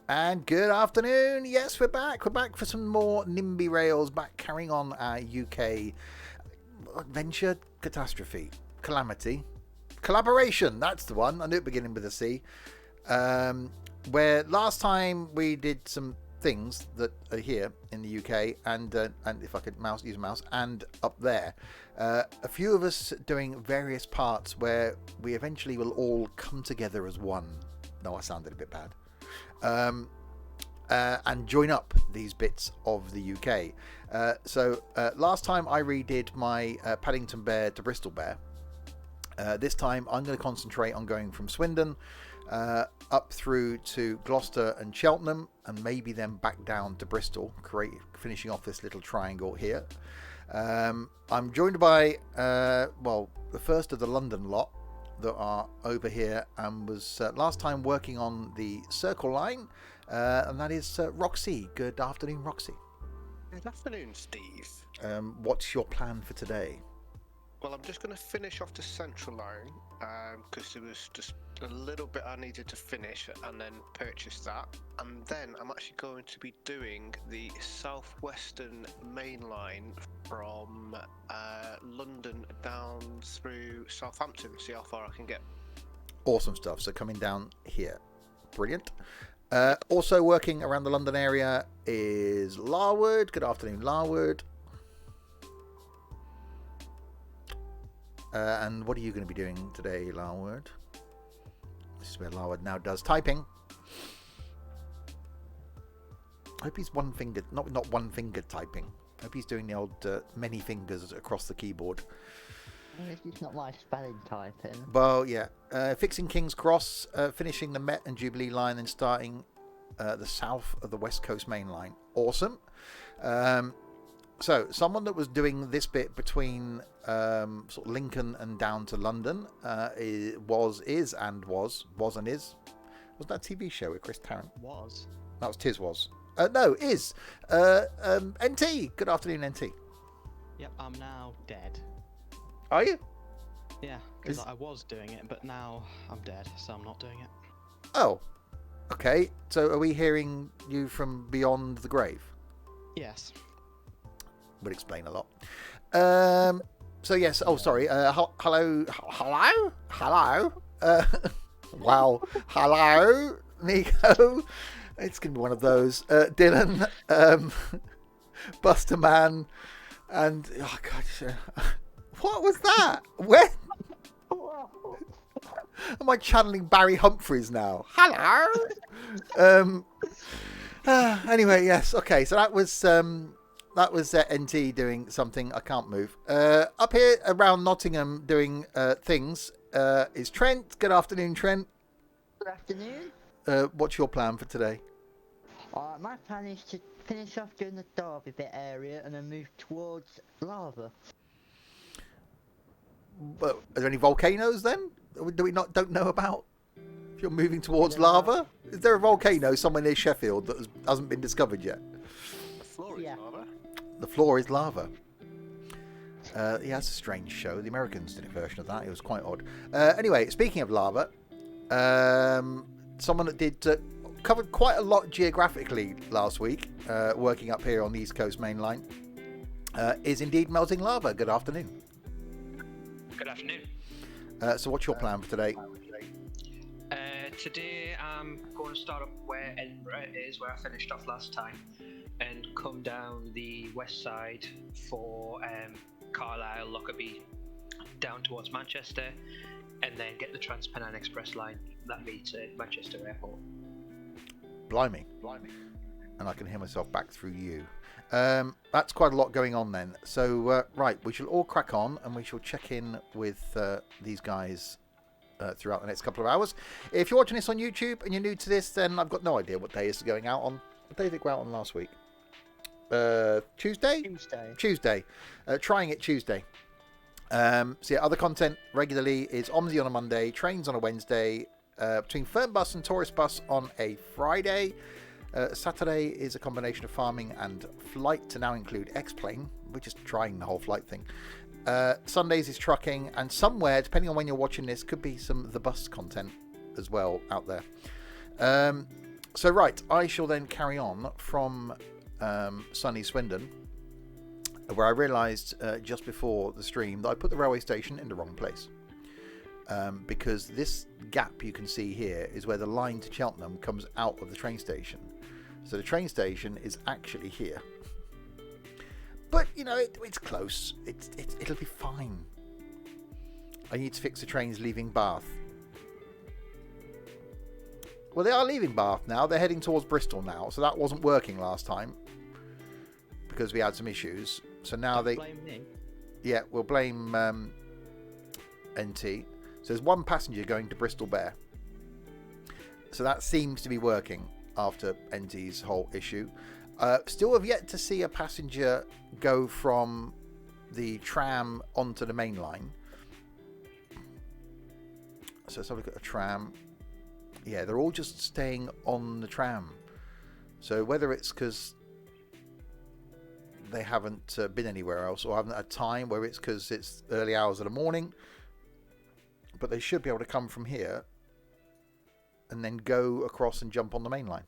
And good afternoon. Yes, we're back. We're back for some more Nimby Rails, back carrying on our UK adventure, catastrophe, calamity, collaboration. That's the one. I knew it beginning with a C. Where last time we did some things that are here in the UK, and if I could use a mouse, and up there. A few of us doing various parts where we eventually will all come together as one. No, I sounded a bit bad. And join up these bits of the UK. So last time I redid my Paddington Bear to Bristol Bear. This time I'm going to concentrate on going from Swindon up through to Gloucester and Cheltenham, and maybe then back down to Bristol, finishing off this little triangle here. I'm joined by the first of the London lot that are over here and was last time working on the Circle Line, and that is Roxy. Good afternoon, Roxy. Good afternoon, Steve. What's your plan for today? Well, I'm just going to finish off the Central Line because there was just a little bit I needed to finish and then purchase that. And then I'm actually going to be doing the Southwestern Main Line from London down through Southampton, see how far I can get. Awesome stuff. So coming down here. Brilliant. Also working around the London area is Larwood. Good afternoon, Larwood. And what are you going to be doing today, Larwood? This is where Larwood now does typing. I hope he's one fingered, not one fingered typing. I hope he's doing the old many fingers across the keyboard. It's not my spelling typing. Well, yeah. Fixing King's Cross, finishing the Met and Jubilee line, and starting the south of the West Coast Main Line. Awesome. So, someone that was doing this bit between sort of Lincoln and down to London was and is. Wasn't that a TV show with Chris Tarrant? Was. That was Tiz was. No, is. NT. Good afternoon, NT. Yep, I'm now dead. Are you? Yeah, because I was doing it, but now I'm dead, so I'm not doing it. Oh. Okay, so are we hearing you from beyond the grave? Yes. Would explain a lot. So yes. Oh, sorry. Hello. Wow. Hello, Nico. It's gonna be one of those. Dylan, Buster Man, and oh god, what was that? Where? Am I channeling Barry Humphries now? Hello. Anyway, yes. Okay. So that was NT doing something. I can't move. Up here around Nottingham doing things is Trent. Good afternoon, Trent. Good afternoon. What's your plan for today? My plan is to finish off doing the Derby bit area and then move towards lava. Well, are there any volcanoes then? Do we don't know about? If you're moving towards lava, is there a volcano somewhere near Sheffield that hasn't been discovered yet? The floor is lava. The floor is lava. Yeah, that's a strange show. The Americans did a version of that. It was quite odd. Anyway, speaking of lava, someone that did covered quite a lot geographically last week, working up here on the East Coast Main Line, is indeed Melting Lava. Good afternoon. Good afternoon. So what's your plan for today? Today I'm going to start up where Edinburgh is, where I finished off last time, and come down the west side for Carlisle, Lockerbie, down towards Manchester, and then get the Transpennine Express line that meets at Manchester Airport. Blimey. And I can hear myself back through you. That's quite a lot going on then. So, right, we shall all crack on and we shall check in with these guys throughout the next couple of hours. If you're watching this on YouTube and you're new to this, then I've got no idea what day is going out on. What day did it go out on last week? Tuesday? Tuesday. Trying it Tuesday. So yeah, other content regularly is OMSI on a Monday, Trains on a Wednesday, between Fernbus and Tourist Bus on a Friday. Saturday is a combination of farming and flight to now include X-Plane. We're just trying the whole flight thing. Sundays is trucking, and somewhere, depending on when you're watching this, could be some The Bus content as well out there. So right, I shall then carry on from sunny Swindon, where I realised just before the stream that I put the railway station in the wrong place. Because this gap you can see here is where the line to Cheltenham comes out of the train station. So the train station is actually here. But, you know, it's close. It'll be fine. I need to fix the trains leaving Bath. Well, they are leaving Bath now. They're heading towards Bristol now. So that wasn't working last time because we had some issues. So now they... Blame me. Yeah, we'll blame NT. So there's one passenger going to Bristol Bear. So that seems to be working after NT's whole issue. Still have yet to see a passenger go from the tram onto the main line. So let's have a look at the tram. Yeah, they're all just staying on the tram. So whether it's because they haven't been anywhere else or haven't had time, whether it's because it's early hours of the morning, but they should be able to come from here and then go across and jump on the main line.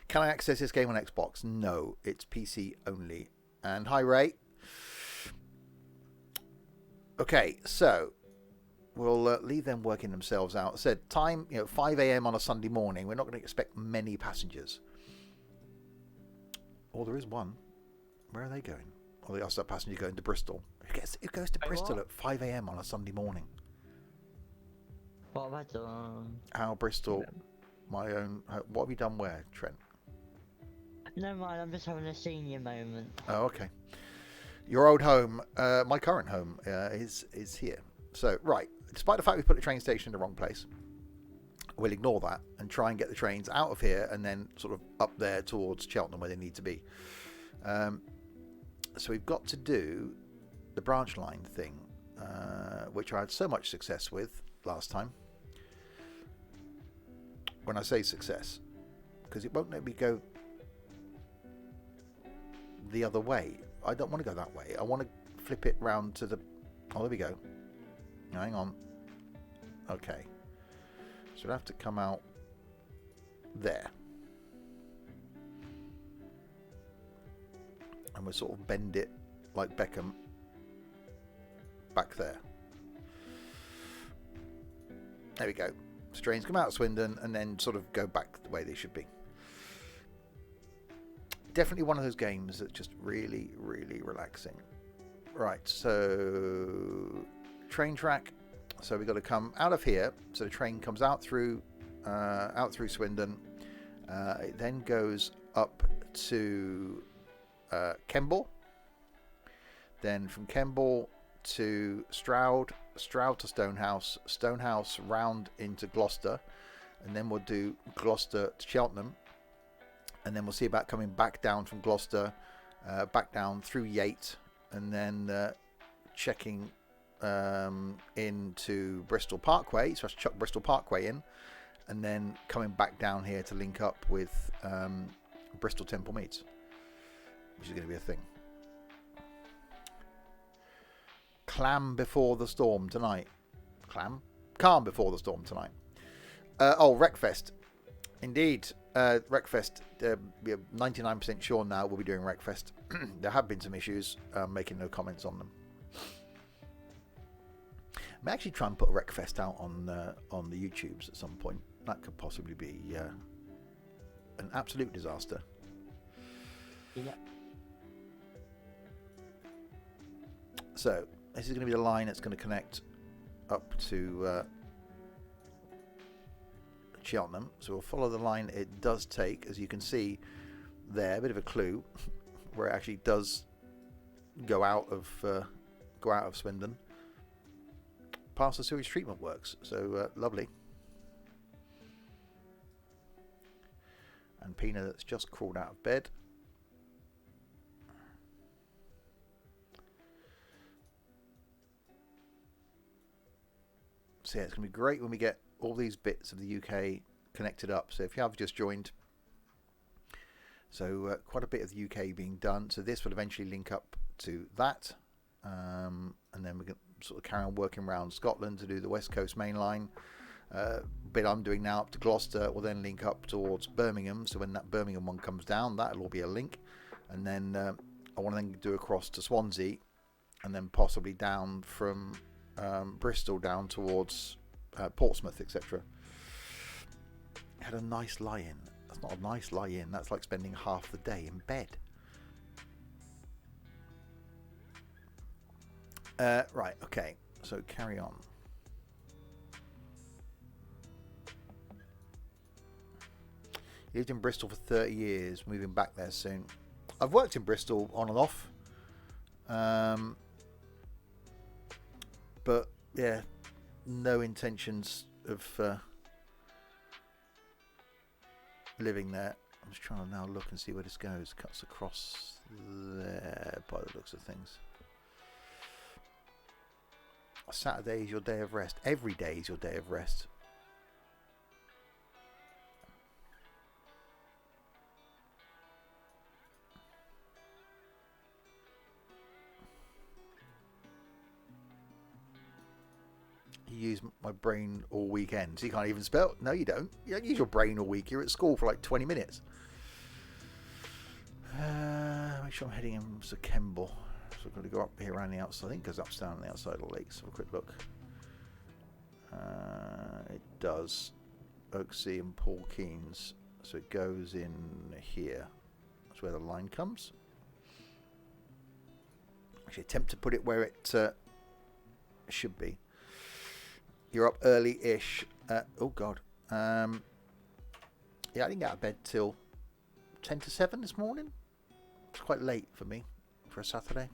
Can I access this game on Xbox? No, it's PC only. And hi, Ray. Okay, so we'll leave them working themselves out. I said time, 5 a.m. on a Sunday morning. We're not going to expect many passengers. Oh, there is one. Where are they going? Oh, that's that passenger going to Bristol. Who goes to Bristol at 5 a.m. on a Sunday morning? What have I done? How Bristol? My own. What have you done where, Trent? Never mind, I'm just having a senior moment. Oh, okay. Your old home, my current home, is here. So, right. Despite the fact we put the train station in the wrong place, we'll ignore that and try and get the trains out of here and then sort of up there towards Cheltenham where they need to be. So we've got to do the branch line thing, which I had so much success with last time. When I say success, because it won't let me go the other way. I don't want to go that way. I want to flip it round to the... Oh, there we go. Hang on. Okay. So we'll have to come out there. And we'll sort of bend it like Beckham back there. There we go. So trains come out of Swindon and then sort of go back the way they should be. Definitely one of those games that's just really, really relaxing. Right, so train track. So we've got to come out of here. So the train comes out through Swindon. It then goes up to Kemble. Then from Kemble to Stroud to Stonehouse, Stonehouse round into Gloucester, and then we'll do Gloucester to Cheltenham. And then we'll see about coming back down from Gloucester, back down through Yate, and then checking into Bristol Parkway. So let's chuck Bristol Parkway in, and then coming back down here to link up with Bristol Temple Meads, which is going to be a thing. Calm before the storm tonight. Calm before the storm tonight. Wreckfest. Indeed. Wreckfest, we're 99% sure now we'll be doing Wreckfest. There have been some issues, making no comments on them. I may actually try and put Wreckfest out on the YouTubes at some point. That could possibly be an absolute disaster. Yeah. So this is going to be the line that's going to connect up to Cheltenham. So we'll follow the line it does take. As you can see there, a bit of a clue where it actually does go out of Swindon past the sewage treatment works. So lovely. And Pina that's just crawled out of bed. So yeah, it's going to be great when we get all these bits of the UK connected up. So if you have just joined, so quite a bit of the UK being done. So this will eventually link up to that, and then we can sort of carry on working around Scotland to do the West Coast main line. Bit I'm doing now up to Gloucester will then link up towards Birmingham. So when that Birmingham one comes down, that'll all be a link. And then I want to then do across to Swansea, and then possibly down from Bristol down towards Portsmouth, etc. Had a nice lie-in. That's not a nice lie-in. That's like spending half the day in bed. Right, okay. So carry on. Lived in Bristol for 30 years, moving back there soon. I've worked in Bristol on and off. But yeah, no intentions of living there. I'm just trying to now look and see where this goes. Cuts across there by the looks of things. Saturday is your day of rest. Every day is your day of rest. You use my brain all weekend. So you can't even spell. No, you don't. You don't use your brain all week. You're at school for like 20 minutes. Make sure I'm heading in to Kemble. So I've got to go up here around the outside. I think it goes up down on the outside of the lakes. Have a quick look. It does. Oaksey and Paul Keynes. So it goes in here. That's where the line comes. Actually, attempt to put it where it should be. You're up early-ish. Oh, God. Yeah, I didn't get out of bed till 10 to 7 this morning. It's quite late for me for a Saturday.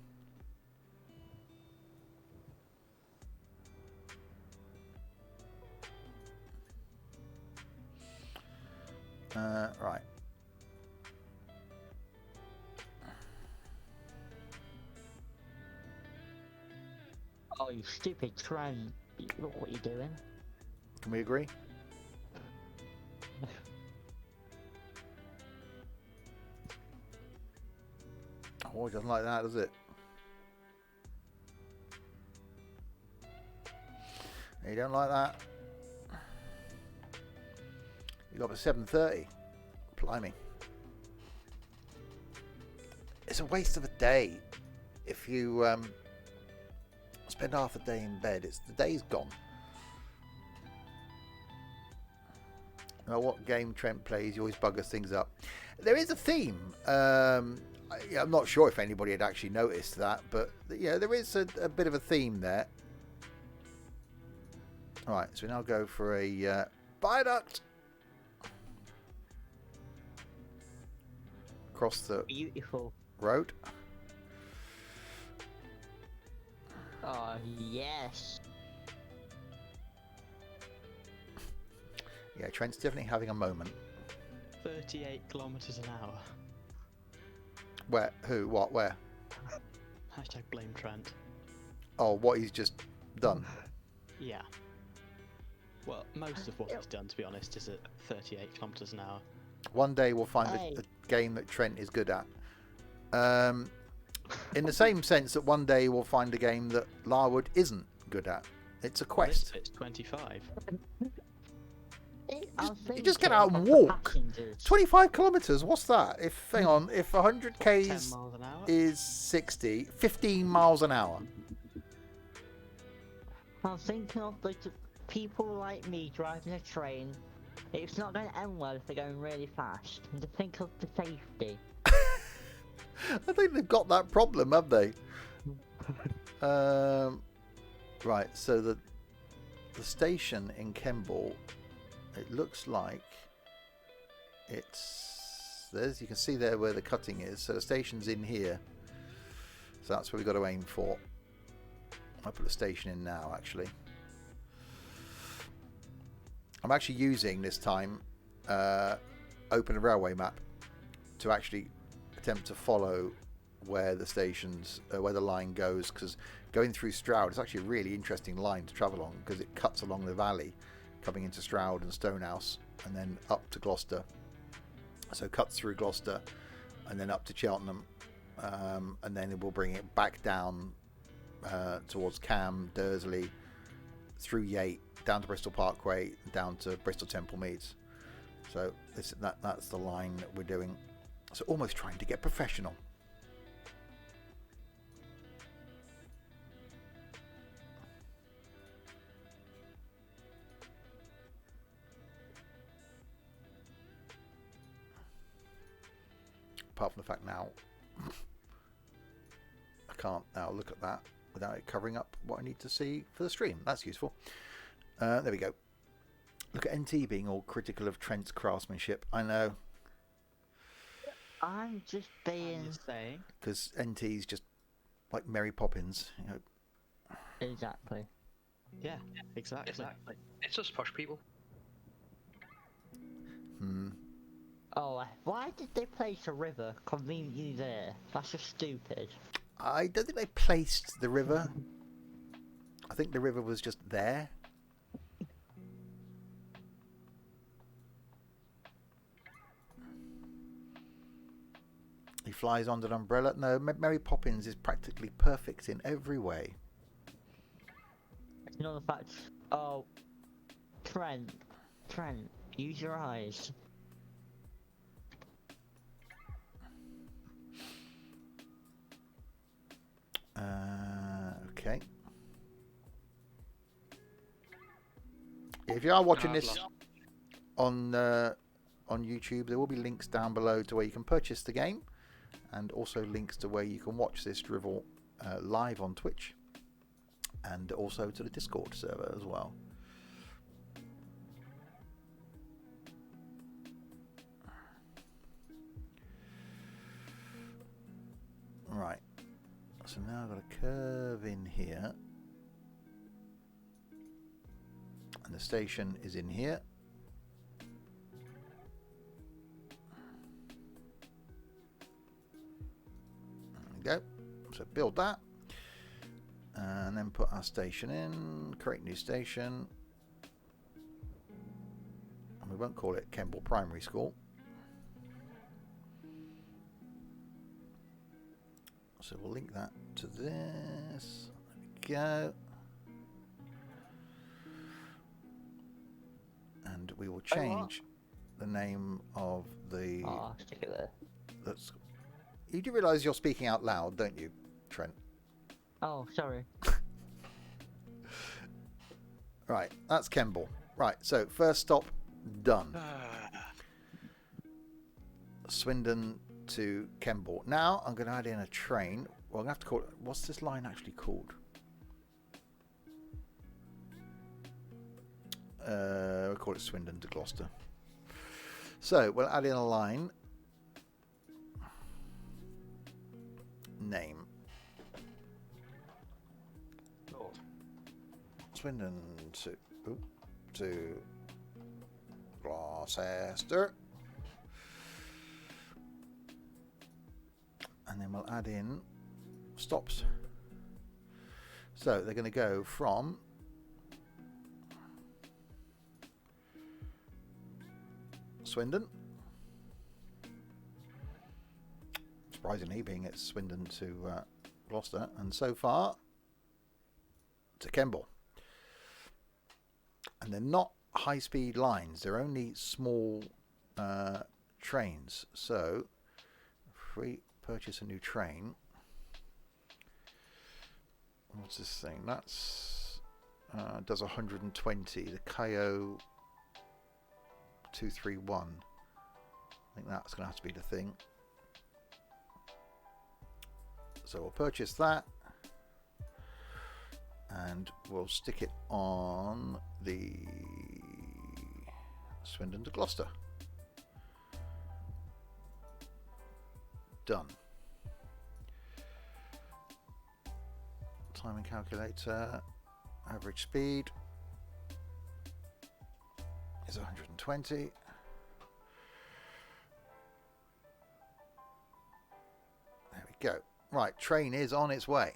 Right. Oh, you stupid tramp. Look what you're doing. Can we agree? Oh, it doesn't like that, does it? You don't like that? You got up at 7:30. Blimey. It's a waste of a day if you spend half a day in bed. The day's gone. No matter what game Trent plays, he always buggers things up. There is a theme. I'm not sure if anybody had actually noticed that, but yeah, there is a bit of a theme there. All right, so we now go for a viaduct across the Beautiful. road. Oh, yes. Yeah, Trent's definitely having a moment. 38 kilometers an hour. Where? Who? What? Where? Hashtag blame Trent. Oh, what he's just done. Yeah. Well, most of what he's done, to be honest, is at 38 kilometers an hour. One day we'll find a game that Trent is good at. In the same sense that one day we'll find a game that Larwood isn't good at. It's a quest. It's 25. You just get out and walk. 25 kilometres, what's that? Hang on, if 100 k's 10 miles an hour? is 60, 15 miles an hour. I'm thinking of the people like me driving a train. It's not going to end well if they're going really fast. And to think of the safety. I think they've got that problem, have they? Right, so the station in Kemble, it looks like you can see there where the cutting is. So the station's in here. So that's where we've got to aim for. I'll put the station in now, actually. I'm actually using this time Open a Railway Map to actually attempt to follow where the stations, where the line goes, because going through Stroud is actually a really interesting line to travel on because it cuts along the valley, coming into Stroud and Stonehouse, and then up to Gloucester. So it cuts through Gloucester and then up to Cheltenham, and then it will bring it back down towards Cam, Dursley, through Yate, down to Bristol Parkway, down to Bristol Temple Meads. So that's the line that we're doing. So almost trying to get professional. Apart from the fact now I can't now look at that without it covering up what I need to see for the stream. That's useful. There we go. Look at NT being all critical of Trent's craftsmanship. I know. I'm just being... saying. Because NT's just like Mary Poppins. You know. Exactly. Yeah, exactly. It's just posh people. Oh, why did they place a river conveniently there? That's just stupid. I don't think they placed the river. I think the river was just there. He flies under an umbrella. No, Mary Poppins is practically perfect in every way. It's not the fact... Oh, Trent, use your eyes. Okay. If you are watching this on YouTube, there will be links down below to where you can purchase the game, and also links to where you can watch this drivel live on Twitch, and also to the Discord server as well. Right. So now I've got a curve in here, and the station is in here. There we go. So build that, and then put our station in, create new station, and we won't call it Kemble Primary School. So we'll link that to this. There we go. And we will change the name of the... Oh, stick it there. That's... You do realise you're speaking out loud, don't you, Trent? Oh, sorry. Right, that's Kemble. Right, so first stop, done. Swindon to Kemble. Now I'm going to add in a train. Well, I'm going to have to call it... What's this line actually called? We'll call it Swindon to Gloucester. So we'll add in a line. Name. Swindon to Gloucester. And then we'll add in stops. So they're going to go from Swindon, surprisingly being it's Swindon to Gloucester, and so far to Kemble. And they're not high-speed lines, they're only small trains. So if we purchase a new train, what's this thing? That's does 120. The KO 231. I think that's going to have to be the thing. So we'll purchase that, and we'll stick it on the Swindon to Gloucester. Done. Timing calculator, average speed is 120. There we go. Right, train is on its way.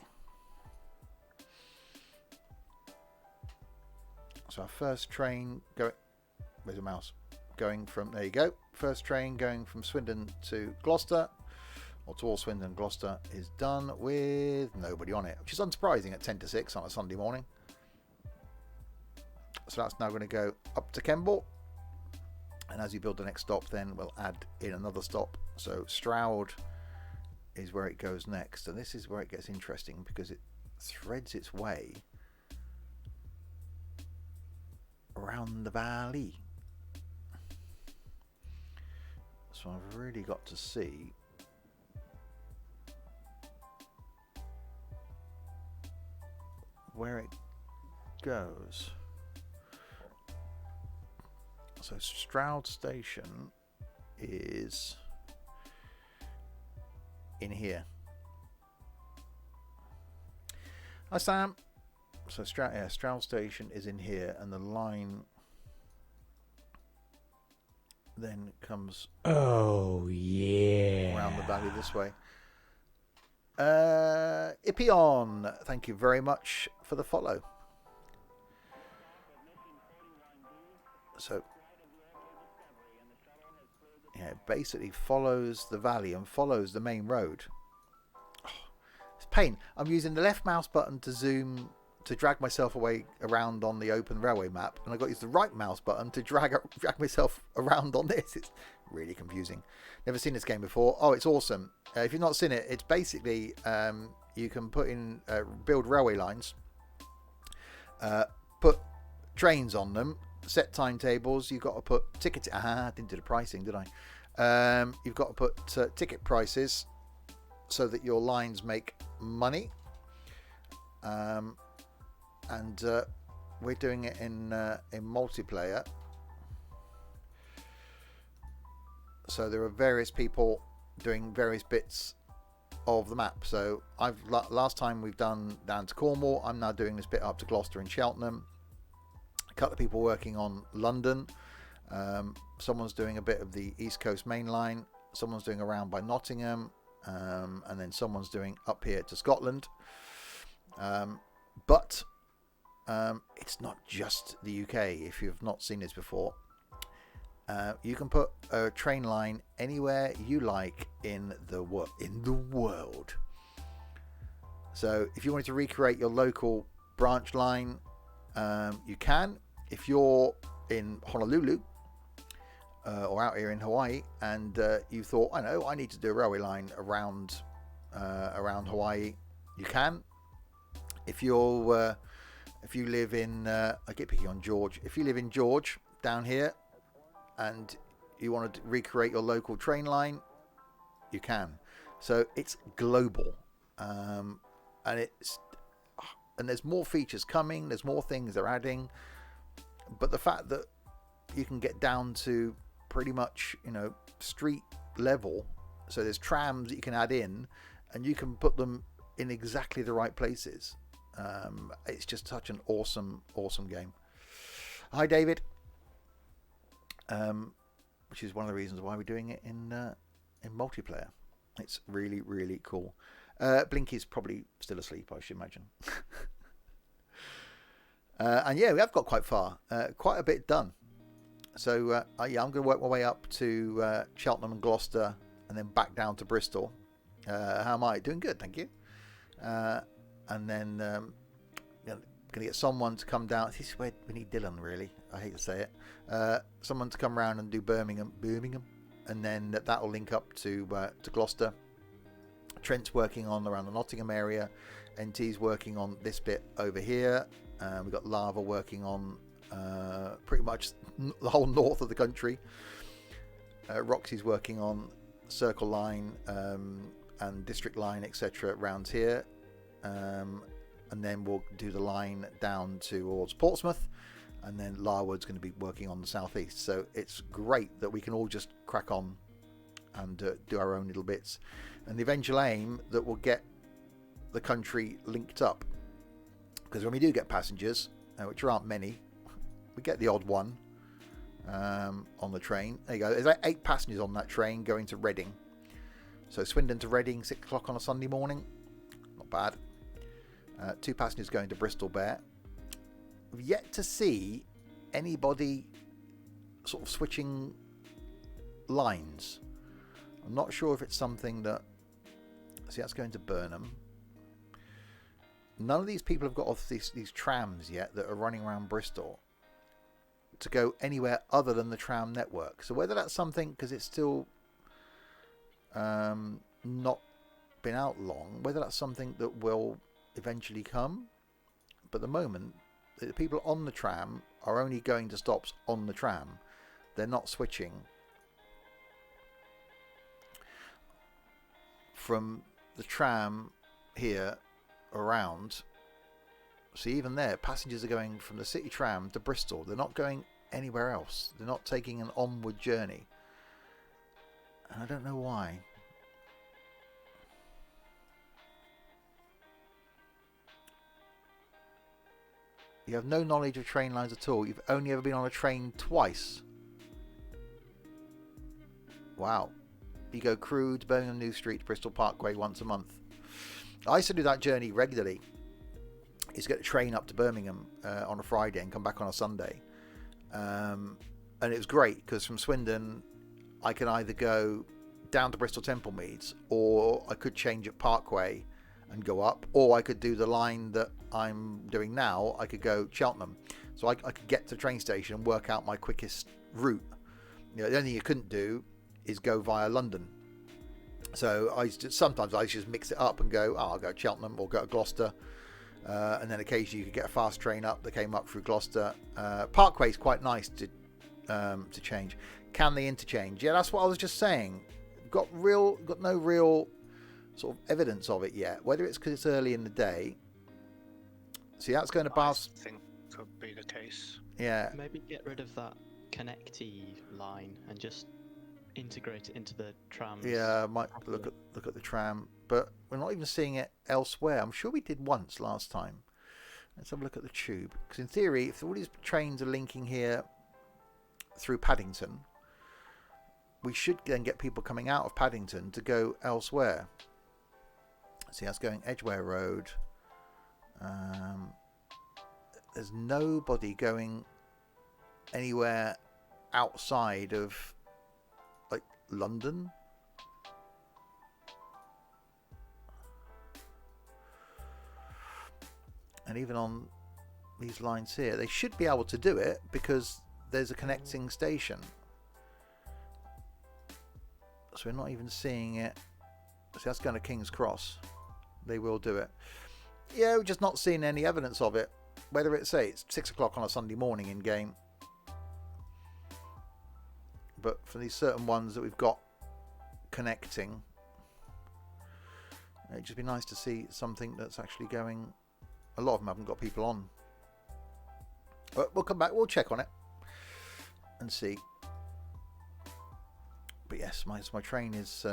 So our first train going... Where's the mouse? Going from... There you go. First train going from Swindon to Gloucester, or towards Swindon, Gloucester, is done with nobody on it, which is unsurprising at 10 to 6 on a Sunday morning. So that's now going to go up to Kemble. And as you build the next stop, then we'll add in another stop. So Stroud is where it goes next. And this is where it gets interesting because it threads its way around the valley. So I've really got to see where it goes. So Stroud Station is in here. Hi Sam. So Stroud Station is in here, and the line then comes Oh yeah. around the valley this way. Ipion, thank you very much for the follow. So yeah, it basically follows the valley and follows the main road. Oh, it's pain. I'm using the left mouse button to zoom, to drag myself away around on the open railway map, and I've got to use the right mouse button to drag myself around on this. It's really confusing. Never seen this game before. Oh, it's awesome. If you've not seen it, it's basically you can put in build railway lines, put trains on them, set timetables. You've got to put ticket. I didn't do the pricing, did I? You've got to put ticket prices so that your lines make money. And we're doing it in multiplayer. So there are various people doing various bits of the map. So last time we've done down to Cornwall. I'm now doing this bit up to Gloucester and Cheltenham. A couple of people working on London. Someone's doing a bit of the East Coast Main Line. Someone's doing around by Nottingham. And then someone's doing up here to Scotland. But it's not just the UK. If you've not seen this before, you can put a train line anywhere you like in the world. So if you wanted to recreate your local branch line, you can. If you're in Honolulu or out here in Hawaii, and you thought, I need to do a railway line around Hawaii, you can. If you live in, I get picky on George. If you live in George down here, and you want to recreate your local train line, you can. So it's global, and there's more features coming. There's more things they're adding, but the fact that you can get down to pretty much street level. So there's trams that you can add in, and you can put them in exactly the right places. It's just such an awesome game. Hi David, which is one of the reasons why we're doing it in multiplayer. It's really, really cool. Blinky's probably still asleep, I should imagine. And yeah, we have got quite far, quite a bit done. So I'm going to work my way up to Cheltenham and Gloucester, and then back down to Bristol. How am I? Doing good, thank you. And then going to get someone to come down. This is where we need Dylan, really. I hate to say it. Someone to come around and do Birmingham, and then that will link up to Gloucester. Trent's working on around the Nottingham area. NT's working on this bit over here. We've got Lava working on pretty much the whole north of the country. Roxy's working on Circle Line and District Line, etc. around here. And then we'll do the line down towards Portsmouth, and then Larwood's going to be working on the southeast. So it's great that we can all just crack on and do our own little bits, and the eventual aim that we'll get the country linked up, because when we do get passengers, which aren't many, we get the odd one on the train. There you go, there's 8 passengers on that train going to Reading. So Swindon to Reading, 6 o'clock on a Sunday morning, not bad. 2 passengers going to Bristol Bear. We've yet to see anybody sort of switching lines. I'm not sure if it's something that... See, that's going to Burnham. None of these people have got off these trams yet that are running around Bristol. to go anywhere other than the tram network. So whether that's something, because it's still not been out long, whether that's something that will eventually come. But at the moment, the people on the tram are only going to stops on the tram. They're not switching from the tram here around. See, even there, passengers are going from the city tram to Bristol. They're not going anywhere else. They're not taking an onward journey. And I don't know why. You have no knowledge of train lines at all. You've only ever been on a train twice. Wow. You go Crewe to Birmingham New Street to Bristol Parkway once a month. I used to do that journey regularly. I used to get the train up to Birmingham on a Friday and come back on a Sunday. And it was great because from Swindon I could either go down to Bristol Templemeads, or I could change at Parkway and go up, or I could do the line that I'm doing now. I could go Cheltenham, so I could get to the train station and work out my quickest route. The only thing you couldn't do is go via London. So sometimes I used to just mix it up and go, I'll go to Cheltenham or go to Gloucester, and then occasionally you could get a fast train up that came up through Gloucester. Parkway is quite nice to change. Can they interchange? Yeah, that's what I was just saying. Got no real sort of evidence of it yet. Whether it's because it's early in the day. See, that's going to Bath. I think could be the case. Yeah. Maybe get rid of that connectee line and just integrate it into the trams. Yeah, I might look at the tram, but we're not even seeing it elsewhere. I'm sure we did once last time. Let's have a look at the tube, because in theory, if all these trains are linking here through Paddington, we should then get people coming out of Paddington to go elsewhere. See, that's going Edgware Road. There's nobody going anywhere outside of like London. And even on these lines here, they should be able to do it because there's a connecting station. So we're not even seeing it. So that's going to King's Cross. They will do it. Yeah, we're just not seeing any evidence of it. Whether it's 6 o'clock on a Sunday morning in game. But for these certain ones that we've got connecting, it'd just be nice to see something that's actually going. A lot of them haven't got people on. But we'll come back. We'll check on it and see. But yes, my train is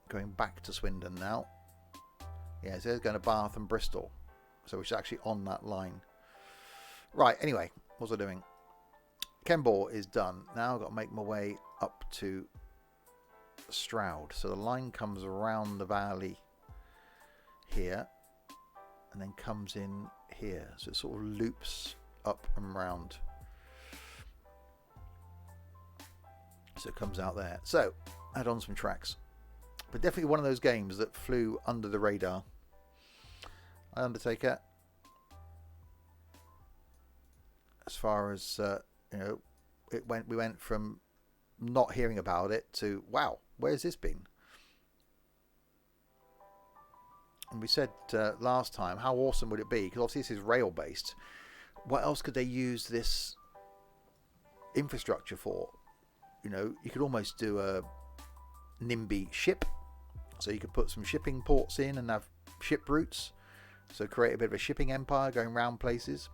going back to Swindon now. Yeah, so it's going to Bath and Bristol. So it's actually on that line. Right, anyway, what was I doing? Kemble is done. Now I've got to make my way up to Stroud. So the line comes around the valley here and then comes in here. So it sort of loops up and round. So it comes out there. So add on some tracks. But definitely one of those games that flew under the radar. Undertaker. As far as we went from not hearing about it to wow, where's this been? And we said last time, how awesome would it be? Because obviously this is rail based. What else could they use this infrastructure for? You could almost do a Nimby ship. So you could put some shipping ports in and have ship routes. So create a bit of a shipping empire going around places.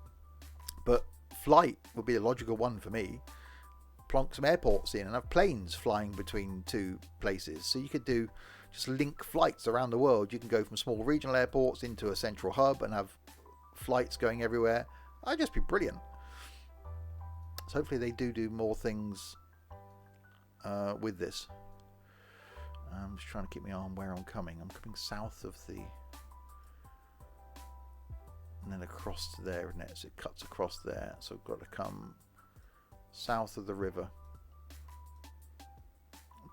But flight would be a logical one for me. Plonk some airports in and have planes flying between two places. So you could do just link flights around the world. You can go from small regional airports into a central hub and have flights going everywhere. That'd just be brilliant. So hopefully they do more things with this. I'm just trying to keep my eye on where I'm coming. I'm coming south of the... and then across to there, isn't it? So it cuts across there. So I've got to come south of the river.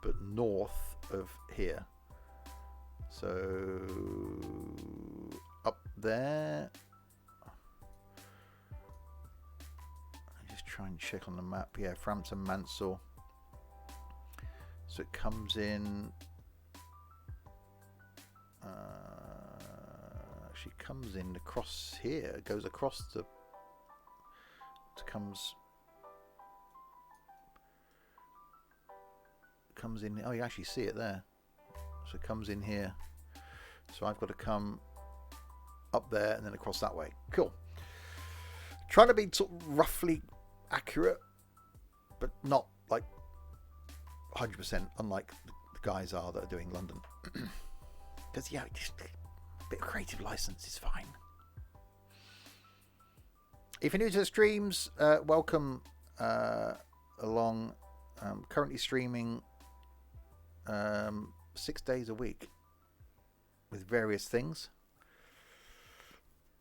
But north of here. So up there. try and check on the map. Yeah, Frampton Mansell. So it comes in. She comes in across here. Goes across the. Comes in. Oh, you actually see it there. So it comes in here. So I've got to come up there and then across that way. Cool. Trying to be sort of roughly accurate, but not like 100%, unlike the guys are that are doing London. Because yeah, just a bit of creative license is fine. If you're new to the streams, welcome along. Currently streaming 6 days a week with various things.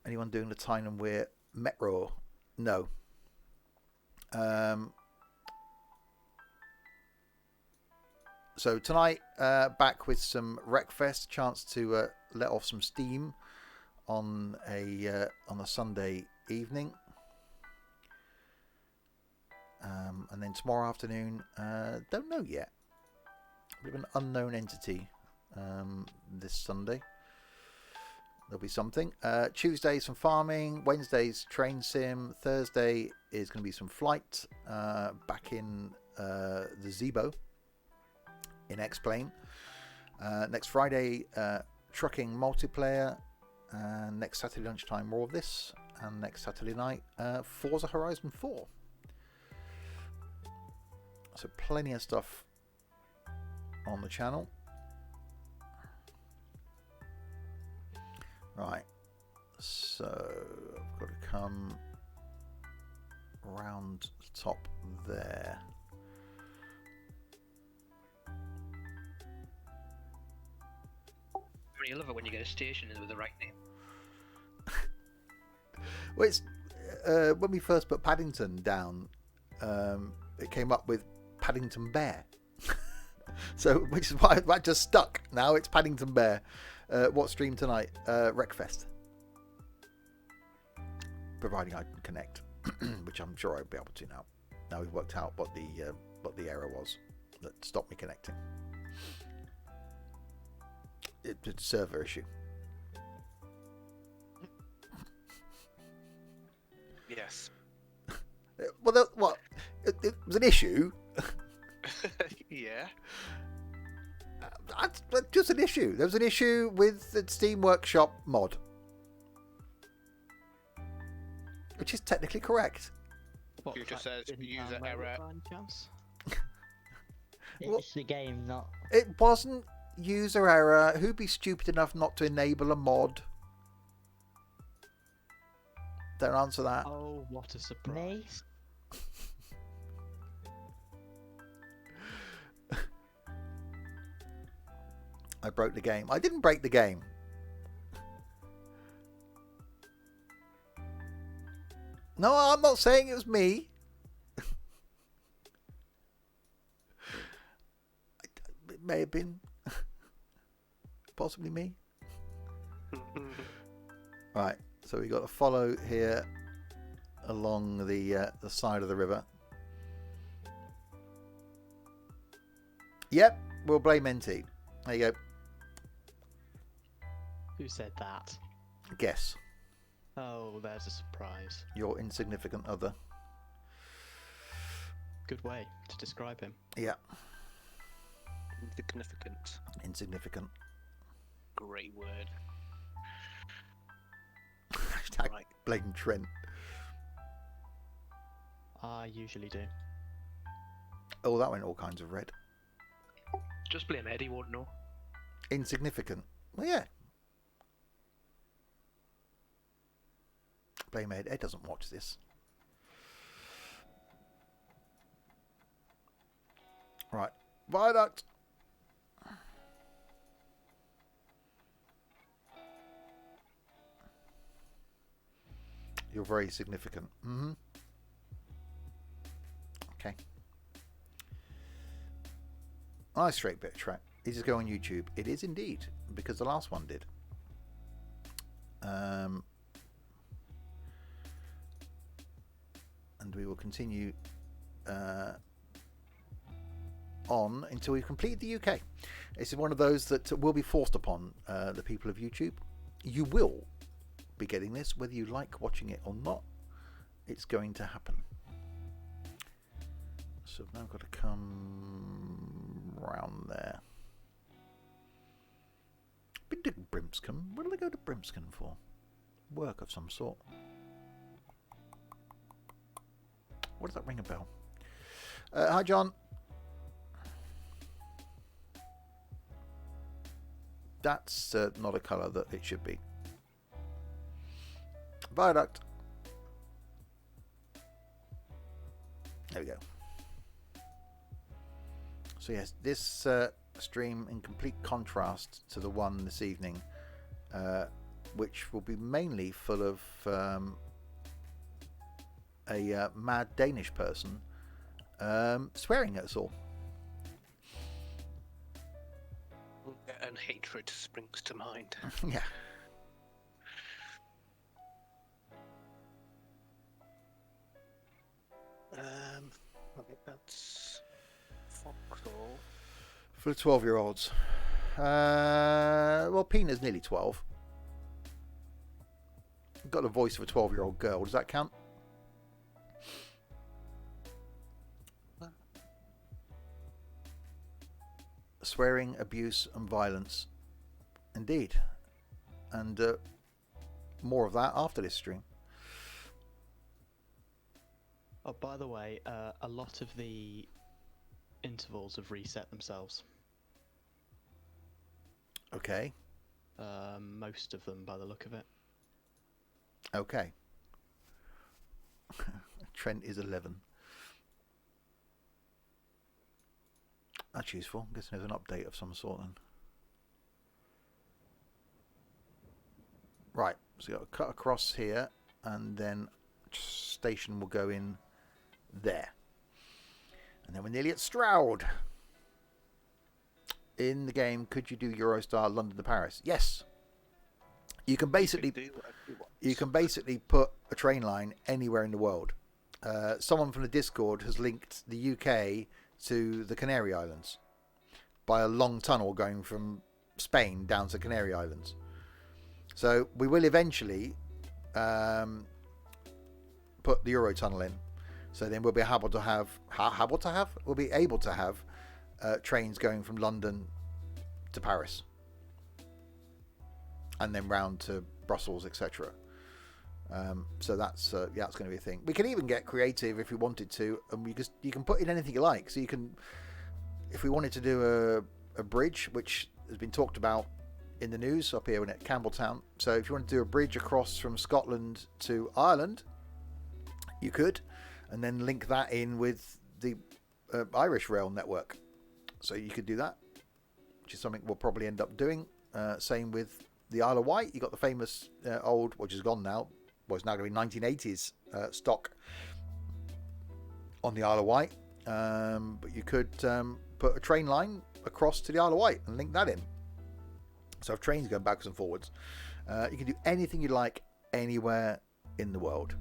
Anyone doing the Tyne and Weir Metro? No. So tonight, back with some Wreckfest, chance to let off some steam on a Sunday evening. And then tomorrow afternoon, don't know yet. A bit of an unknown entity this Sunday. There'll be something. Tuesday, some farming. Wednesday's train sim. Thursday is going to be some flight back in the Zebo in X-Plane. Next Friday, trucking multiplayer. And next Saturday lunchtime, more of this. And next Saturday night, Forza Horizon 4. So plenty of stuff on the channel. Right, so I've got to come around the top there. You love it when you get a station with the right name. Well, it's when we first put Paddington down, it came up with Paddington Bear. So, which is why that just stuck. Now it's Paddington Bear. What stream tonight? Wreckfest. Providing I can connect, which I'm sure I'll be able to now. Now we've worked out what the error was that stopped me connecting. It's a server issue. Yes. Well, what? It was an issue. Yeah. That's just an issue. There was an issue with the Steam Workshop mod, which is technically correct. What, You just that said didn't user download it error. by any chance? It's the game, not. It wasn't user error. Who'd be stupid enough not to enable a mod? Don't answer that. Oh, what a surprise. I broke the game. I didn't break the game. No, I'm not saying it was me. It may have been. Possibly me. Right, so we got to follow here along the side of the river. Yep, we'll blame NT. There you go. Who said that? Guess. Oh, there's a surprise. Your insignificant other. Good way to describe him. Yeah, Insignificant. insignificant. Great word. Hashtag Right. blame Trent. I usually do. Oh, that went all kinds of red. Just blame Ed, he won't know. Insignificant. Well, yeah. Blame Ed. Ed doesn't watch this. Right. Viaduct. You're very significant. Mm-hmm. Okay. Nice straight bit of track. It just go on YouTube. It is indeed, because the last one did. and we will continue on until we've completed the UK. This is one of those that will be forced upon the people of YouTube. You will be getting this whether you like watching it or not. It's going to happen. So I've now got to come round there. Been to Brimscombe. What did I go to Brimscombe for? Work of some sort. What does that ring a bell? Hi, John. That's not a colour that it should be. Viaduct. There we go. So yes, this stream in complete contrast to the one this evening, which will be mainly full of a mad Danish person swearing at us all. And hatred springs to mind. Yeah. I think that's Foxhole. For the 12-year-olds. Well, Pina's nearly 12. Got the voice of a 12-year-old girl. Does that count? Swearing, abuse and violence. Indeed. And more of that after this stream. Oh, by the way, a lot of the intervals have reset themselves. Okay. Most of them, by the look of it. Okay. Trent is 11. That's useful. I'm guessing there's an update of some sort then. Right, so you've got to cut across here, and then station will go in there. And then we're nearly at Stroud. In the game, could you do Eurostar London to Paris? Yes. You can basically put a train line anywhere in the world. Someone from the Discord has linked the UK to the Canary Islands by a long tunnel going from Spain down to Canary Islands. So we will eventually put the Eurotunnel in. So then we'll be able to have trains going from London to Paris and then round to Brussels, etc. So that's going to be a thing. We can even get creative if we wanted to, and you can put in anything you like. So you can, if we wanted to do a bridge, which has been talked about in the news up here at Campbelltown. So if you want to do a bridge across from Scotland to Ireland, you could, and then link that in with the Irish rail network. So you could do that, which is something we'll probably end up doing. Same with the Isle of Wight. You got the famous old, which is gone now. Well, it's now going to be 1980s stock on the Isle of Wight. But you could put a train line across to the Isle of Wight and link that in. So if trains go backwards and forwards, you can do anything you like anywhere in the world.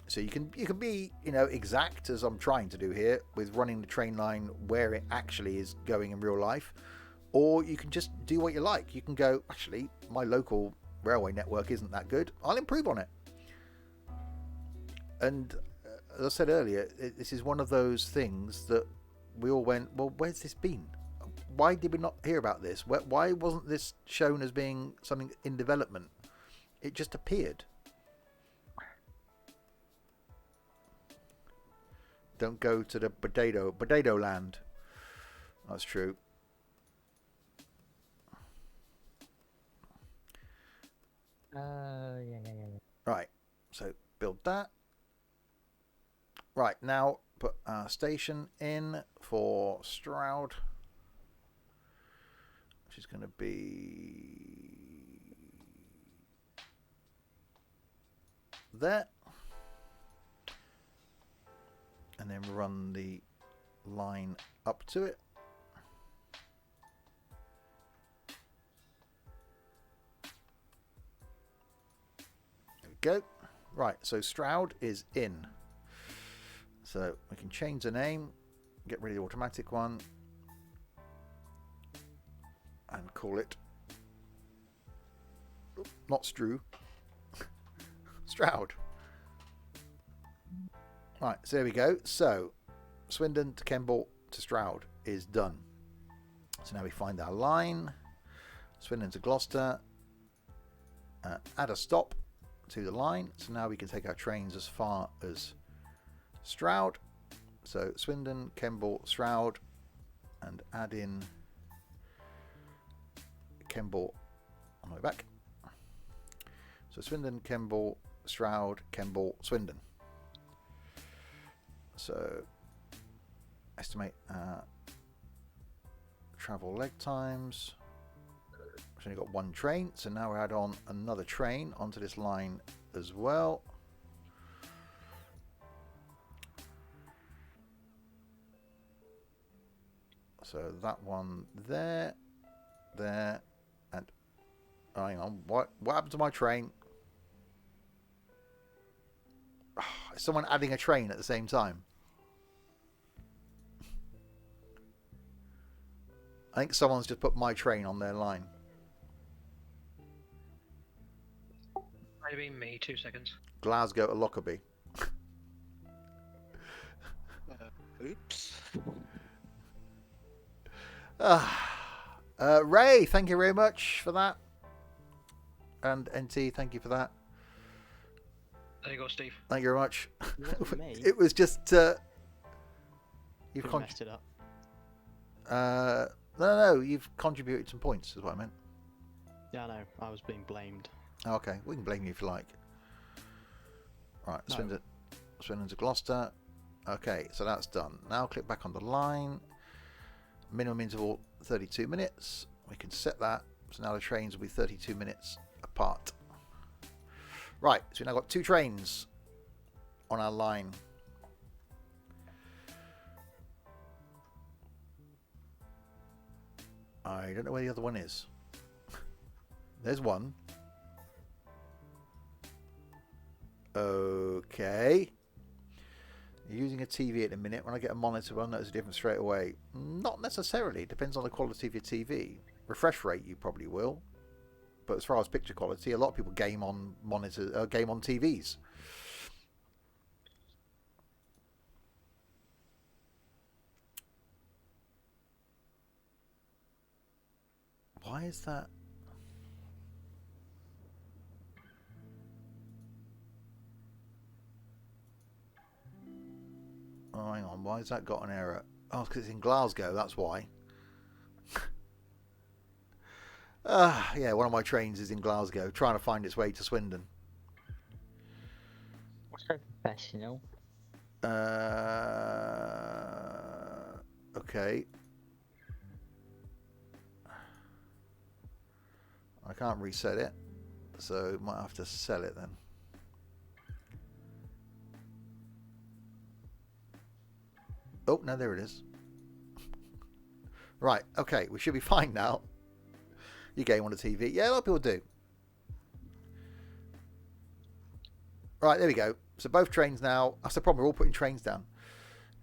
So you can be, exact, as I'm trying to do here, with running the train line where it actually is going in real life, or you can just do what you like. You can go, actually, my local railway network isn't that good. I'll improve on it. And as I said earlier, this is one of those things that we all went, well, where's this been? Why did we not hear about this? Why wasn't this shown as being something in development? It just appeared. Don't go to the potato land. That's true. Yeah. Right, so build that. Right, now put our station in for Stroud, which is going to be there. And then run the line up to it. There we go. Right, so Stroud is in. So we can change the name, get rid of the automatic one, and call it not Strew, Stroud. Right, so there we go. So Swindon to Kemble to Stroud is done. So now we find our line. Swindon to Gloucester. Add a stop to the line. So now we can take our trains as far as Stroud. So Swindon, Kemble, Stroud, and add in Kemble on the way back. So Swindon, Kemble, Stroud, Kemble, Swindon. So estimate travel leg times. We've only got one train, so now we add on another train onto this line as well. So that one there, and hang on, what happened to my train? Is someone adding a train at the same time? I think someone's just put my train on their line. Might have been me. 2 seconds. Glasgow to Lockerbie. Oops. Ray, thank you very much for that. And NT, thank you for that. There you go, Steve. Thank you very much. It wasn't me. It was just you've Who messed it up? no, you've contributed some points, is what I meant. Yeah, I know. I was being blamed. Okay, we can blame you if you like. Right, No. Swindon to Gloucester. Okay, so that's done. Now click back on the line. Minimum interval 32 minutes. We can set that. So now the trains will be 32 minutes apart. Right, so we've now got two trains on our line. I don't know where the other one is. There's one. Okay. You're using a TV at the minute. When I get a monitor, I'll notice a difference straight away. Not necessarily. It depends on the quality of your TV. Refresh rate, you probably will. But as far as picture quality, a lot of people game on monitors, game on TVs. Why is that? Oh, hang on. Why has that got an error? Oh, because it's in Glasgow. That's why. Yeah, one of my trains is in Glasgow, trying to find its way to Swindon. So professional. Okay. I can't reset it, so might have to sell it then. Oh, no, there it is. Right, okay, we should be fine now. You game on the TV. Yeah, a lot of people do. Right, there we go. So both trains now. That's the problem. We're all putting trains down.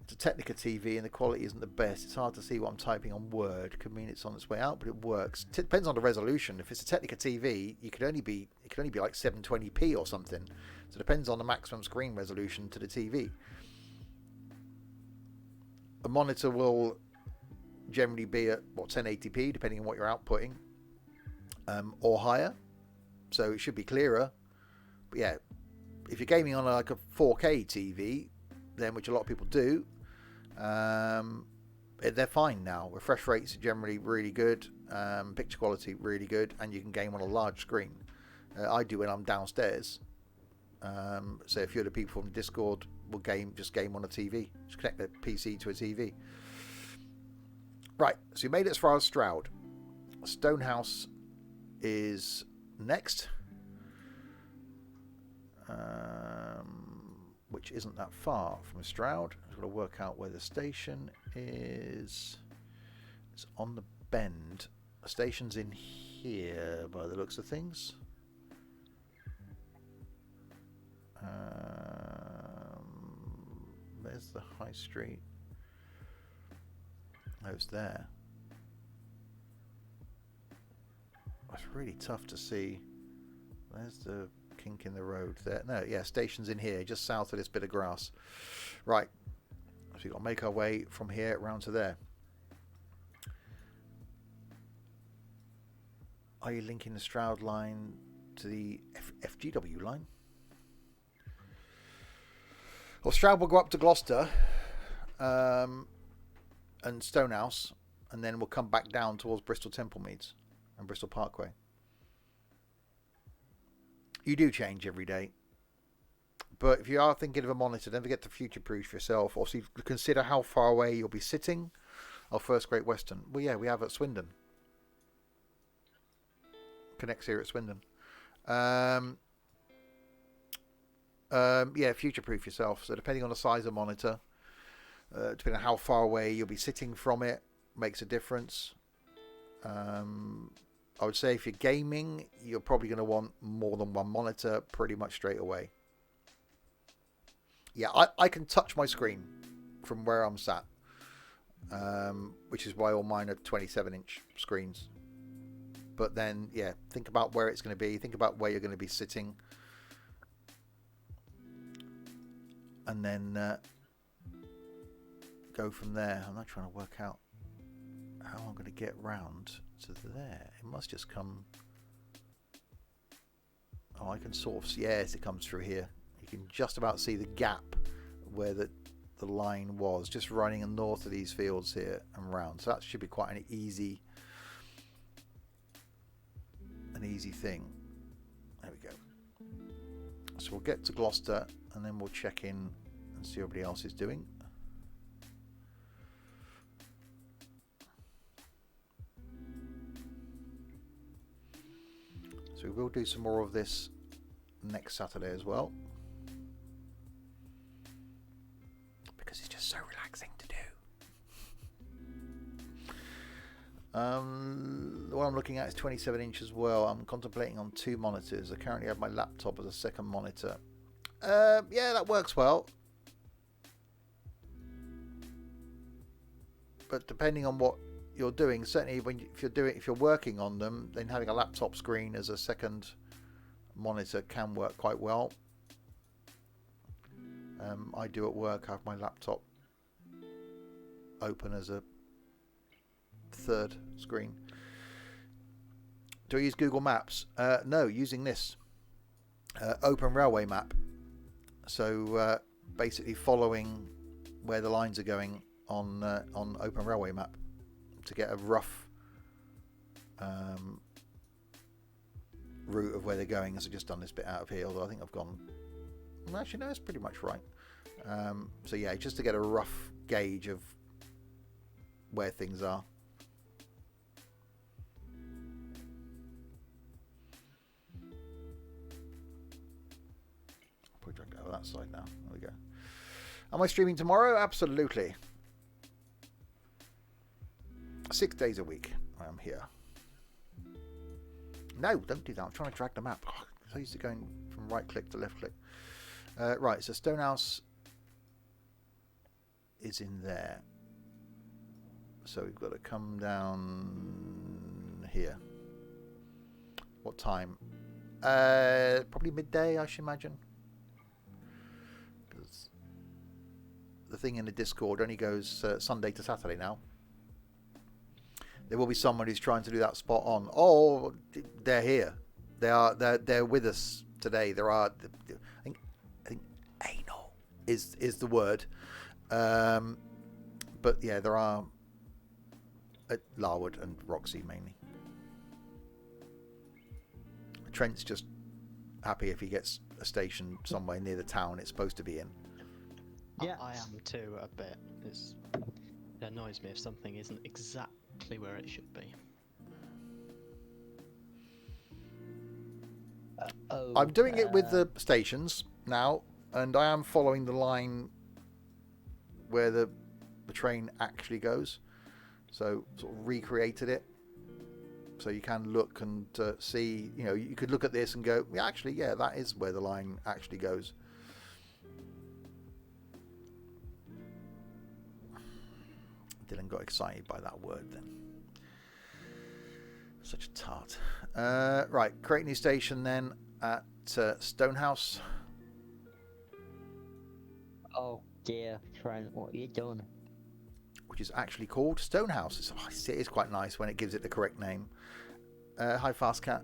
It's a Technica TV and the quality isn't the best. It's hard to see what I'm typing on Word. Could mean it's on its way out, but it works. Depends on the resolution. If it's a Technica TV, it could only be like 720p or something. So it depends on the maximum screen resolution to the TV. A monitor will generally be at 1080p, depending on what you're outputting, or higher. So it should be clearer. But yeah, if you're gaming on like a 4K TV, then which a lot of people do, they're fine now. Refresh rates are generally really good, picture quality really good, and you can game on a large screen. I do when I'm downstairs. So if you're the people from Discord, will game on a TV. Just connect the PC to a TV. Right, so we made it as far as Stroud. Stonehouse is next, which isn't that far from Stroud. I've got to work out where the station is. It's on the bend. The station's in here by the looks of things. There's the high street. Oh, it's there. It's really tough to see. There's the kink in the road there. No, yeah, station's in here, just south of this bit of grass. Right. So we've got to make our way from here round to there. Are you linking the Stroud line to the FGW line? Well, Stroud will go up to Gloucester and Stonehouse, and then we'll come back down towards Bristol Templemeads and Bristol Parkway. You do change every day. But if you are thinking of a monitor, don't forget to future-proof yourself. Also, consider how far away you'll be sitting. Our first Great Western. Well, yeah, we have at Swindon. Connects here at Swindon. Yeah, future-proof yourself. So depending on the size of monitor, depending on how far away you'll be sitting from it, makes a difference. I would say if you're gaming, you're probably going to want more than one monitor pretty much straight away. Yeah, I can touch my screen from where I'm sat, which is why all mine are 27-inch screens. But then, yeah, think about where it's going to be. Think about where you're going to be sitting. And then go from there. I'm not trying to work out how I'm going to get round to there. It must just come... Oh, I can sort of... Yes, it comes through here. You can just about see the gap where the line was, just running north of these fields here and round. So that should be quite an easy thing. There we go. So we'll get to Gloucester and then we'll check in and see what everybody else is doing. So we will do some more of this next Saturday as well, because it's just so relaxing to do. The one I'm looking at is 27 inch as well. I'm contemplating on 2 monitors. I currently have my laptop as a second monitor. Yeah, that works well. But depending on what you're doing, certainly if you're working on them, then having a laptop screen as a second monitor can work quite well. I do at work have my laptop open as a third screen. Do I use Google Maps? No, using this Open Railway Map. So basically following where the lines are going on Open Railway Map to get a rough route of where they're going. As I've just done this bit out of here, although I think I've gone... Actually, no, it's pretty much right. So yeah, just to get a rough gauge of where things are. Probably drag it over that side now. There we go. Am I streaming tomorrow? Absolutely. 6 days a week I am here. No, don't do that. I'm trying to drag the map. Oh, so used to going from right click to left click. Right, so Stonehouse is in there. So we've got to come down here. What time? Probably midday, I should imagine. Because the thing in the Discord only goes Sunday to Saturday now. There will be someone who's trying to do that spot on. Oh, they're here. They're with us today. There are, I think anal is the word. But yeah, there are at Larwood and Roxy mainly. Trent's just happy if he gets a station somewhere near the town it's supposed to be in. Yeah, I am too a bit. It annoys me if something isn't exactly where it should be. I'm doing it with the stations now, and I am following the line where the train actually goes. So sort of recreated it. So you can look and see, you know, you could look at this and go, yeah, actually, yeah, that is where the line actually goes. Dylan got excited by that word then. Such a tart. Right, create new station then at Stonehouse. Oh dear, Trent, what have you done? Which is actually called Stonehouse. It is quite nice when it gives it the correct name. Hi, Fast Cat.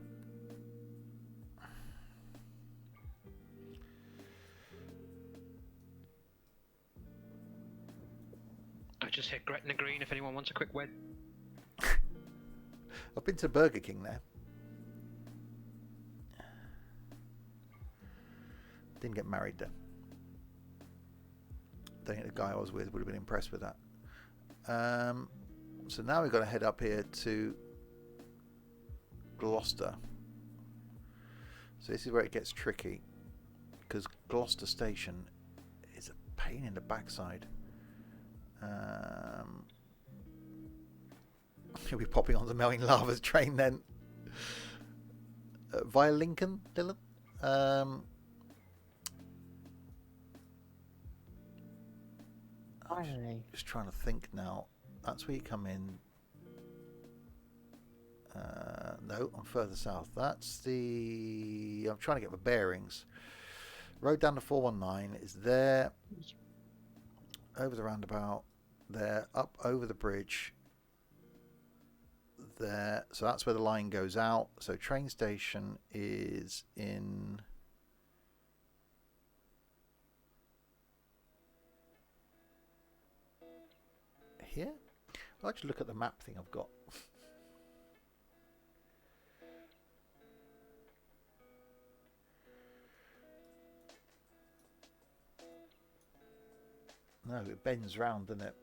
I just hit Gretna Green if anyone wants a quick win. I've been to Burger King there. Didn't get married there. Don't think the guy I was with would have been impressed with that. So now we've got to head up here to Gloucester. So this is where it gets tricky, because Gloucester Station is a pain in the backside. He'll be popping on the Melting Lava's train then. Via Lincoln, Dylan? Finally. Just trying to think now. That's where you come in. No, I'm further south. That's the... I'm trying to get the bearings. Road down to 419 is there. Over the roundabout. There. Up over the bridge. There. So that's where the line goes out. So train station is in... here? I'll actually look at the map thing I've got. No, it bends round, doesn't it?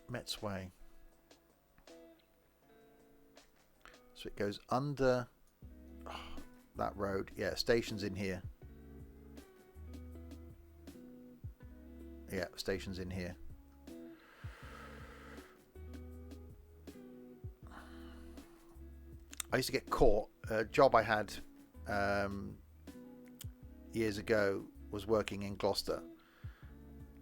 Met's Way. So it goes under that road. Yeah, station's in here. Yeah, station's in here. I used to get caught. A job I had years ago was working in Gloucester.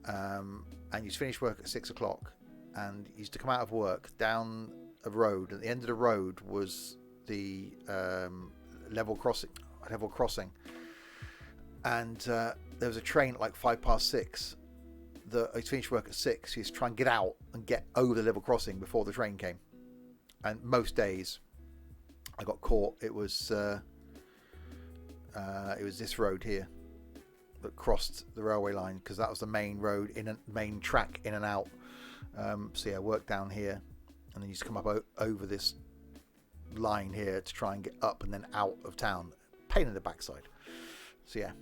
And you used to finish work at 6 o'clock, and you used to come out of work down a road. At the end of the road was the level crossing. And there was a train at like 6:05. I used to finish work at 6. You used to try and get out and get over the level crossing before the train came. And most days I got caught. It was this road here that crossed the railway line, because that was the main road main track in and out. So yeah, work down here, and then you just come up over this line here to try and get up and then out of town. Pain in the backside. So yeah,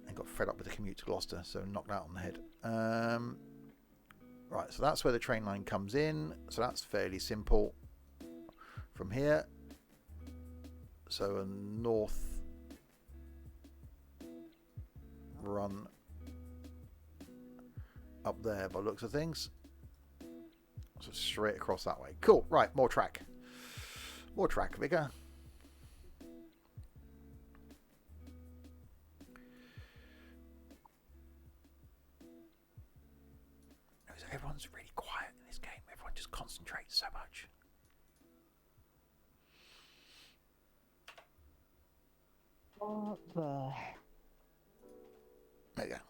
I got fed up with the commute to Gloucester, so knocked out on the head. Right, so that's where the train line comes in. So that's fairly simple from here. So a north run up there by the looks of things. So straight across that way. Cool. Right, more track. More track, Vicar. Everyone's really quiet in this game. Everyone just concentrates so much. What the... There you go.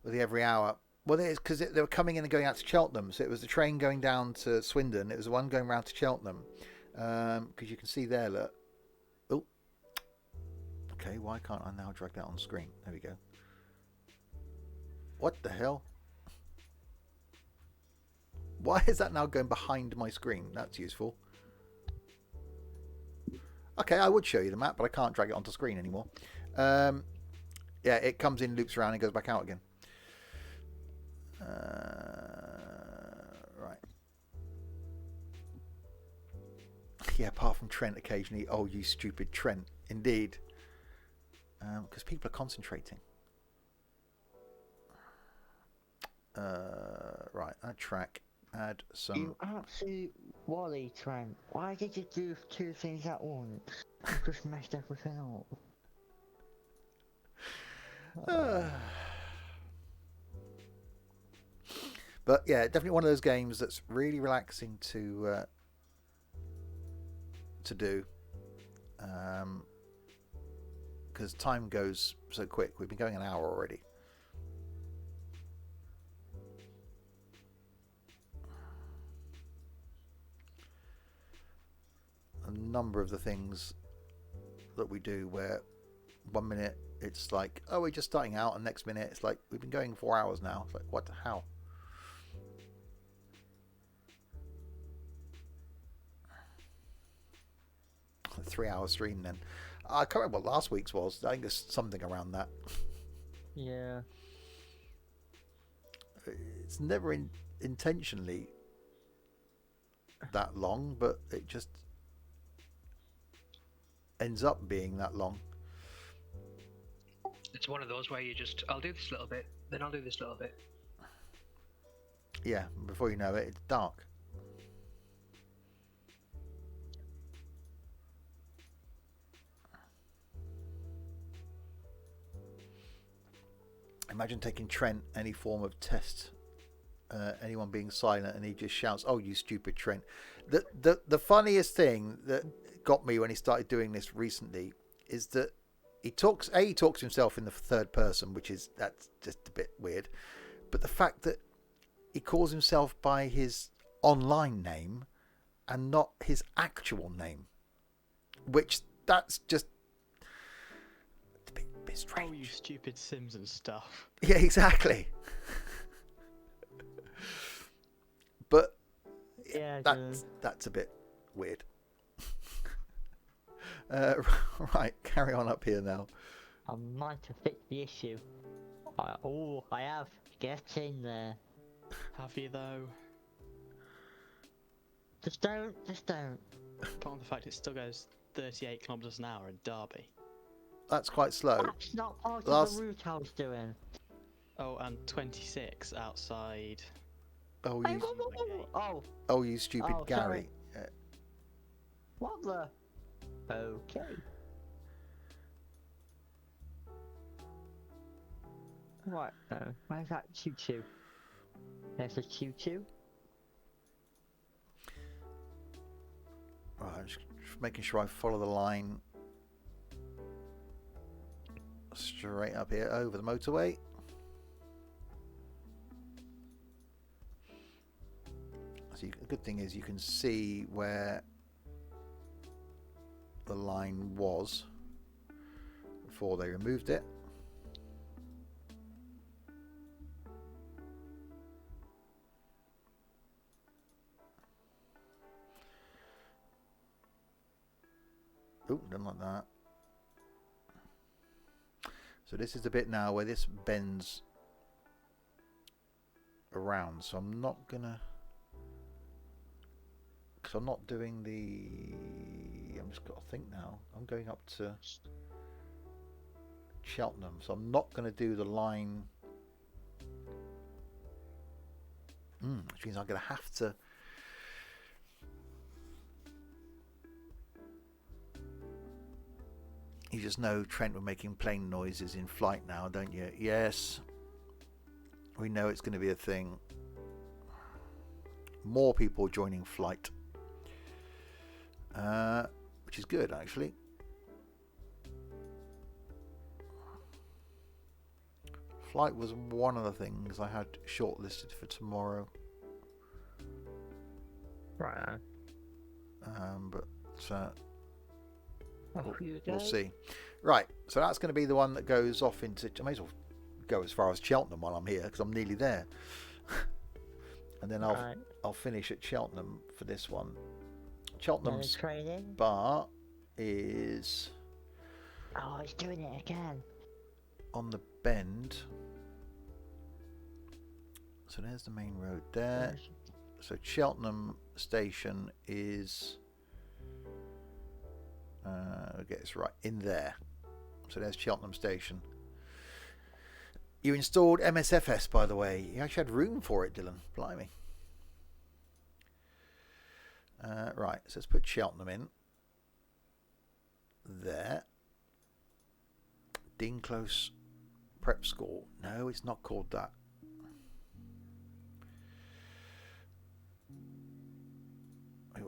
With the every hour. Well, it is because they were coming in and going out to Cheltenham. So it was the train going down to Swindon. It was the one going round to Cheltenham. Because you can see there, look. Oh. Okay, why can't I now drag that on screen? There we go. What the hell? Why is that now going behind my screen? That's useful. Okay, I would show you the map, but I can't drag it onto screen anymore. Yeah, it comes in, loops around, and goes back out again. Right. Yeah, apart from Trent occasionally. Oh, you stupid Trent. Indeed. Because people are concentrating. Right, add track. Add some... You absolute wally, Trent. Why did you do two things at once? You just messed everything up. But yeah, definitely one of those games that's really relaxing to do, because time goes so quick. We've been going an hour already. A number of the things that we do where 1 minute it's like, oh, we're just starting out, and next minute it's like, we've been going 4 hours now. It's like, what the hell? A 3 hour stream then. I can't remember what last week's was. I think it's something around that. Yeah. It's never intentionally that long, but it just ends up being that long. It's one of those where you just, I'll do this little bit, then I'll do this little bit. Yeah, before you know it, it's dark. Imagine taking Trent any form of test, anyone being silent, and he just shouts, "Oh, you stupid Trent!" The funniest thing that got me when he started doing this recently is that he talks to himself in the third person, that's just a bit weird. But the fact that he calls himself by his online name and not his actual name, which that's just a bit strange. Oh, you stupid Sims and stuff. Yeah, exactly. But Yeah, that's a bit weird. Right, carry on up here now. I might have fixed the issue. I have. Get in there. Have you though? Just don't. Apart from the fact it still goes 38 kilometers an hour in Derby. That's quite slow. That's not part Last- of the route I was doing. Oh, and 26 outside. Oh, Hey, you, Oh, oh, you stupid Oh, Gary. what the? Okay. Right, where's that choo-choo? There's a choo-choo. Right, I'm just making sure I follow the line straight up here over the motorway. So the good thing is you can see where the line was before they removed it. Oh, didn't like that. So this is the bit now where this bends around. So I'm not gonna, because I'm not doing the. I'm just got to think now. I'm going up to Cheltenham, so I'm not going to do the line. Which means I'm going to have to. You just know Trent, we're making plane noises in flight now, don't you? Yes. We know it's going to be a thing. More people joining flight. Which is good, actually. Flight was one of the things I had shortlisted for tomorrow. Right. But You we'll go. see. Right, so that's going to be the one that goes off into. I may as well go as far as Cheltenham while I'm here because I'm nearly there, and then I'll finish at Cheltenham for this one. Cheltenham's Training. bar is Oh, it's doing it again. on the bend. So there's the main road there. So Cheltenham station is. I'll get this right in there. So there's Cheltenham station. You installed MSFS, by the way. You actually had room for it, Dylan. Blimey. Right, so let's put Cheltenham in. There. Dean Close Prep School. No, it's not called that.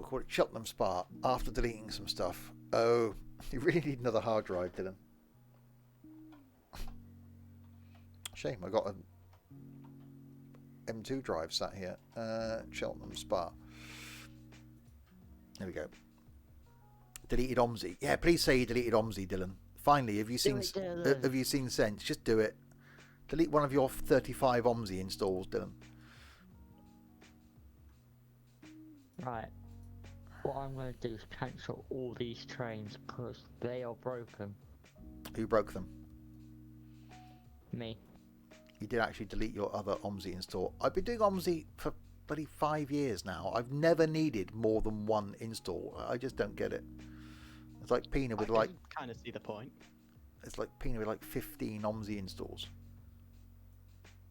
we'll call it Cheltenham Spa after deleting some stuff. Oh, you really need another hard drive, Dylan. Shame, I got an M2 drive sat here. Cheltenham Spa. There we go. Deleted OMSI. Yeah, please say you deleted OMSI, Dylan. Finally, have you seen sense? Just do it. Delete one of your 35 OMSI installs, Dylan. Right. What I'm going to do is cancel all these trains because they are broken. Who broke them? Me. You did actually delete your other OMSI install. I've been doing OMSI for bloody 5 years now. I've never needed more than one install. I just don't get it. It's like Pina with I kind of see the point. It's like Pina with like 15 OMSI installs.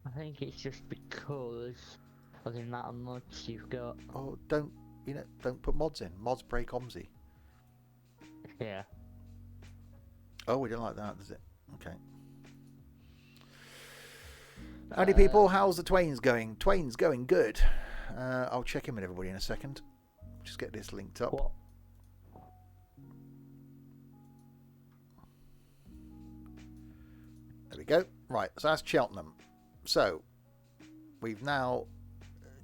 I think it's just because of the amount of mods you've got. Oh, don't put mods in. Mods break OMSI. Yeah. Oh, we don't like that, does it? Okay. Howdy people, how's the Twains going? Twains going good. I'll check in with everybody in a second. Just get this linked up. What? There we go. Right, so that's Cheltenham. So, we've now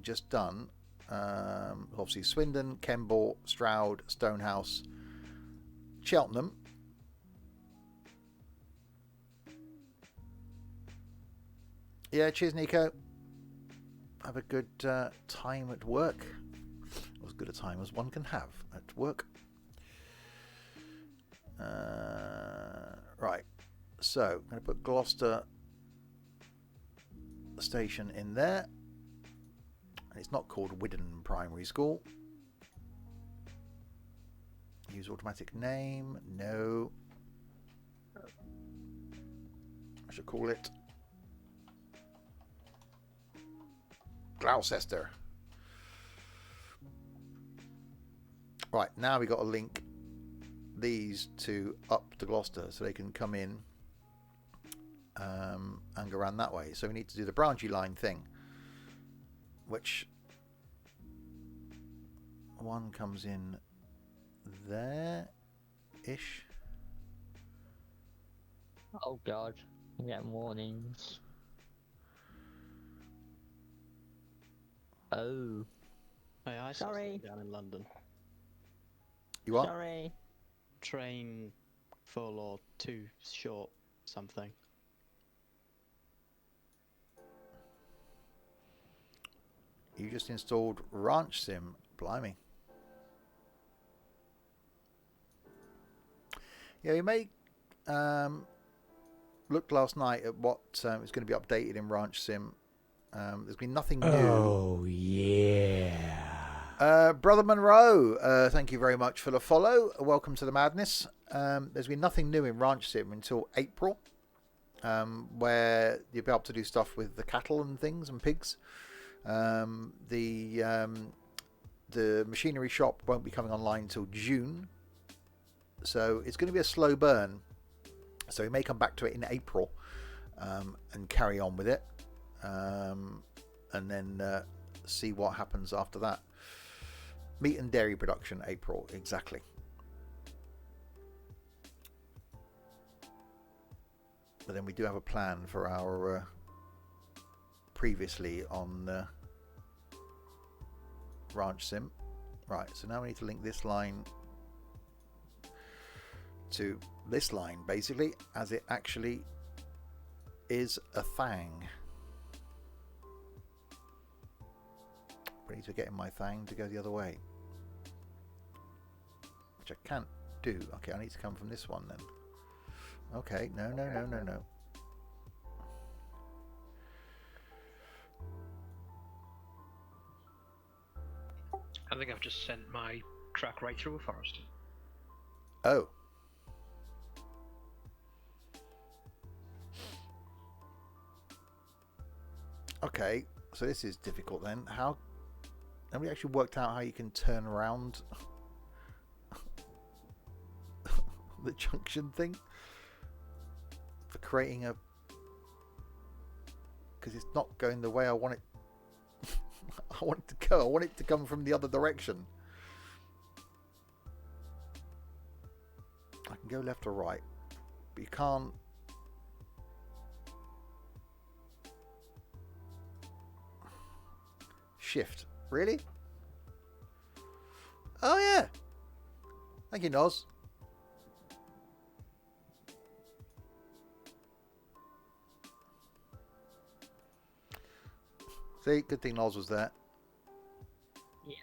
just done, obviously, Swindon, Kemble, Stroud, Stonehouse, Cheltenham. Yeah, cheers, Nico. Have a good time at work. As good a time as one can have at work. Right. So, I'm going to put Gloucester Station in there. And it's not called Widden Primary School. Use automatic name. No. I should call it Gloucester. Right, now we got to link these two up to Gloucester so they can come in and go around that way. So we need to do the branchy line thing, which one comes in there-ish. Oh god, I'm getting warnings. Oh. Hey, I saw Sorry. something down in London. You what? Sorry. Train full or too short something. You just installed Ranch Sim. Blimey. Yeah, we may looked last night at what is going to be updated in Ranch Sim. There's been nothing new. Oh, yeah. Brother Monroe, thank you very much for the follow. Welcome to the madness. There's been nothing new in Ranch Sim until April, where you'll be able to do stuff with the cattle and things and pigs. The machinery shop won't be coming online until June, so it's going to be a slow burn. So we may come back to it in April and carry on with it, and then see what happens after that. Meat and dairy production, April, exactly. But then we do have a plan for our previously on Ranch Sim. Right, so now we need to link this line to this line, basically, as it actually is a thing. But I need to get in my thing to go the other way, which I can't do. Okay, I need to come from this one then. Okay, no. I think I've just sent my track right through a forest. Oh. Okay, so this is difficult then. How have we actually worked out how you can turn around the junction thing for creating a, because it's not going the way I want it. I want it to go. I want it to come from the other direction. I can go left or right, but you can't. Shift. Really? Oh yeah. Thank you, Noz. See, good thing Noz was there. Yeah.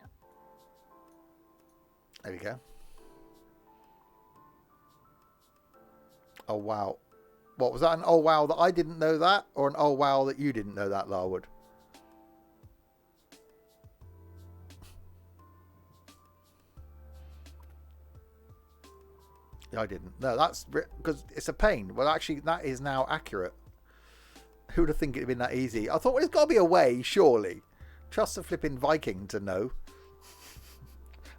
There we go. Oh wow. What was that? An oh wow that I didn't know that, or an oh wow that you didn't know that, Larwood? I didn't. No, that's because it's a pain. Well, actually, that is now accurate. Who would have think it'd been that easy? I thought, well, there's got to be a way, surely. Trust the flipping Viking to know.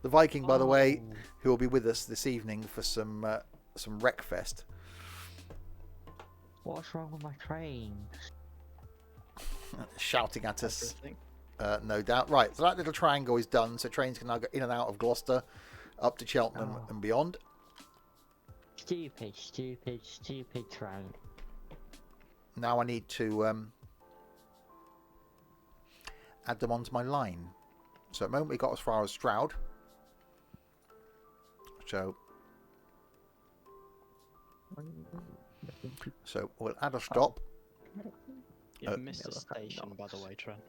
The Viking, by the way, who will be with us this evening for some Wreckfest. What's wrong with my train? Shouting at us, Everything. no doubt. Right, so that little triangle is done, so trains can now go in and out of Gloucester, up to Cheltenham and beyond. Stupid train. Now I need to add them onto my line. So at the moment we got as far as Stroud. So we'll add a stop You've missed a station, by the way, Trent.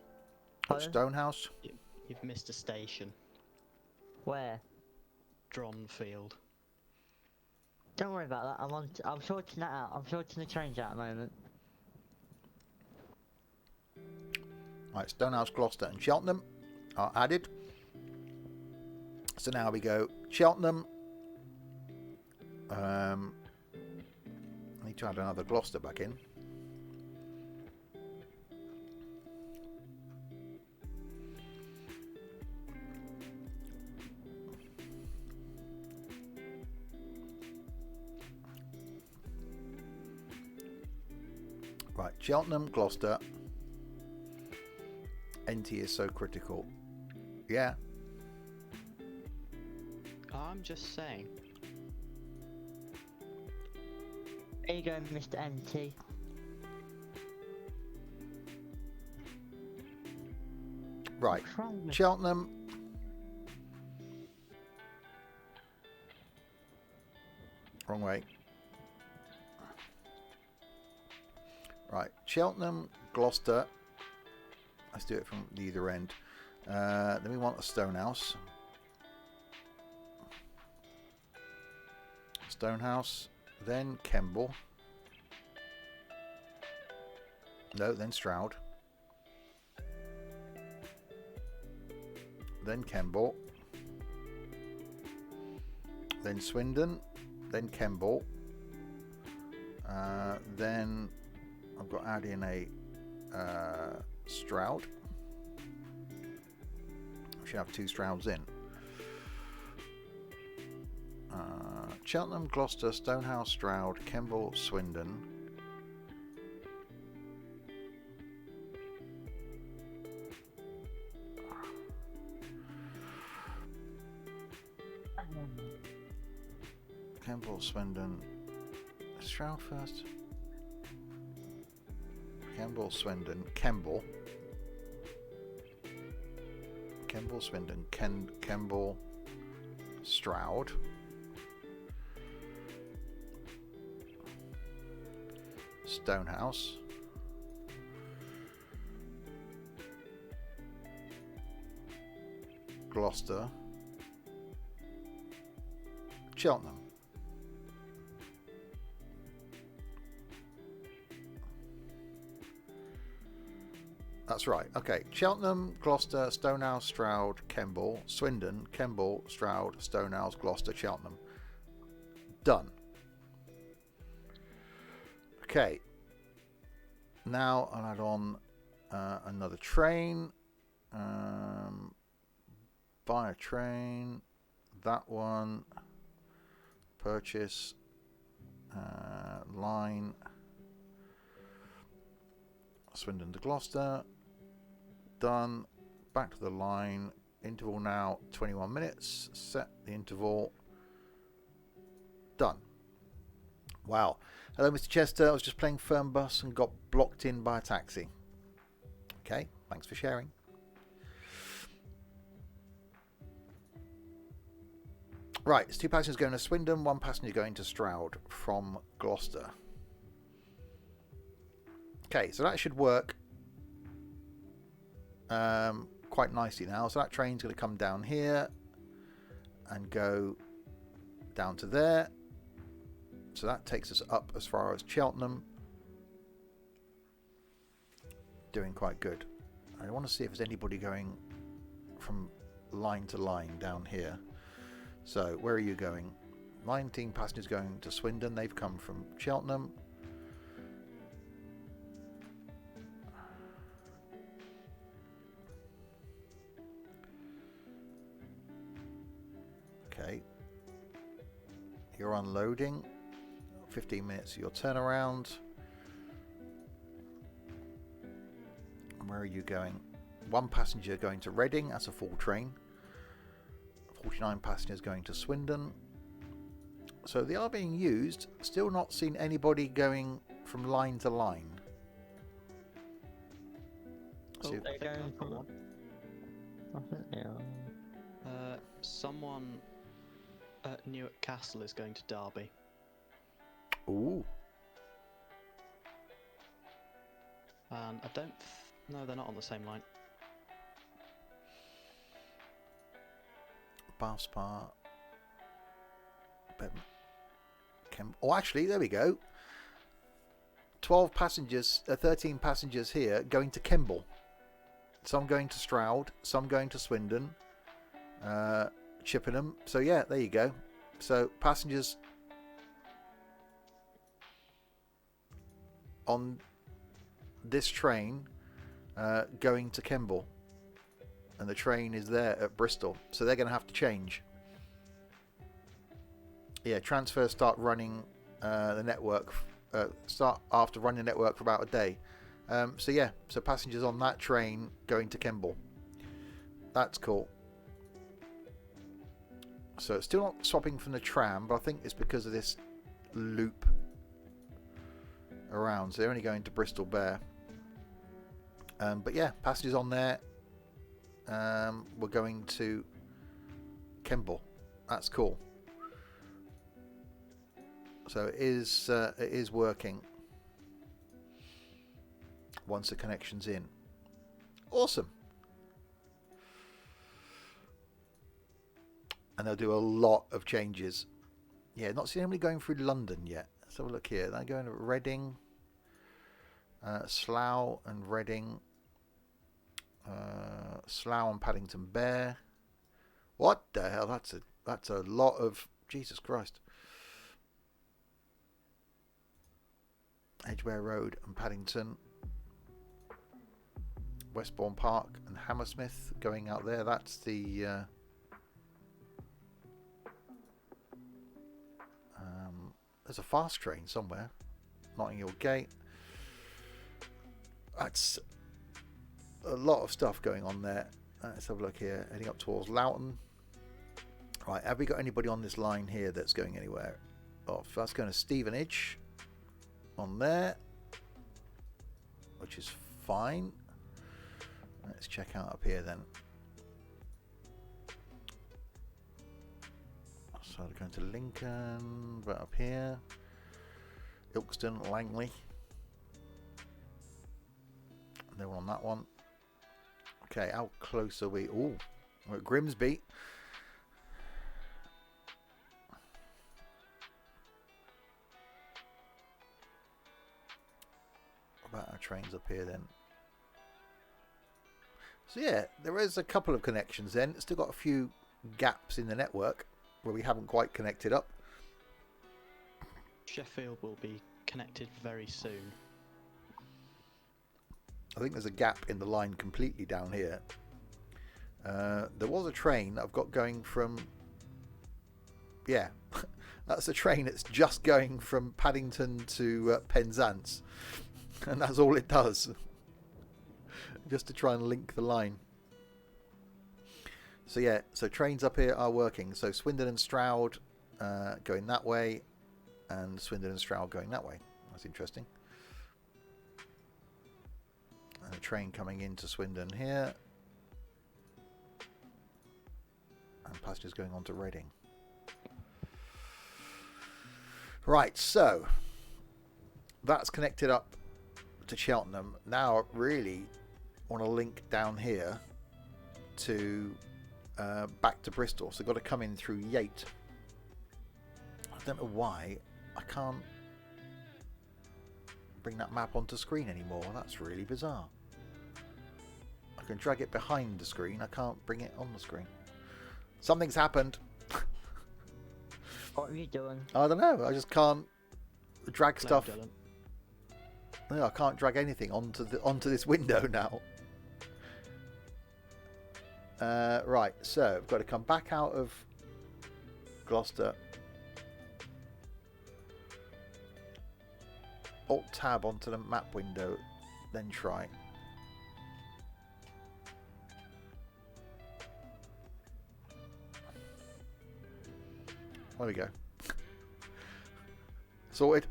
at Stonehouse. You've missed a station. Where? Dronfield. Don't worry about that. I'm sorting that out. I'm sorting the trains out at the moment. Right, Stonehouse, Gloucester and Cheltenham are added. So now we go Cheltenham. I need to add another Gloucester back in. Right, Cheltenham, Gloucester. NT is so critical. Yeah. I'm just saying. There you go, Mr. NT. Right, What's wrong with Cheltenham. Wrong way. Right, Cheltenham, Gloucester. Let's do it from the either end. Then we want a Stonehouse. Stonehouse, then Kemble. No, then Stroud. Then Kemble. Then Swindon. Then Kemble. Then I've got to add in a Stroud. We should have two Strouds in. Cheltenham, Gloucester, Stonehouse, Stroud, Kemble, Swindon. Kemble, Swindon. Stroud first. Kemble, Swindon, Kemble. Kemble, Swindon, Kemble, Stroud. Stonehouse. Gloucester. Cheltenham. That's right. Okay. Cheltenham, Gloucester, Stonehouse, Stroud, Kemble, Swindon, Kemble, Stroud, Stonehouse, Gloucester, Cheltenham. Done. Okay. Now I'll add on another train. Buy a train. That one. Purchase. Line. Swindon to Gloucester. Done. Back to the line. Interval now 21 minutes. Set the interval. Done. Wow. Hello, Mr. Chester. I was just playing Firm Bus and got blocked in by a taxi. Okay, thanks for sharing. Right, it's 2 passengers going to Swindon, 1 passenger going to Stroud from Gloucester. Okay, so that should work quite nicely now. So that train's going to come down here and go down to there. So that takes us up as far as Cheltenham. Doing quite good. I want to see if there's anybody going from line to line down here. So where are you going? 19 passengers going to Swindon. They've come from Cheltenham. Okay. You're unloading. 15 minutes of your turnaround. Where are you going? 1 passenger going to Reading. That's a full train. 49 passengers going to Swindon. So they are being used. Still not seen anybody going from line to line. Oh, I they're think going I've got from- one. I think they are. Someone at Newark Castle is going to Derby. Ooh. And I don't... No, they're not on the same line. Bath Spa. Oh, actually, there we go. 12 passengers, 13 passengers here going to Kemble. Some going to Stroud, some going to Swindon, Chippenham. So yeah, there you go. So passengers on this train going to Kemble, and the train is there at Bristol, so they're going to have to change. Yeah, transfers start running the network. Start after running the network for about a day. So yeah, so passengers on that train going to Kemble. That's cool. So it's still not swapping from the tram, but I think it's because of this loop around. So they're only going to Bristol Bear. But yeah, passengers on there. We're going to Kemble. That's cool. So it is working once the connection's in. Awesome. And they'll do a lot of changes. Yeah, not seen anybody going through London yet. Let's have a look here. They're going to Reading, Slough and Reading, Slough and Paddington Bear. What the hell? That's a lot of... Jesus Christ. Edgware Road and Paddington, Westbourne Park and Hammersmith going out there. That's the there's a fast train somewhere. Notting Hill Gate. That's a lot of stuff going on there. Let's have a look here. Heading up towards Loughton. Right, have we got anybody on this line here that's going anywhere? Oh, that's going to Stevenage. On there, which is fine. Let's check out up here then. So we're going to Lincoln, but up here, Ilkeston, Langley. And then we're on that one. Okay, how close are we? Oh, we're at Grimsby. About our trains up here then. So yeah, there is a couple of connections then. Still got a few gaps in the network where we haven't quite connected up. Sheffield will be connected very soon. I think there's a gap in the line completely down here. There was a train that I've got going from... Yeah, that's a train that's just going from Paddington to Penzance. And that's all it does. Just to try and link the line. So yeah, so trains up here are working. So Swindon and Stroud going that way. and Swindon and Stroud going that way. That's interesting. And a train coming into Swindon here. And passengers going on to Reading. Right, so that's connected up to Cheltenham. Now, really want to link down here to back to Bristol. So, got to come in through Yate. I don't know why I can't bring that map onto screen anymore. That's really bizarre. I can drag it behind the screen. I can't bring it on the screen. Something's happened. What are you doing? I don't know. I just can't drag Blame stuff. Dylan. No, I can't drag anything onto this window now. Right, so I've got to come back out of Gloucester. Alt tab onto the map window, then try. There we go. Sorted.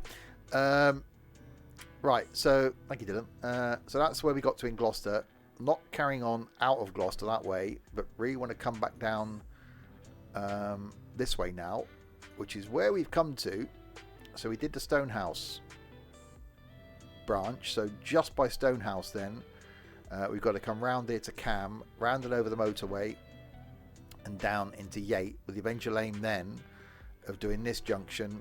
Right, so thank you, Dylan. So that's where we got to in Gloucester. Not carrying on out of Gloucester that way, but really want to come back down this way now, which is where we've come to. So we did the Stonehouse branch. So just by Stonehouse, then we've got to come round here to Cam, round and over the motorway, and down into Yate, with the eventual aim then of doing this junction.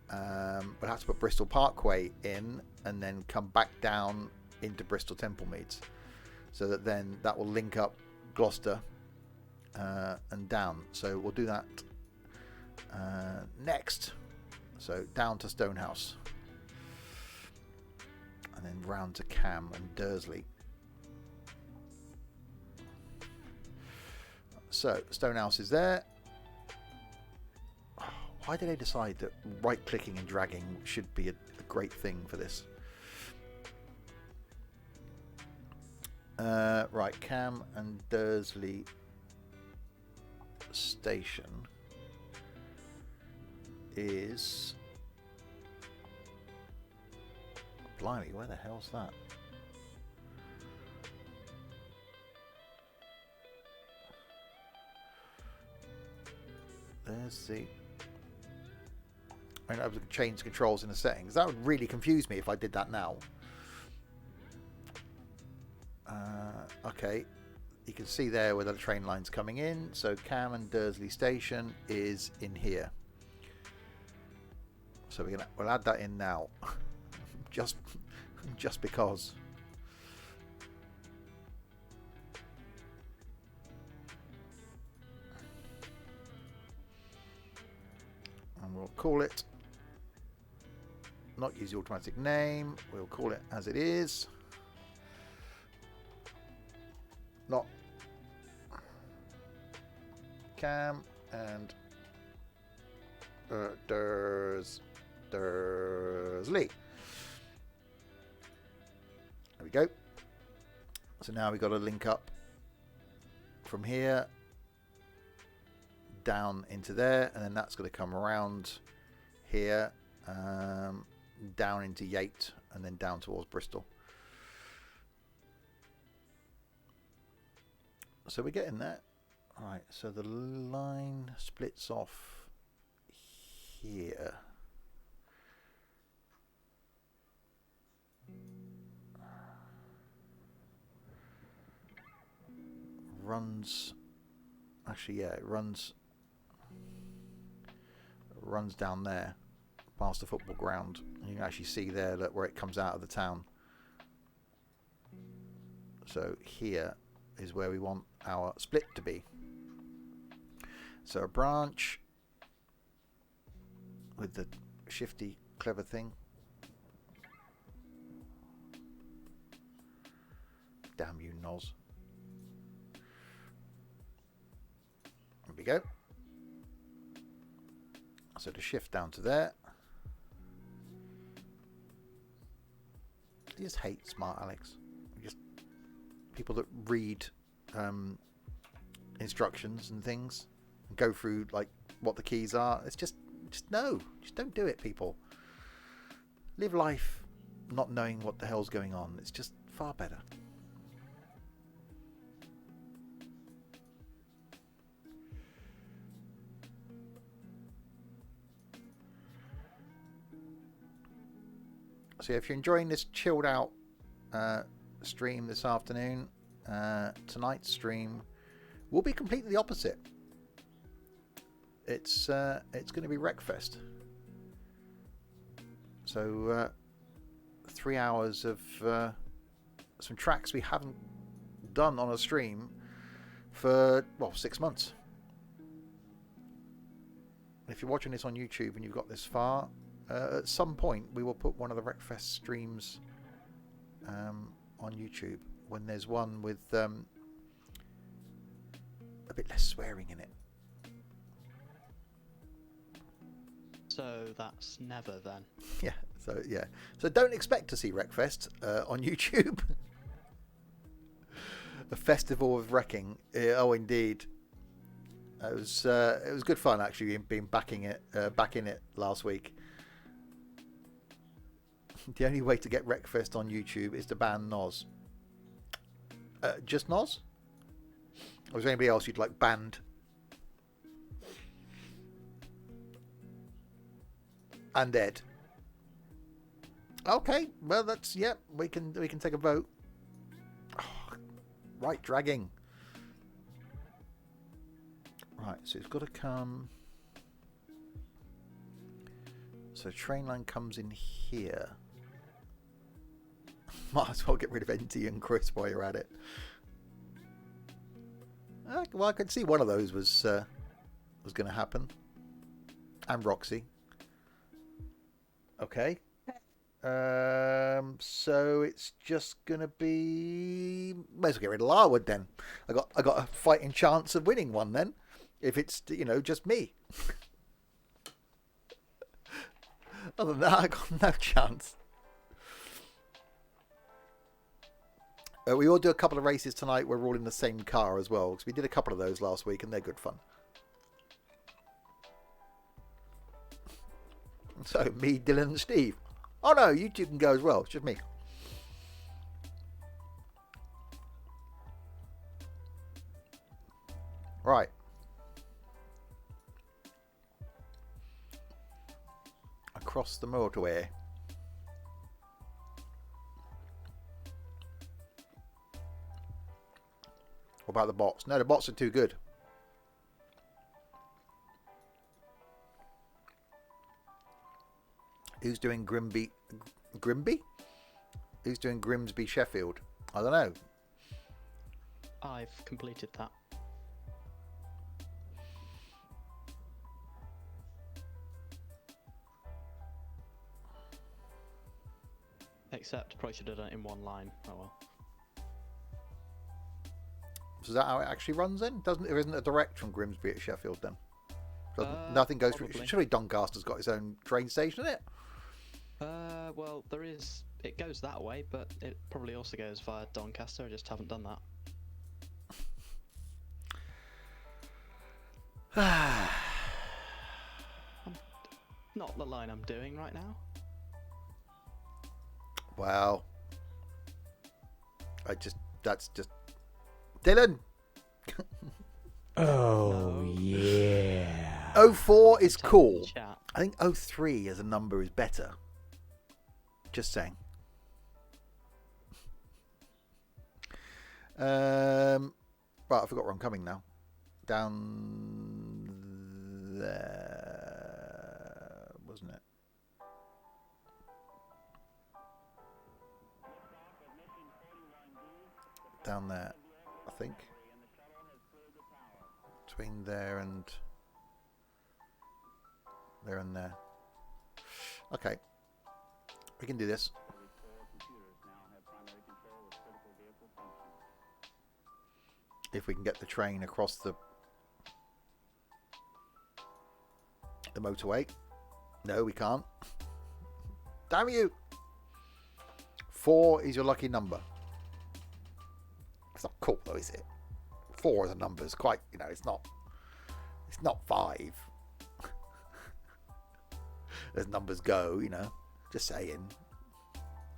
We'll have to put Bristol Parkway in and then come back down into Bristol Templemeads, so that then that will link up Gloucester and down. So we'll do that next. So down to Stonehouse and then round to Cam and Dursley. So Stonehouse is there. Why did I decide that right clicking and dragging should be a great thing for this? Right, Cam and Dursley station is... Blimey, where the hell's that? There's the... I mean, I was change controls in the settings. That would really confuse me if I did that now. Okay, you can see there where the train line's coming in. So Cam and Dursley Station is in here. So we'll add that in now, just because. And we'll call it, not use the automatic name, we'll call it as it is. Not Cam and Dursley. There we go. So now we've got to link up from here down into there, and then that's going to come around here, down into Yate, and then down towards Bristol. So we're getting there. Right, so the line splits off here. Runs, actually, yeah, it runs down there past the football ground. You can actually see there that where it comes out of the town. So here is where we want our split to be. So a branch with the shifty clever thing. Damn you, Noz. There we go. So to shift down to there. I just hate smart Alex. Just people that read instructions and things and go through like what the keys are. It's just Just no. Just don't do it, people. Live life not knowing what the hell's going on. It's just far better. So if you're enjoying this chilled out stream this afternoon, tonight's stream will be completely the opposite. It's going to be Wreckfest. So 3 hours of some tracks we haven't done on a stream for 6 months. If you're watching this on YouTube and you've got this far, at some point we will put one of the Wreckfest streams on YouTube when there's one with a bit less swearing in it. So that's never then. Yeah. So don't expect to see Wreckfest on YouTube. A festival of wrecking. Oh, indeed. It was good fun actually being back in it last week. The only way to get Wreckfest on YouTube is to ban Noz. Just Noz? Or is there anybody else you'd like banned? And Ed. Okay, well that's we can take a vote. Oh, right, dragging. Right, so it's got to come. So train line comes in here. Might as well get rid of NT and Chris while you're at it. Well, I could see one of those was going to happen. And Roxy. Okay. So it's just gonna be. May as well get rid of Larwood then. I got a fighting chance of winning one then, if it's just me. Other than that, I got no chance. We all do a couple of races tonight. We're all in the same car as well because we did a couple of those last week and they're good fun. So me, Dylan, and Steve. Oh no, you two can go as well. It's just me. Right. Across the motorway. What about the bots? No, the bots are too good. Who's doing Grimby? Who's doing Grimsby Sheffield? I don't know. I've completed that. Except probably should have done it in one line. Oh well. So is that how it actually runs then? There isn't a direct from Grimsby at Sheffield then? Nothing goes through. Surely Doncaster's got its own train station, isn't it? Well, there is. It goes that way, but it probably also goes via Doncaster. I just haven't done that. Not the line I'm doing right now. Well, that's just Dylan. Oh, No. yeah. 04 is Type in cool. chat. I think 03 as a number is better. Just saying. Right, I forgot where I'm coming now. Down there, wasn't it? Down there, I think. Between there and there. Okay. We can do this. If we can get the train across the motorway. No, we can't. Damn you! 4 is your lucky number. It's not cool though, is it? 4 as a number is quite, it's not 5. as numbers go, you know. Just saying.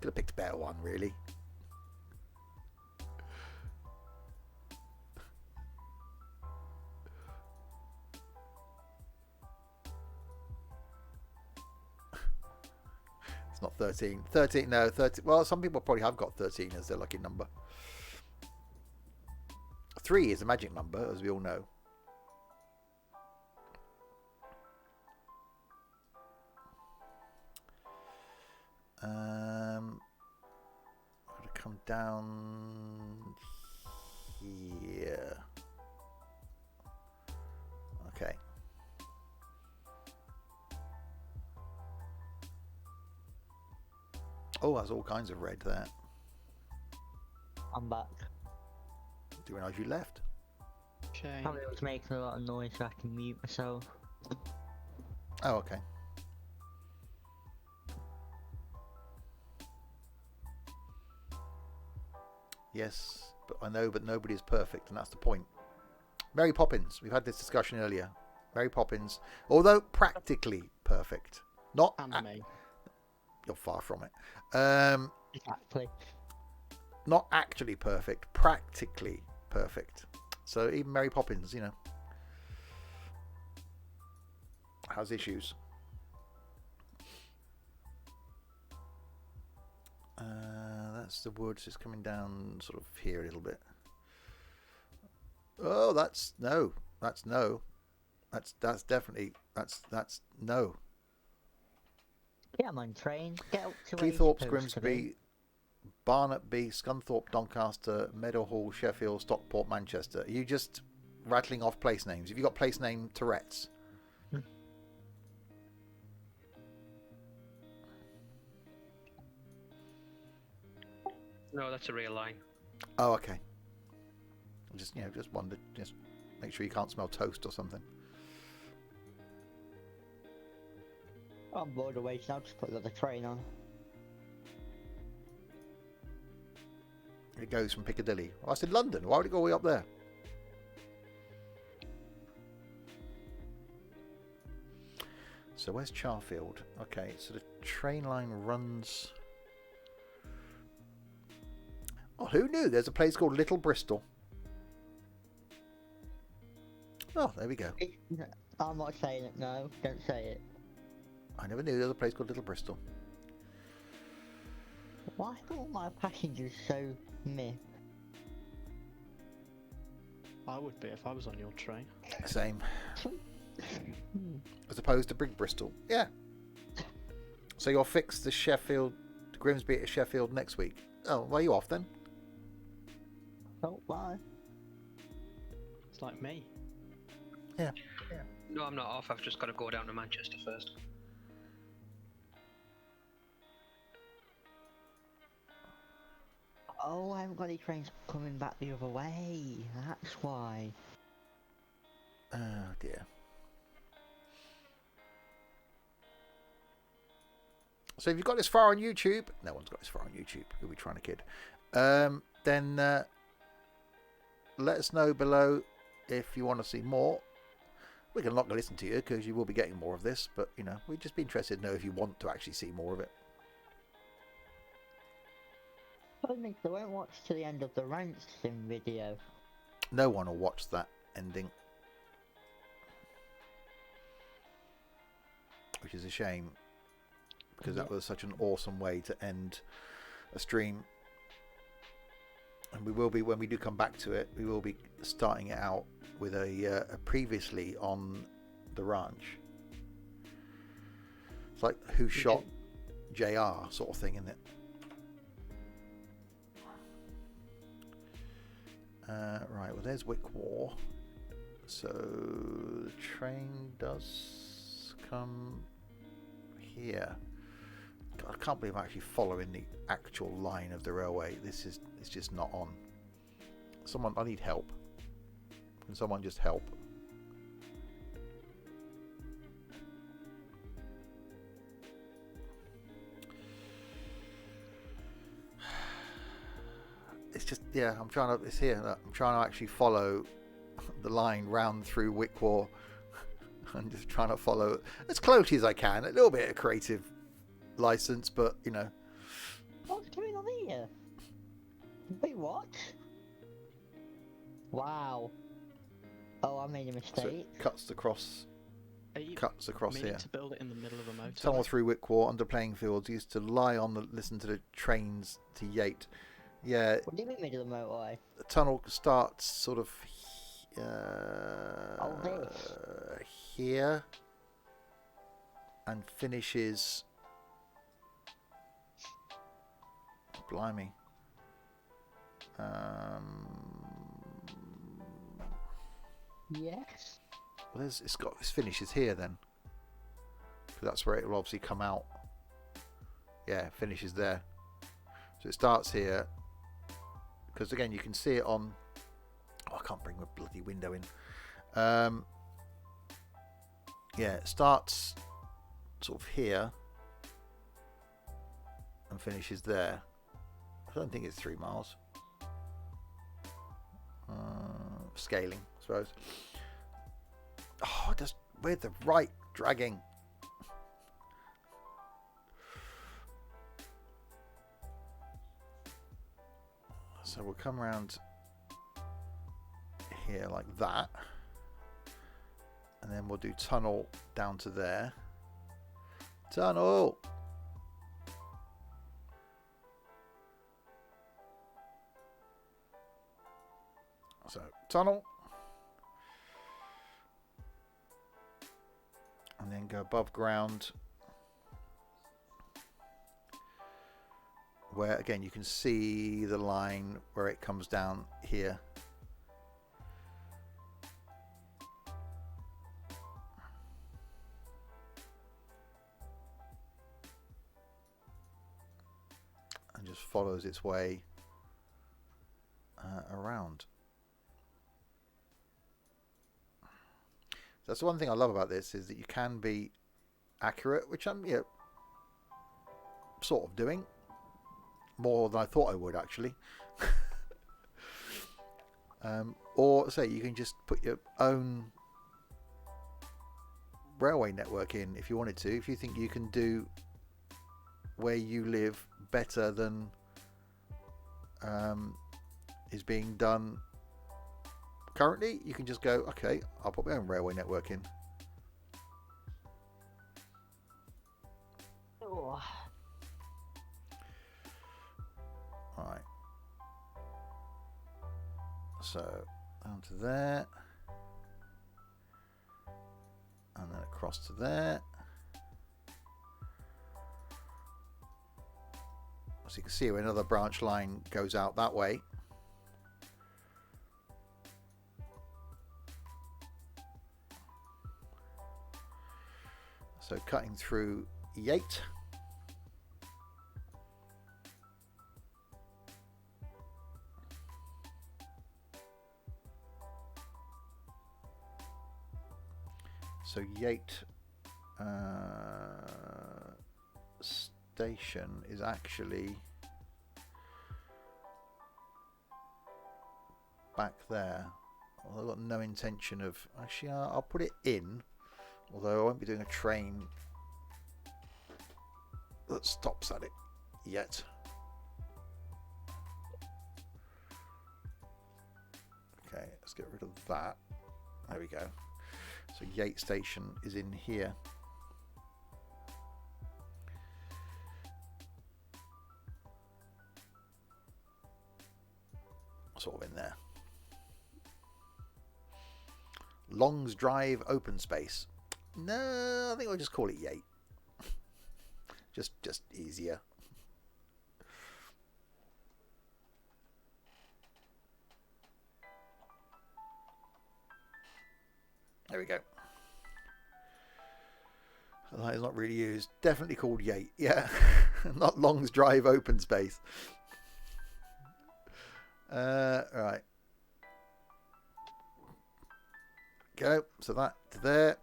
Could have picked a better one, really. It's not 13. 13, no, 13. Well, some people probably have got 13 as their lucky number. 3 is a magic number, as we all know. Got to come down here. Okay. Oh, there's all kinds of red there. I'm back. Didn't realise you left. Shame. Probably was making a lot of noise so I can mute myself. Oh, okay. Yes, but I know, but nobody is perfect, and that's the point. Mary Poppins, we've had this discussion earlier. Mary Poppins, although practically perfect, not And me. you're far from it. Exactly. Not actually perfect, practically perfect. So even Mary Poppins, you know, has issues. That's the woods. It's coming down sort of here a little bit. Oh, that's no. That's no. That's definitely that's no. Get on my train. Get up to where you're Cleethorpes, supposed to be. Grimsby, Barnet B, Scunthorpe, Doncaster, Meadowhall, Sheffield, Stockport, Manchester. Are you just rattling off place names? Have you got place name Tourette's? No, that's a real line. Oh, okay. Just just wondered. Just make sure you can't smell toast or something. I'm bored of waiting. I'll just put the other train on. It goes from Piccadilly. Oh, I said London. Why would it go all the way up there? So where's Charfield? Okay, so the train line runs... Oh, who knew? There's a place called Little Bristol. Oh, there we go. I'm not saying it, no. Don't say it. I never knew there was a place called Little Bristol. Why are all my passengers so meh? I would be if I was on your train. Same. As opposed to Big Bristol. Yeah. So you'll fix the Sheffield, Grimsby to Sheffield next week. Oh, well, are you off then? Oh, why? It's like me. Yeah. No, I'm not off. I've just got to go down to Manchester first. Oh, I haven't got any trains coming back the other way. That's why. Oh, dear. So if you've got this far on YouTube, no one's got this far on YouTube. Who are we trying to kid? Then let us know below if you want to see more. We're not going to listen to you because you will be getting more of this, but you know, we'd just be interested to know if you want to actually see more of it. I think they won't watch to the end of the ransom video. No one will watch that ending, which is a shame because that was such an awesome way to end a stream. And we will be, when we do come back to it, we will be starting it out with a previously on the ranch. It's like who shot JR sort of thing, isn't it? Right, well there's Wick War. So the train does come here. God, I can't believe I'm actually following the actual line of the railway. It's just not on. Someone, I need help. Can someone just help? It's just, yeah, I'm trying to, it's here. I'm trying to actually follow the line round through Wickwaw I'm just trying to follow as closely as I can. A little bit of creative license, but you know. What's going on here? Wait, what? Wow. Oh, I made a So mistake. it cuts across Are you here. meaning to build it in the middle of a motorway? Tunnel through Wickwaw under playing fields. Used to lie on the listen to the trains to Yate. Yeah, What do you mean middle of the motorway? the tunnel starts sort of this. here and finishes. Blimey. Yes. Well, it's got this finishes here then, because that's where it will obviously come out. Yeah, finishes there. So it starts here, because again you can see it on. Oh, I can't bring my bloody window in. Yeah, it starts sort of here and finishes there. I don't think it's 3 miles. Scaling, I suppose. Oh, just with the right dragging. So we'll come around here like that, and then we'll do tunnel down to there. Tunnel. So tunnel, and then go above ground, where again you can see the line where it comes down here. And just follows its way around. That's the one thing I love about this, is that you can be accurate, which I'm sort of doing more than I thought I would actually. Or say you can just put your own railway network in if you wanted to, if you think you can do where you live better than is being done currently. You can just go, okay, I'll put my own railway network in. Oh. Alright. So, down to there. And then across to there. So you can see where another branch line goes out that way. So cutting through Yate. So Yate station is actually back there. Well, I've got no intention of actually. I'll put it in, although I won't be doing a train that stops at it yet. Okay, let's get rid of that. There we go. So Yate station is in here. Sort of in there. Long's Drive open space. No, I think I'll just call it Yate. just easier. There we go. The light is not really used. Definitely called Yate. Yeah, not Long's Drive open space. Right. Go. So that to there,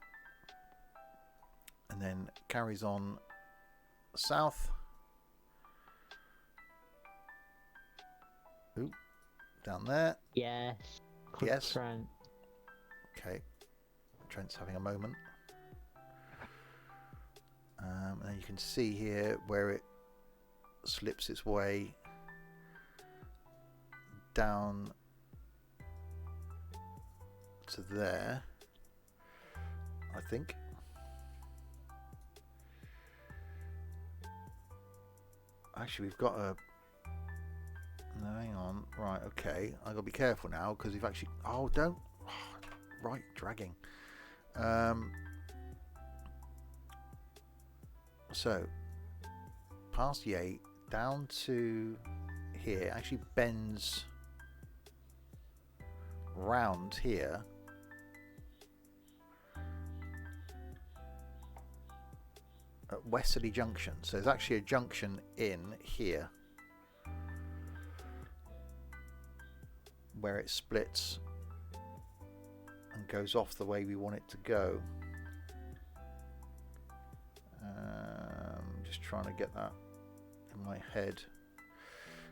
and then carries on south. Ooh, down there. Yes. Quick Yes. Trent. Okay. Trent's having a moment. And then you can see here where it slips its way down to there, I think. Actually, we've got a... No, hang on. Right, okay. I've got to be careful now because we've actually... Oh, don't... Right, dragging. So, past the 8, down to here, actually bends round here. At Westerly Junction. So there's actually a junction in here where it splits and goes off the way we want it to go. Just trying to get that in my head.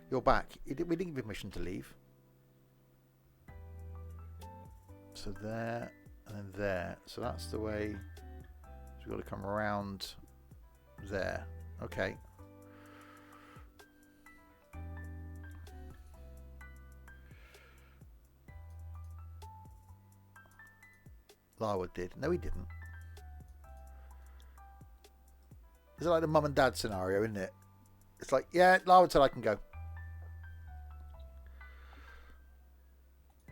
You're back. We didn't give you permission to leave. So there and then there. So that's the way. So we've got to come around there. Okay. Larwood did. No, he didn't. It's like the mum and dad scenario, isn't it? It's like, yeah, Larwood said I can go.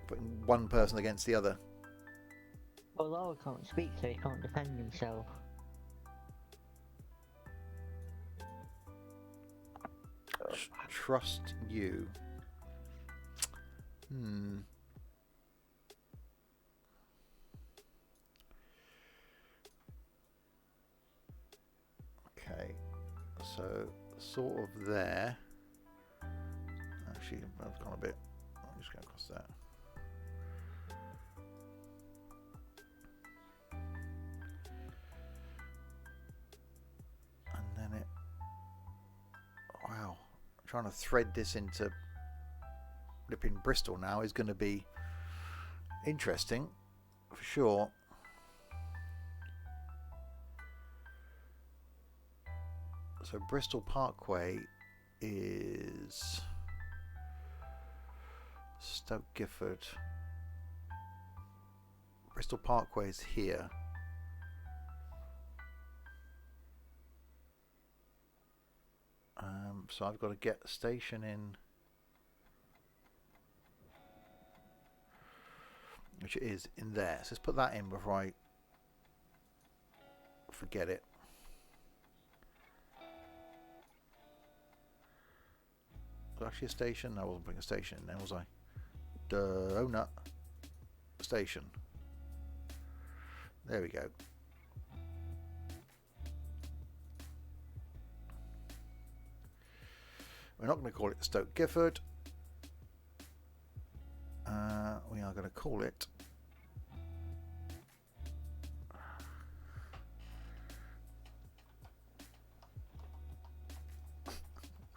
Putting one person against the other. Well, Laura can't speak, so he can't defend himself. Trust you. Okay, so sort of there. Actually, I've gone a bit. I'm just going across that. And then it. Wow, trying to thread this into flipping Bristol now is going to be interesting for sure. So Bristol Parkway is Stoke Gifford. Bristol Parkway is here. So I've got to get the station in, which it is in there. So let's put that in before I forget it. Was actually a station? I wasn't putting a station in there, was I? Donut station. There we go. We're not going to call it Stoke Gifford. We are going to call it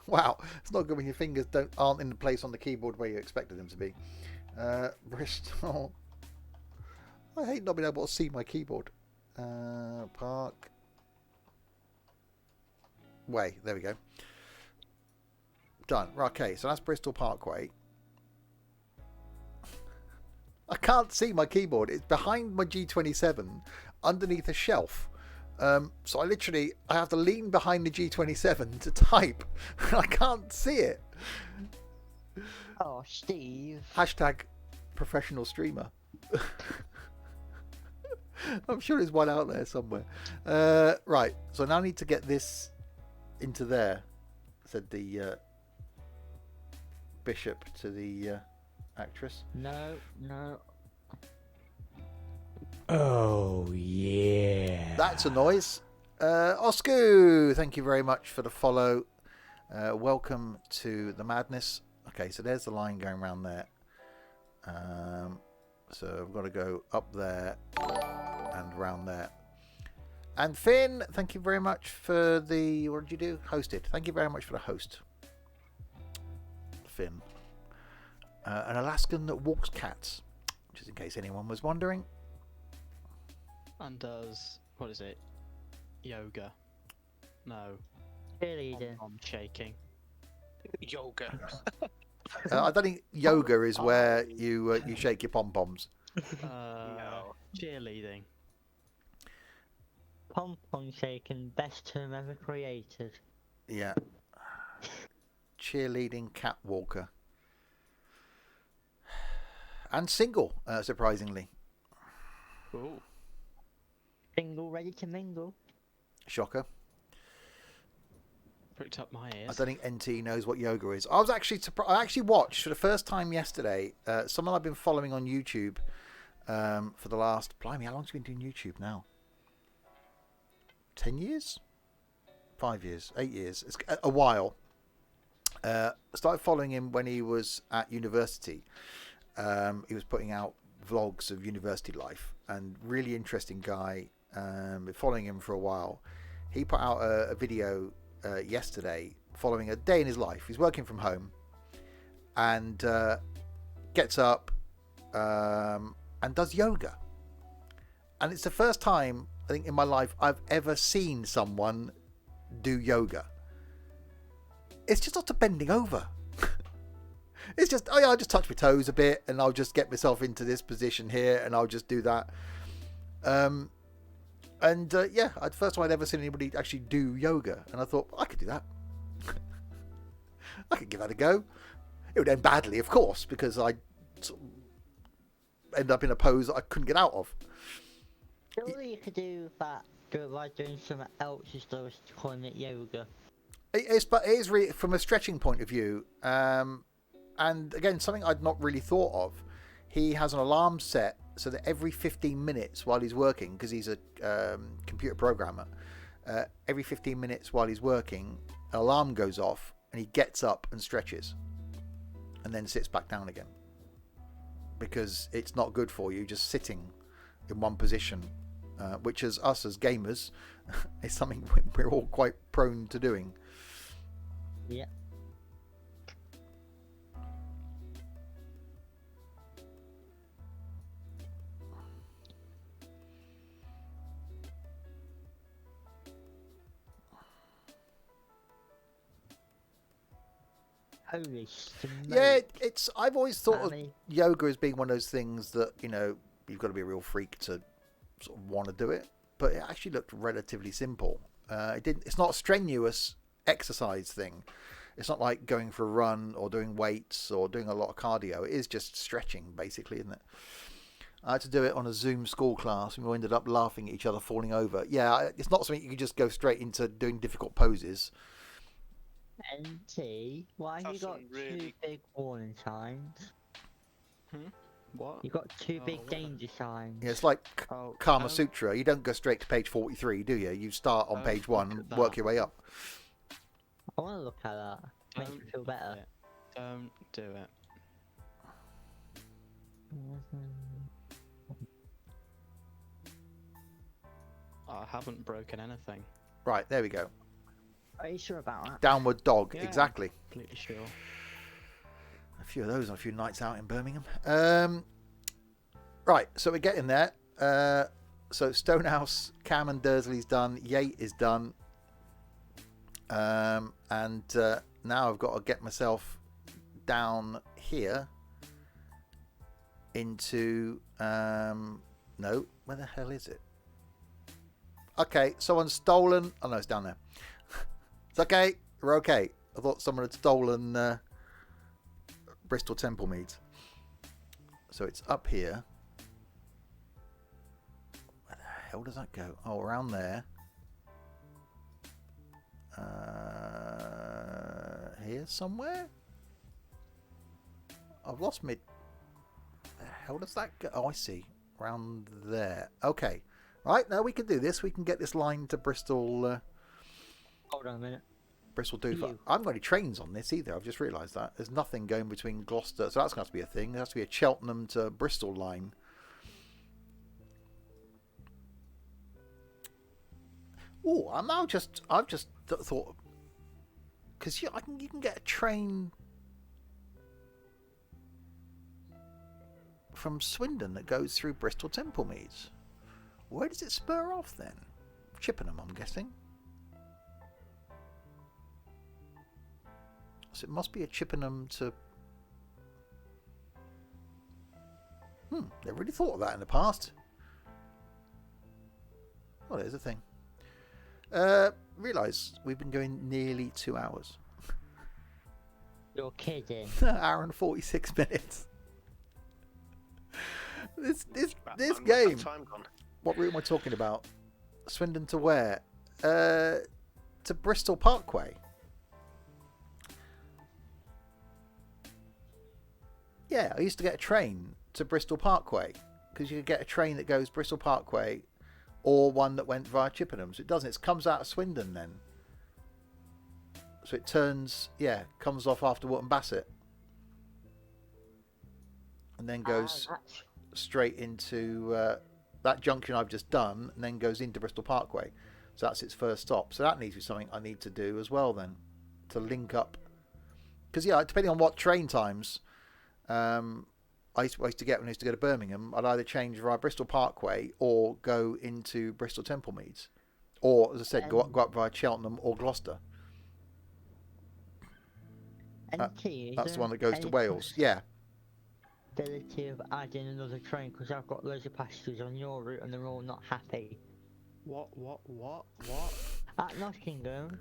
wow, it's not good when your fingers aren't in the place on the keyboard where you expected them to be. Bristol. I hate not being able to see my keyboard. Park Way. There we go. Done. Right, okay, so that's Bristol Parkway. I can't see my keyboard. It's behind my G27 underneath a shelf. So I have to lean behind the G27 to type. I can't see it. Oh, Steve. Hashtag professional streamer. I'm sure there's one out there somewhere. Right, so now I need to get this into there, said the bishop to the actress. No. Oh, yeah. That's a noise. Oscu, thank you very much for the follow. Welcome to the madness. Okay, so there's the line going around there. So I've got to go up there and round there. And Finn, thank you very much for the... What did you do? Hosted. Thank you very much for the host. Finn. An Alaskan that walks cats, just in case anyone was wondering. And does, what is it? Yoga. No. Cheerleading. I'm shaking. Yoga. I don't think yoga is where you shake your pom poms. No. Cheerleading. Pom pom shaking, best term ever created. Yeah. Cheerleading catwalker. And single, surprisingly. Ooh. Single, ready to mingle. Shocker. Pricked up my I ears. don't think NT knows what yoga is. I was actually surprised. I actually watched for the first time yesterday someone I've been following on YouTube for the last... Blimey, how long has he been doing YouTube now? 10 years? 5 years? 8 years? It's a while. Started following him when he was at university. He was putting out vlogs of university life, and really interesting guy. Been following him for a while. He put out a video yesterday following a day in his life. He's working from home and gets up and does yoga. And it's the first time, I think, in my life I've ever seen someone do yoga. It's just not a bending over. It's just, oh yeah, I'll just touch my toes a bit and I'll just get myself into this position here and I'll just do that. Yeah, first time I'd ever seen anybody actually do yoga, and I thought, I could do that. I could give that a go. It would end badly, of course, because I'd sort of end up in a pose that I couldn't get out of. Surely you could do that by doing something else instead of calling it yoga. But it is really from a stretching point of view, and again, something I'd not really thought of. He has an alarm set so that every 15 minutes while he's working, because he's a computer programmer, every 15 minutes while he's working, an alarm goes off and he gets up and stretches and then sits back down again, because it's not good for you just sitting in one position, which as us as gamers is something we're all quite prone to doing. Yeah. Holy smoke. Yeah, it's. I've always thought of Sammy. yoga as being one of those things that, you know, you've got to be a real freak to sort of want to do it. But it actually looked relatively simple. It's not a strenuous exercise thing. It's not like going for a run or doing weights or doing a lot of cardio. It is just stretching, basically, isn't it? I had to do it on a Zoom school class, and we ended up laughing at each other, falling over. Yeah, it's not something you can just go straight into doing difficult poses. NT, why have you That's got some really- two big warning signs? What? You got two big what? danger signs. Yeah, it's like Oh, Kama Sutra. You don't go straight to page 43, do you? You start on Oh, page look 1 at and work that. your way up. I want to look at that. Makes me feel better. Don't do it. I haven't broken anything. Right, there we go. Are you sure about that? Downward dog, Yeah. exactly. Completely sure. A few of those on a few nights out in Birmingham. Right, so we're getting there. So Stonehouse, Cam and Dursley's done. Yate is done. Now I've got to get myself down here into... no, where the hell is it? Okay, someone's stolen... Oh no, it's down there. It's okay, we're okay. I thought someone had stolen Bristol Temple Meads. So it's up here. Where the hell does that go? Oh, around there. Here somewhere? I've lost me. Where the hell does that go? Oh, I see. Around there. Okay. Right, now we can do this. We can get this line to Bristol... Hold on a minute. Bristol Dover. You. I haven't got any trains on this either. I've just realised that. There's nothing going between Gloucester. So that's going to have to be a thing. There has to be a Cheltenham to Bristol line. Oh, I've just thought... Because you can get a train from Swindon that goes through Bristol Temple Meads. Where does it spur off then? Chippenham, I'm guessing. So it must be a Chippenham to... they really thought of that in the past. Oh, there's a thing. Realise we've been going nearly 2 hours. You're kidding. Hour and 46 minutes. This game. Time gone. What route am I talking about? Swindon to where? To Bristol Parkway. Yeah, I used to get a train to Bristol Parkway because you could get a train that goes Bristol Parkway or one that went via Chippenham. So it doesn't. It comes out of Swindon then. So it turns, comes off after Wootton Bassett. And then goes straight into that junction I've just done and then goes into Bristol Parkway. So that's its first stop. So that needs to be something I need to do as well then. To link up. Because, depending on what train times I used to get when I used to go to Birmingham, I'd either change via Bristol Parkway or go into Bristol Templemeads. Or, as I said, go up via Cheltenham or Gloucester. That's the one that goes to Wales. Yeah. Ability of adding another train because I've got loads of passengers on your route and they're all not happy. What? At Nottingham,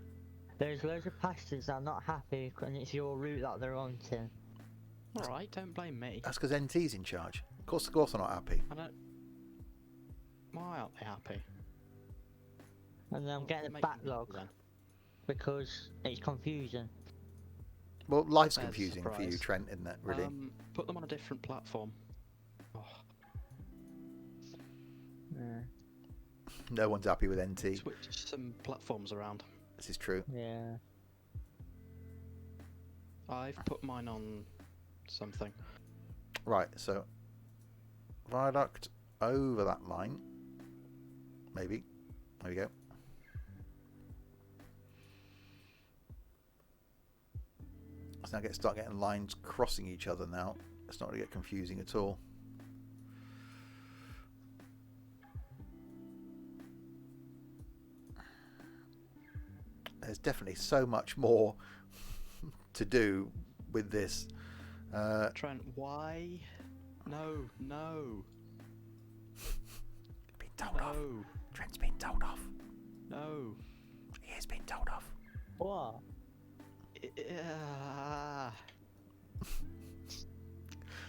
there's loads of passengers that are not happy and it's your route that they're on to. Alright, don't blame me. That's because NT's in charge. Of course they're not happy. I don't... Why aren't they happy? And then I'm getting a backlog because it's confusing. Well, life's There's a confusing for you, surprise. Trent, isn't it, really? Put them on a different platform. Oh, No one's happy with NT. switch some platforms around. This is true. Yeah. I've put mine on something. Right, so viaduct over that line. Maybe. There we go. So now start getting lines crossing each other now. It's not going to get confusing at all. There's definitely so much more to do with this. Trent, why? No. Been told off. Trent's been told off. No. He is being told off. What?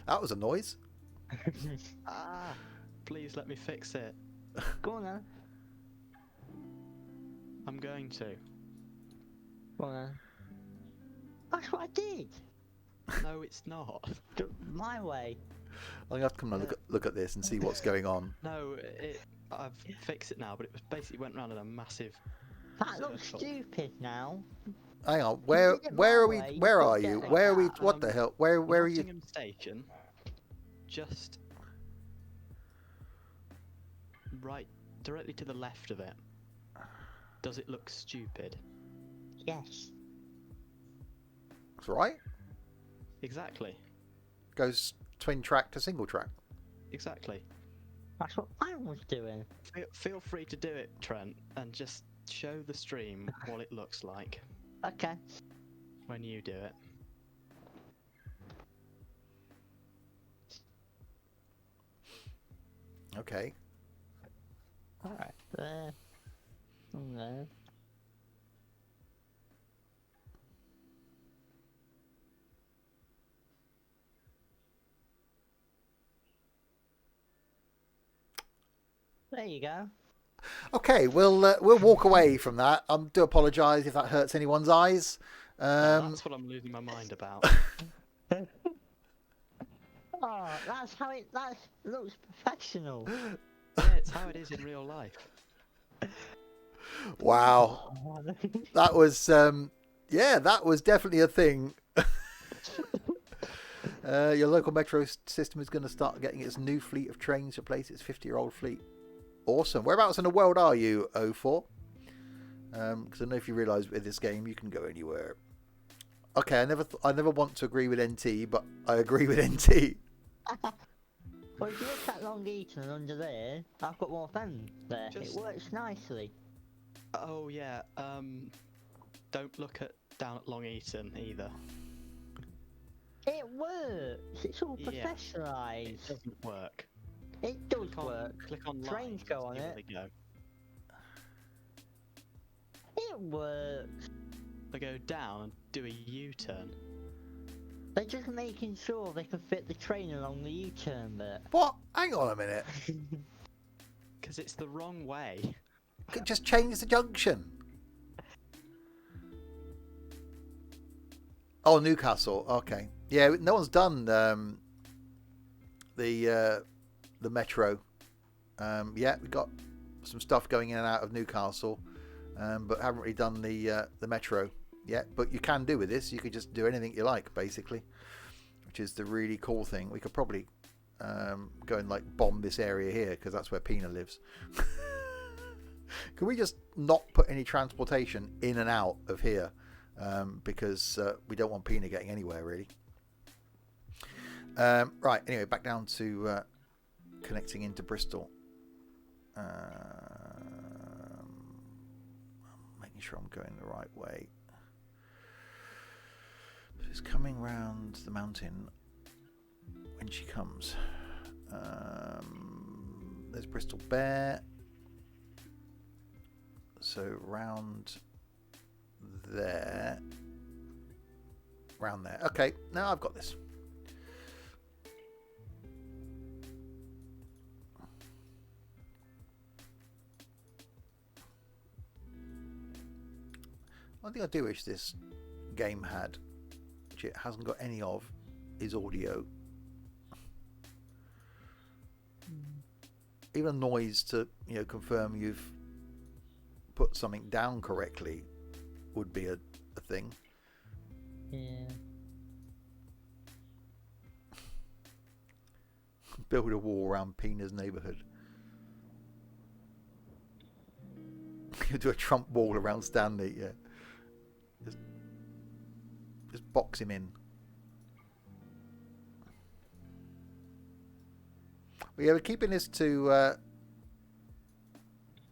That was a noise. Please let me fix it. Go on then. I'm going to. Go on then. That's what I did. No, it's not. My way. I'm going to have to come and look at this and see what's going on. No, I've fixed it now, but it was basically went round in a massive... That looks stupid now. Hang on, where are we? Where are you? Where are we? What the hell? Where are you? Nottingham Station. Just right, directly to the left of it. Does it look stupid? Yes. That's right. Exactly. Goes twin track to single track. Exactly. That's what I was doing. Feel free to do it, Trent, and just show the stream what it looks like Okay. when you do it. Okay. Alright. There. And there. There you go. Okay, we'll walk away from that. I do apologise if that hurts anyone's eyes. That's what I'm losing my mind about. Oh, that's how it. That looks professional. Yeah, it's how it is in real life. Wow, that was that was definitely a thing. Your local metro system is going to start getting its new fleet of trains to replace its 50-year-old fleet. Awesome. Whereabouts in the world are you, 04? Because I know if you realise with this game you can go anywhere. Okay, I never want to agree with NT, but I agree with NT. Well, if you look at Long Eaton under there, I've got one of them there. Just- It works nicely. Oh yeah. Don't look at down at Long Eaton either. It works. It's all Yeah. It professionalised. doesn't work. It does Click on, work. click on Trains lines go and on see where it. they go. It works. They go down and do a U-turn. They're just making sure they can fit the train along the U-turn bit. What? Hang on a minute. Because it's the wrong way. Could just change the junction. Oh, Newcastle. Okay. Yeah, no one's done the metro. Yeah, we've got some stuff going in and out of Newcastle, but haven't really done the metro yet. But you can do with this. You could just do anything you like, basically, which is the really cool thing. We could probably go and like bomb this area here because that's where Pina lives. Can we just not put any transportation in and out of here? Because we don't want Pina getting anywhere, really. Right, anyway, back down to connecting into Bristol. Making sure I'm going the right way. She's coming round the mountain when she comes. There's Bristol Bear. So round there. Round there. Okay, now I've got this. One thing I do wish this game had, which it hasn't got any of, is audio. Even noise to, confirm you've put something down correctly would be a thing. Yeah. Build a wall around Pina's neighbourhood. You do a Trump wall around Stanley, yeah. Just box him in. Well, yeah, we're keeping this to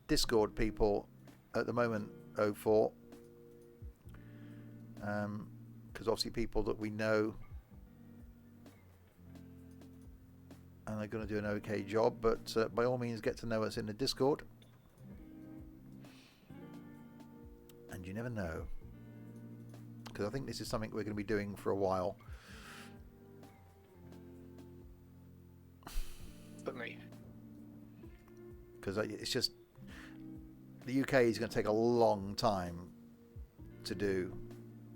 Discord people at the moment, 04. Because obviously people that we know and they're going to do an okay job, but by all means get to know us in the Discord. And you never know, because I think this is something we're going to be doing for a while. Certainly. Because it's just, the UK is going to take a long time to do.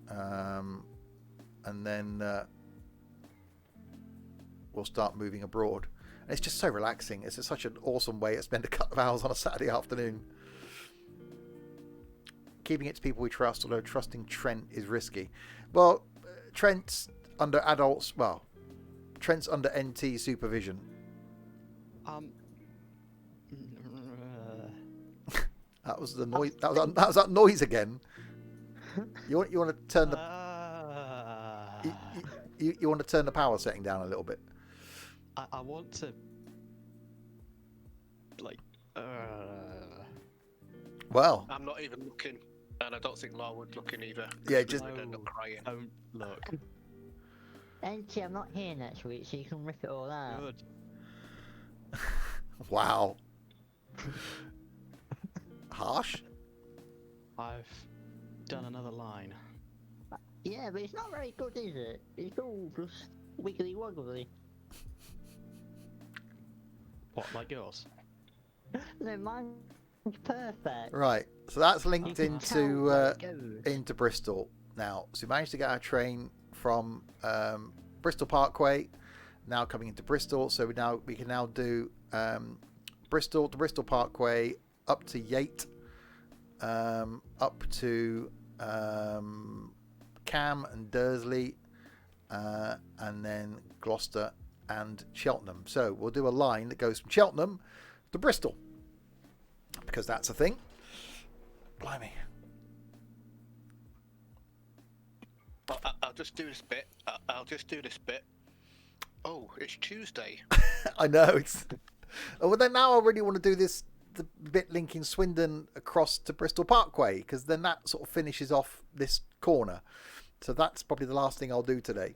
And then we'll start moving abroad. And it's just so relaxing. It's just such an awesome way to spend a couple of hours on a Saturday afternoon. Keeping it to people we trust, although trusting Trent is risky. Well, Trent's under adults. Well, Trent's under NT supervision. That was the noise. That was that noise again. You want to turn the you want to turn the power setting down a little bit. I want to Well, I'm not even looking, and I don't think Larwood's looking either. Yeah, just I'd end up crying. don't look. NT, I'm not here next week, so you can rip it all out. Good. wow. Harsh. I've done another line. Yeah, but it's not very good, is it? It's all just wiggly woggly. What, like yours? No, mine's perfect. Right. So that's You linked can tell where it goes. into Bristol now. So we managed to get our train from Bristol Parkway, now coming into Bristol. So we can now do Bristol to Bristol Parkway, up to Yate, up to Cam and Dursley, and then Gloucester and Cheltenham. So we'll do a line that goes from Cheltenham to Bristol, because that's a thing. Blimey. I'll just do this bit. I'll just do this bit. Oh, it's Tuesday. I know. It's. Oh, well, then now I really want to do the bit linking Swindon across to Bristol Parkway, because then that sort of finishes off this corner. So that's probably the last thing I'll do today.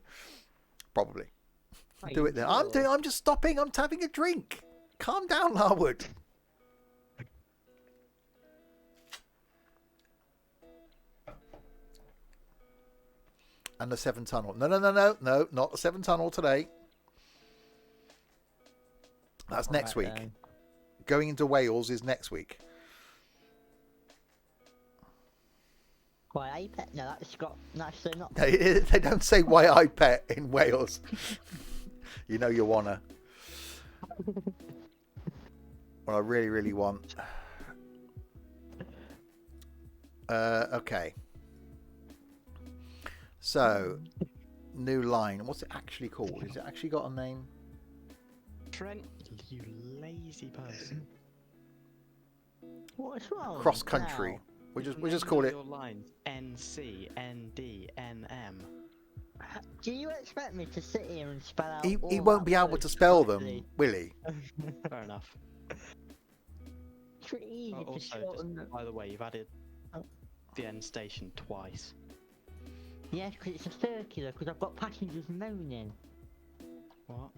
Probably. Do it then. I'm just stopping. I'm having a drink. Calm down, Larwood. And the 7 tunnel. No, not the 7 tunnel today. That's next week. Then. Going into Wales is next week. Why I bet? No, that's got. That's not. They don't say why I pet in Wales. You know you wanna. What I really, really want. Okay. So, new line. What's it actually called? Is it actually got a name? Trent, you lazy person. What's wrong? Cross country. now? We The just name call of it. your lines NC, ND, NM. Do you expect me to sit here and spell out? He all won't that be able words to spell correctly? them, will he? Fair enough. It's pretty easy to Also, shorten. just, by the way, you've added Oh. the end station twice. Yes, because it's a circular. Because I've got passengers moaning. What?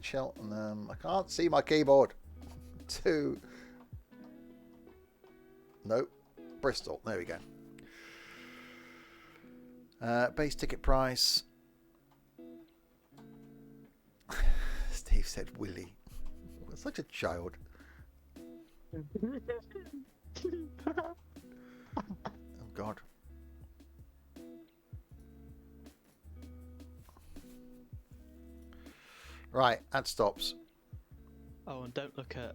Cheltenham. I can't see my keyboard. 2. Nope. Bristol. There we go. Base ticket price. Steve said Willie. Such a child. Oh God. Right, ad stops. Oh, and don't look at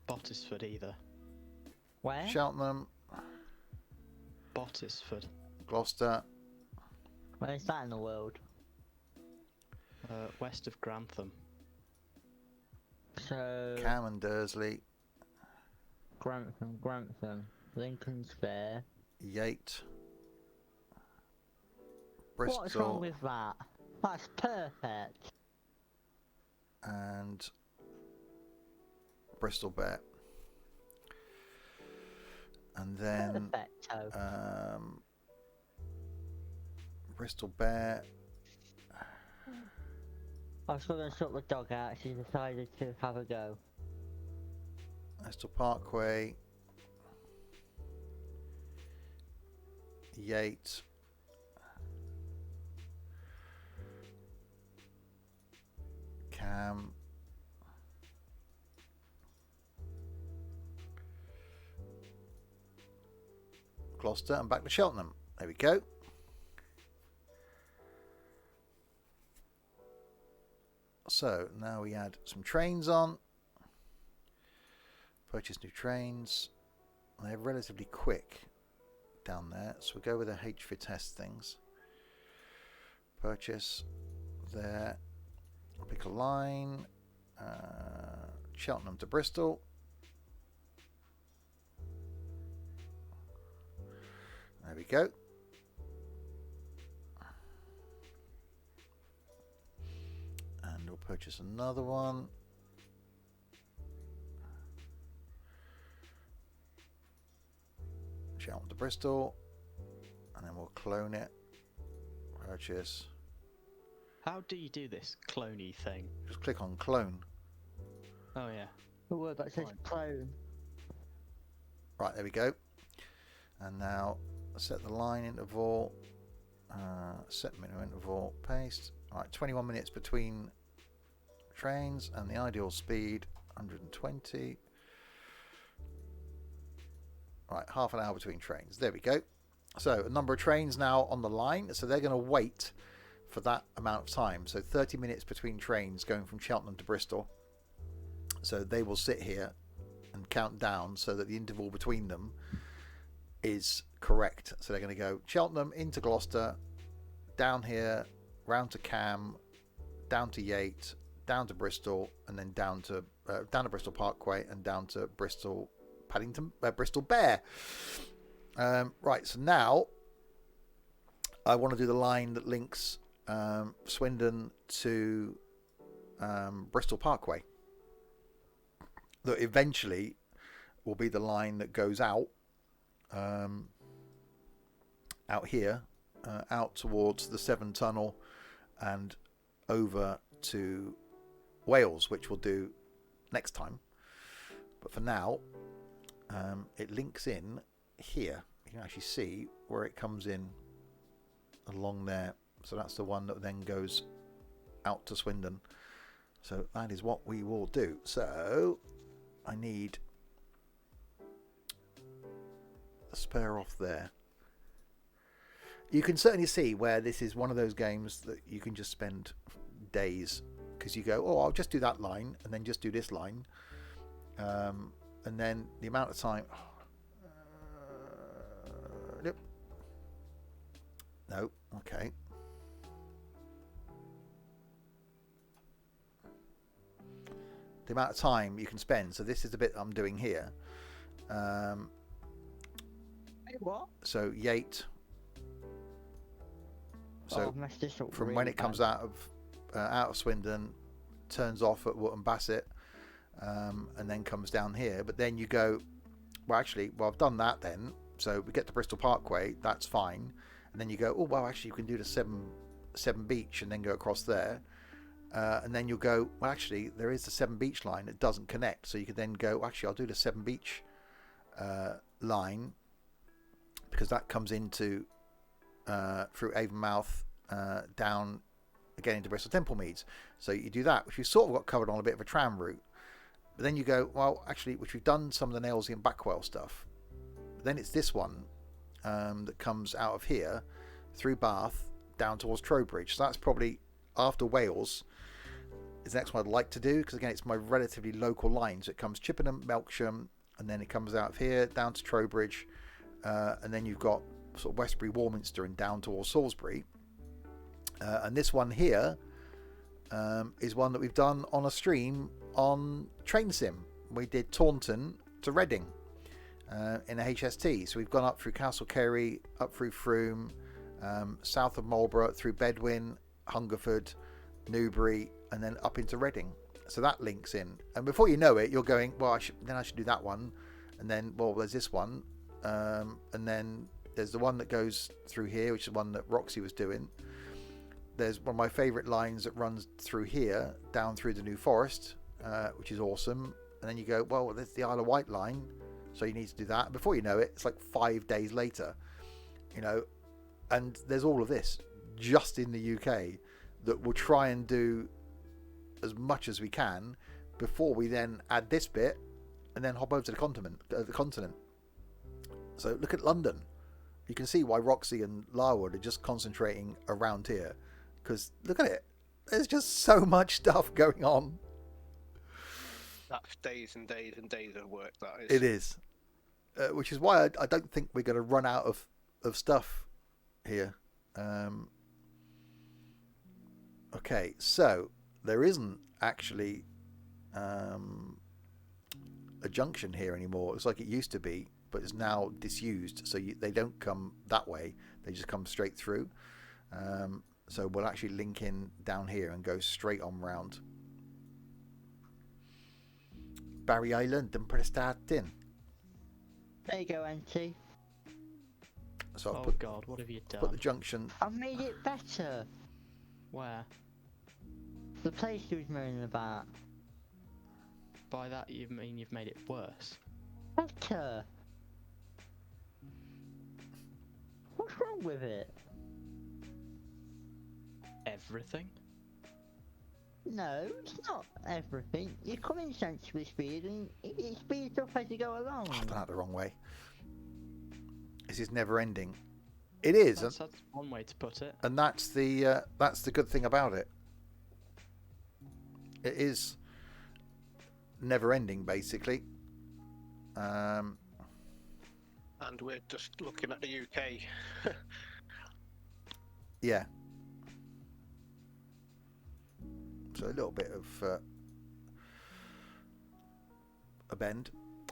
Bottisford either. Where? Cheltenham, Bottisford. Gloucester, Where's that in the world? West of Grantham. So Cam and Dursley, Grantham, Lincoln's Fair. Yate, What's wrong Bristol, with that? That's perfect. and Bristol Bear. And then Perfecto. Bristol Bear. I was going to sort the dog out. She decided to have a go. Bristol Parkway. Yate. Cam. Gloucester and back to Cheltenham. There we go. So now we add some trains on. Purchase new trains. They're relatively quick down there, so we'll go with the H for test things. Purchase there. Pick a line. Cheltenham to Bristol. There we go. And we'll purchase another one. Cheltenham to Bristol. And then we'll clone it. Purchase. How do you do this cloney thing? Just click on clone. Oh yeah. The word that says Fine. clone. Right, there we go. And now set the line interval. Set minimum interval. Paste. Right, 21 minutes between trains, and the ideal speed 120. Right, half an hour between trains. There we go. So a number of trains now on the line, so they're going to wait for that amount of time. So 30 minutes between trains going from Cheltenham to Bristol. So they will sit here and count down so that the interval between them is correct. So they're going to go Cheltenham into Gloucester, down here, round to Cam, down to Yate, down to Bristol, and then down to Bristol Parkway and down to Bristol Bristol Bear. Right, so now I want to do the line that links Swindon to Bristol Parkway. That eventually will be the line that goes out here, out towards the Severn Tunnel and over to Wales, which we'll do next time. But for now, it links in here. You can actually see where it comes in along there. So that's the one that then goes out to Swindon. So that is what we will do. So I need a spare off there. You can certainly see where this is one of those games that you can just spend days, because you go, oh, I'll just do that line and then just do this line, and then the amount of time. Nope. No, okay. The amount of time you can spend. So this is the bit I'm doing here. What? So Yate. So from really when it comes out of Swindon, turns off at Wootton Bassett, and then comes down here. But then you go, well, actually, well, I've done that then. So we get to Bristol Parkway, that's fine. And then you go, oh, well, actually, you can do the Severn Beach and then go across there. And then you'll go, well, actually, there is the Severn Beach line that doesn't connect. So you could then go, actually, I'll do the Severn Beach line, because that comes into through Avonmouth down again into Bristol Templemeads. So you do that, which we sort of got covered on a bit of a tram route. But then you go, well, actually, which we've done some of the Nailsea and Backwell stuff. But then it's this one that comes out of here through Bath down towards Trowbridge. So that's probably after Wales is the next one I'd like to do, because again, it's my relatively local line. So it comes Chippenham, Melksham, and then it comes out of here down to Trowbridge, and then you've got sort of Westbury, Warminster, and down towards Salisbury. And this one here is one that we've done on a stream on Train Sim. We did Taunton to Reading in a HST. So we've gone up through Castle Kerry, up through Frome, south of Marlborough, through Bedwin, Hungerford, Newbury, and then up into Reading. So that links in. And before you know it, you're going, well, I should do that one. And then, well, there's this one. And then there's the one that goes through here, which is the one that Roxy was doing. There's one of my favourite lines that runs through here, down through the New Forest, which is awesome. And then you go, well, there's the Isle of Wight line, so you need to do that. And before you know it, it's like 5 days later, you know. And there's all of this just in the UK that we'll try and do as much as we can before we then add this bit and then hop over to the continent. So look at London. You can see why Roxy and Larwood are just concentrating around here, because look at it. There's just so much stuff going on. That's days and days and days of work, that is. It is. Which is why I don't think we're going to run out of stuff here. Okay, so there isn't actually a junction here anymore. It's like it used to be, but it's now disused, so they don't come that way. They just come straight through. So we'll actually link in down here and go straight on round Barry Island and put a start in. There you go, NT. So Oh God, what have you done? put the junction. I've made it better. Where? The place you was moaning about. By that you mean you've made it worse? Better. What's wrong with it? Everything? No, it's not everything. You come in sensible speed and it speeds up as you go along. I've done that the wrong way. This is never ending. It is, That's one way to put it. and that's the good thing about it. It is never ending, basically. And we're just looking at the UK. Yeah. So a little bit of a bend.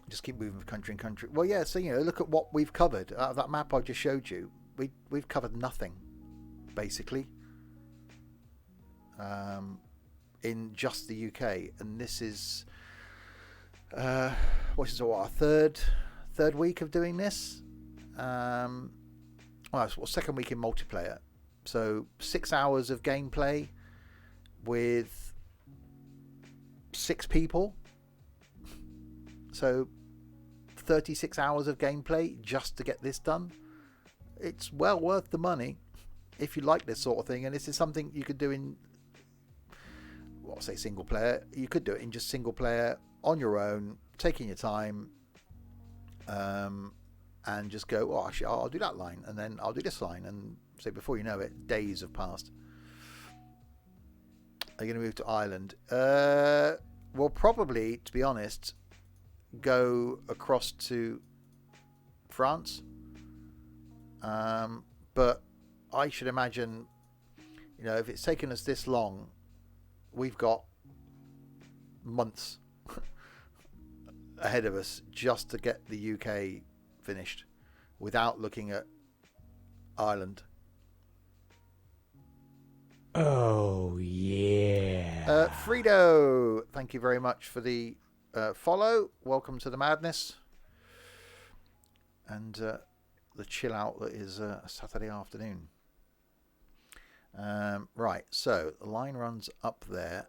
Just keep moving from country and country. Well, yeah. So look at what we've covered out of that map I just showed you. We've covered nothing, basically, in just the UK, and this is our third week of doing this. Well, second week in multiplayer. So 6 hours of gameplay with 6 people. So 36 hours of gameplay just to get this done. It's well worth the money if you like this sort of thing. And this is something you could do in, well, say single player. You could do it in just single player on your own, taking your time, and just go, oh, actually, I'll do that line, and then I'll do this line, and say before you know it, days have passed. Are you going to move to Ireland? Well, probably, to be honest, go across to France. But I should imagine, if it's taken us this long, we've got months ahead of us just to get the UK finished without looking at Ireland. Oh, yeah. Fredo, thank you very much for the follow. Welcome to the madness and the chill out that is a Saturday afternoon. Right, so the line runs up there.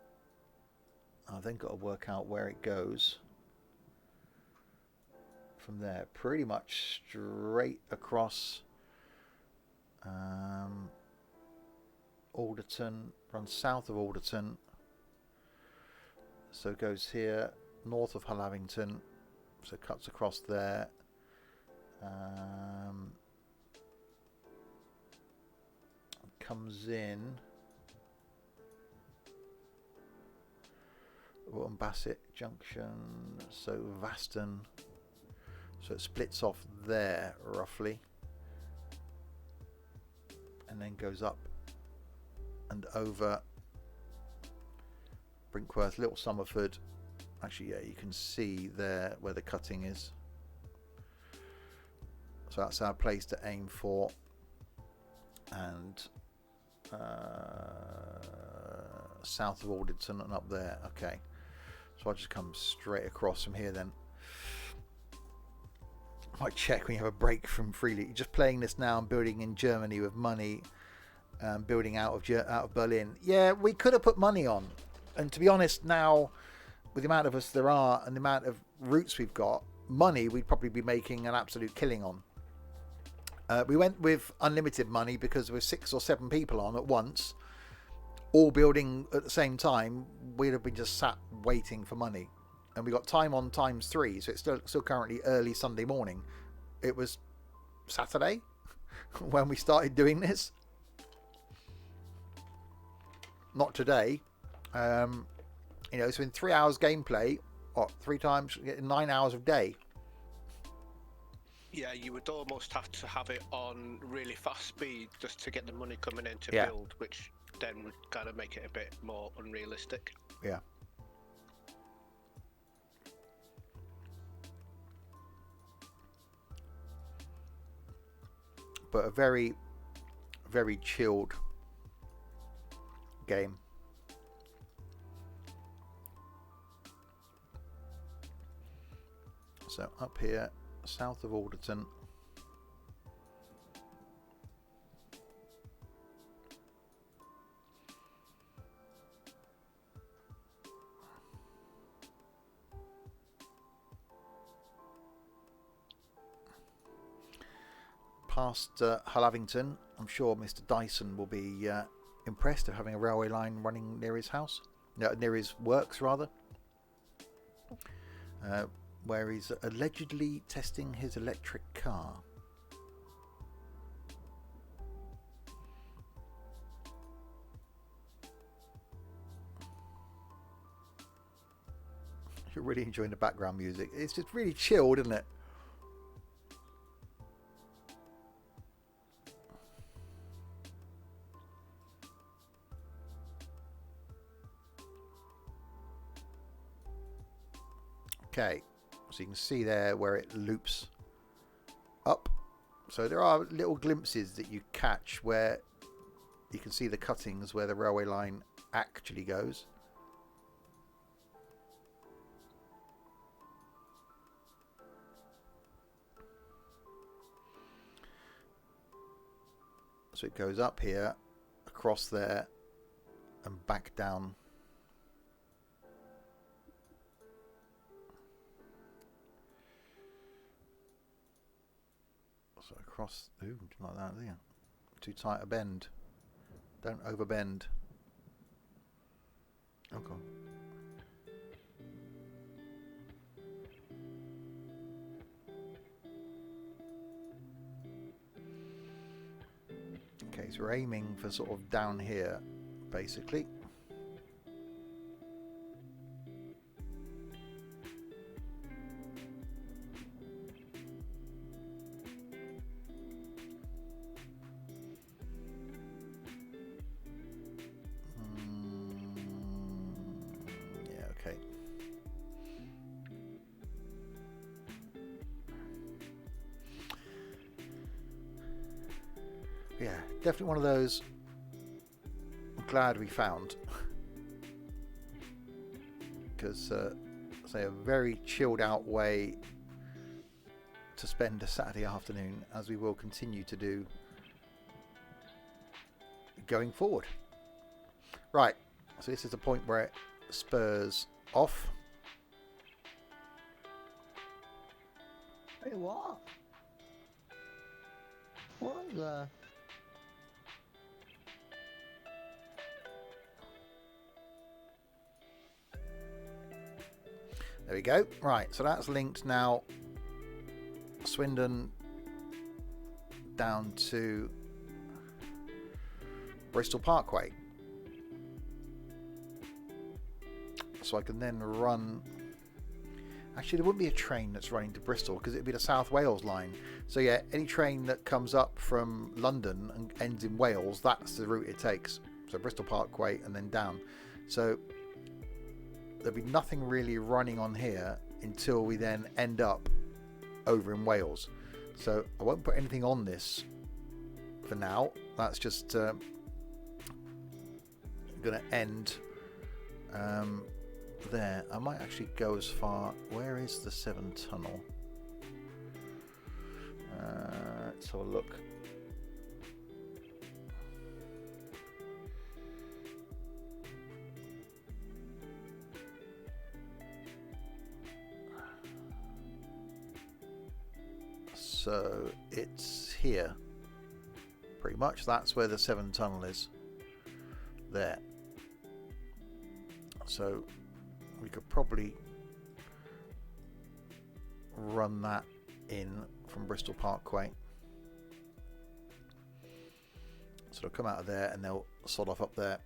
I've then got to work out where it goes from there. Pretty much straight across Alderton, runs south of Alderton, so it goes here north of Hallavington, so it cuts across there, comes in Wootton Bassett Junction, so Vaston, so it splits off there roughly and then goes up and over Brinkworth, Little Somerford. Actually, yeah, you can see there where the cutting is. So that's our place to aim for. And south of Alderton and up there. Okay. So I'll just come straight across from here then. Might check when you have a break from Freely. Just playing this now and building in Germany with money. Building out of Berlin. Yeah, we could have put money on. And to be honest, now, with the amount of us there are and the amount of routes we've got, money we'd probably be making an absolute killing on. We went with unlimited money because there were 6 or 7 people on at once, all building at the same time. We'd have been just sat waiting for money. And we got time on ×3, so it's still currently early Sunday morning. It was Saturday when we started doing this. Not today. So in 3 hours gameplay, 3 times 9 hours of day. Yeah, you would almost have to have it on really fast speed just to get the money coming in to Yeah. build, which then would kind of make it a bit more unrealistic. Yeah. But a very, very chilled game. So up here, south of Alderton. Past Hallavington. I'm sure Mr. Dyson will be impressed of having a railway line running near his house. No, near his works, rather. Where he's allegedly testing his electric car. You're really enjoying the background music. It's just really chilled, isn't it? Okay, so you can see there where it loops up. So there are little glimpses that you catch where you can see the cuttings where the railway line actually goes. So it goes up here, across there, and back down. So across, ooh, like that, yeah. Too tight a bend. Don't overbend. Okay. Okay, so we're aiming for sort of down here, basically. Yeah, okay. Yeah, definitely one of those I'm glad we found. Because, say, a very chilled out way to spend a Saturday afternoon, as we will continue to do going forward. Right, so this is the point where it spurs off. Wait, what? What the? There we go. Right, so that's linked now. Swindon down to Bristol Parkway. So I can then run... Actually, there wouldn't be a train that's running to Bristol because it would be the South Wales line. So yeah, any train that comes up from London and ends in Wales, that's the route it takes. So Bristol Parkway and then down. So there'll be nothing really running on here until we then end up over in Wales. So I won't put anything on this for now. That's just going to end there. I might actually go as far. Where is the Severn Tunnel? Let's have a look. So it's here, pretty much. That's where the Severn Tunnel is. There. So we could probably run that in from Bristol Parkway. So they'll come out of there and they'll sod off up there.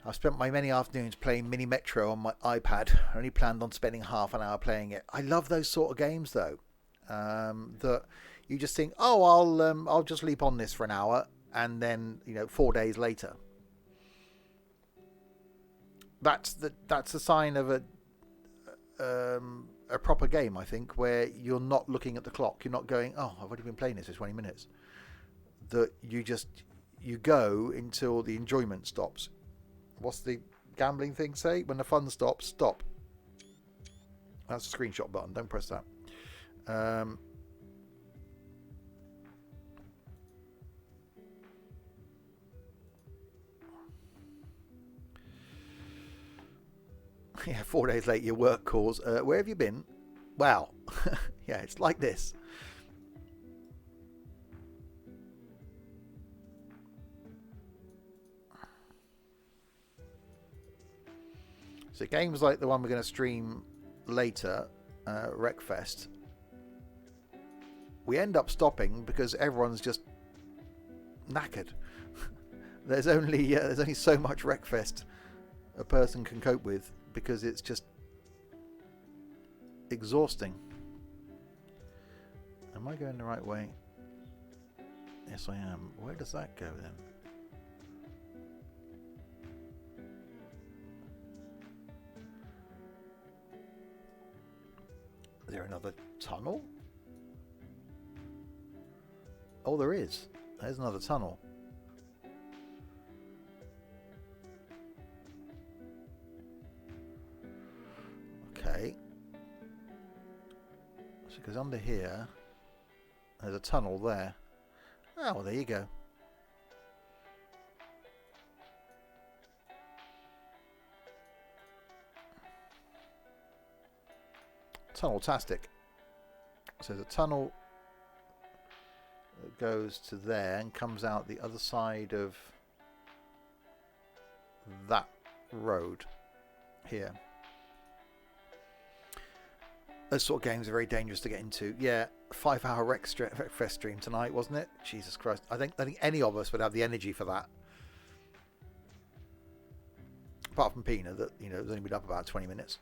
I've spent my many afternoons playing Mini Metro on my iPad. I only planned on spending half an hour playing it. I love those sort of games though. That you just think, oh, I'll just leap on this for an hour, and then 4 days later. That's the sign of a proper game, I think, where you're not looking at the clock. You're not going, oh, I've already been playing this for 20 minutes. That you go until the enjoyment stops. What's the gambling thing say? When the fun stops, stop. That's a screenshot button. Don't press that. Yeah, 4 days later, your work calls. Where have you been? Wow. Yeah, it's like this. So games like the one we're going to stream later, Wreckfest, we end up stopping because everyone's just knackered. There's only so much Wreckfest a person can cope with because it's just exhausting. Am I going the right way? Yes, I am. Where does that go then? Is there another tunnel? Oh, there is. There's another tunnel. Okay. So because under here, there's a tunnel there. Oh, well, there you go. Tunnel-tastic. So the tunnel that goes to there and comes out the other side of that road here. Those sort of games are very dangerous to get into. Yeah, 5-hour Wreckfest stream tonight, wasn't it? Jesus Christ. I think any of us would have the energy for that. Apart from Pina, that, you know, has only been up about 20 minutes.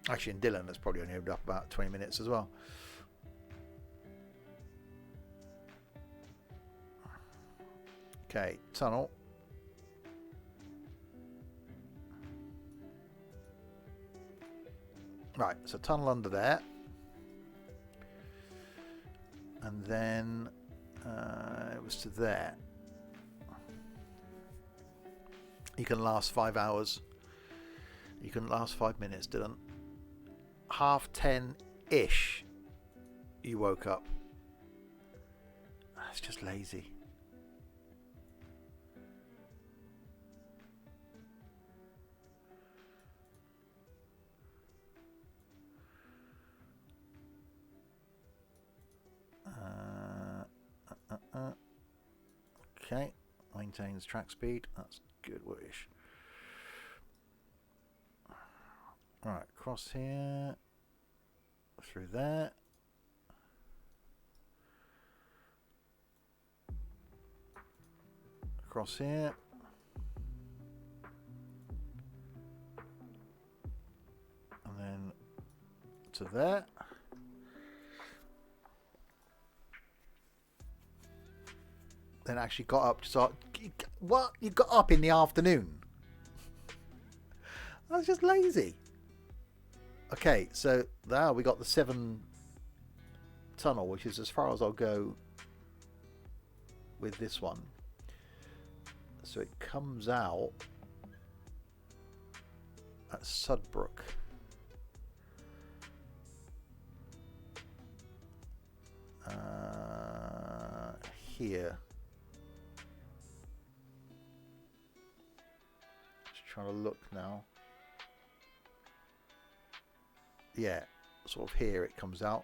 Actually, and Dylan has probably only been up about 20 minutes as well. Okay, tunnel. Right, so tunnel under there. And then it was to there. You can last 5 hours. You can last 5 minutes, Dylan. 10:30-ish you woke up. That's just lazy. Okay, maintains track speed. That's good wish. Right, across here, through there. Across here. And then to there. Then actually got up to start. What? You got up in the afternoon? I was just lazy. Okay, so now we got the 7 tunnel, which is as far as I'll go with this one. So it comes out at Sudbrook. Here. Just trying to look now. Yeah, sort of here it comes out.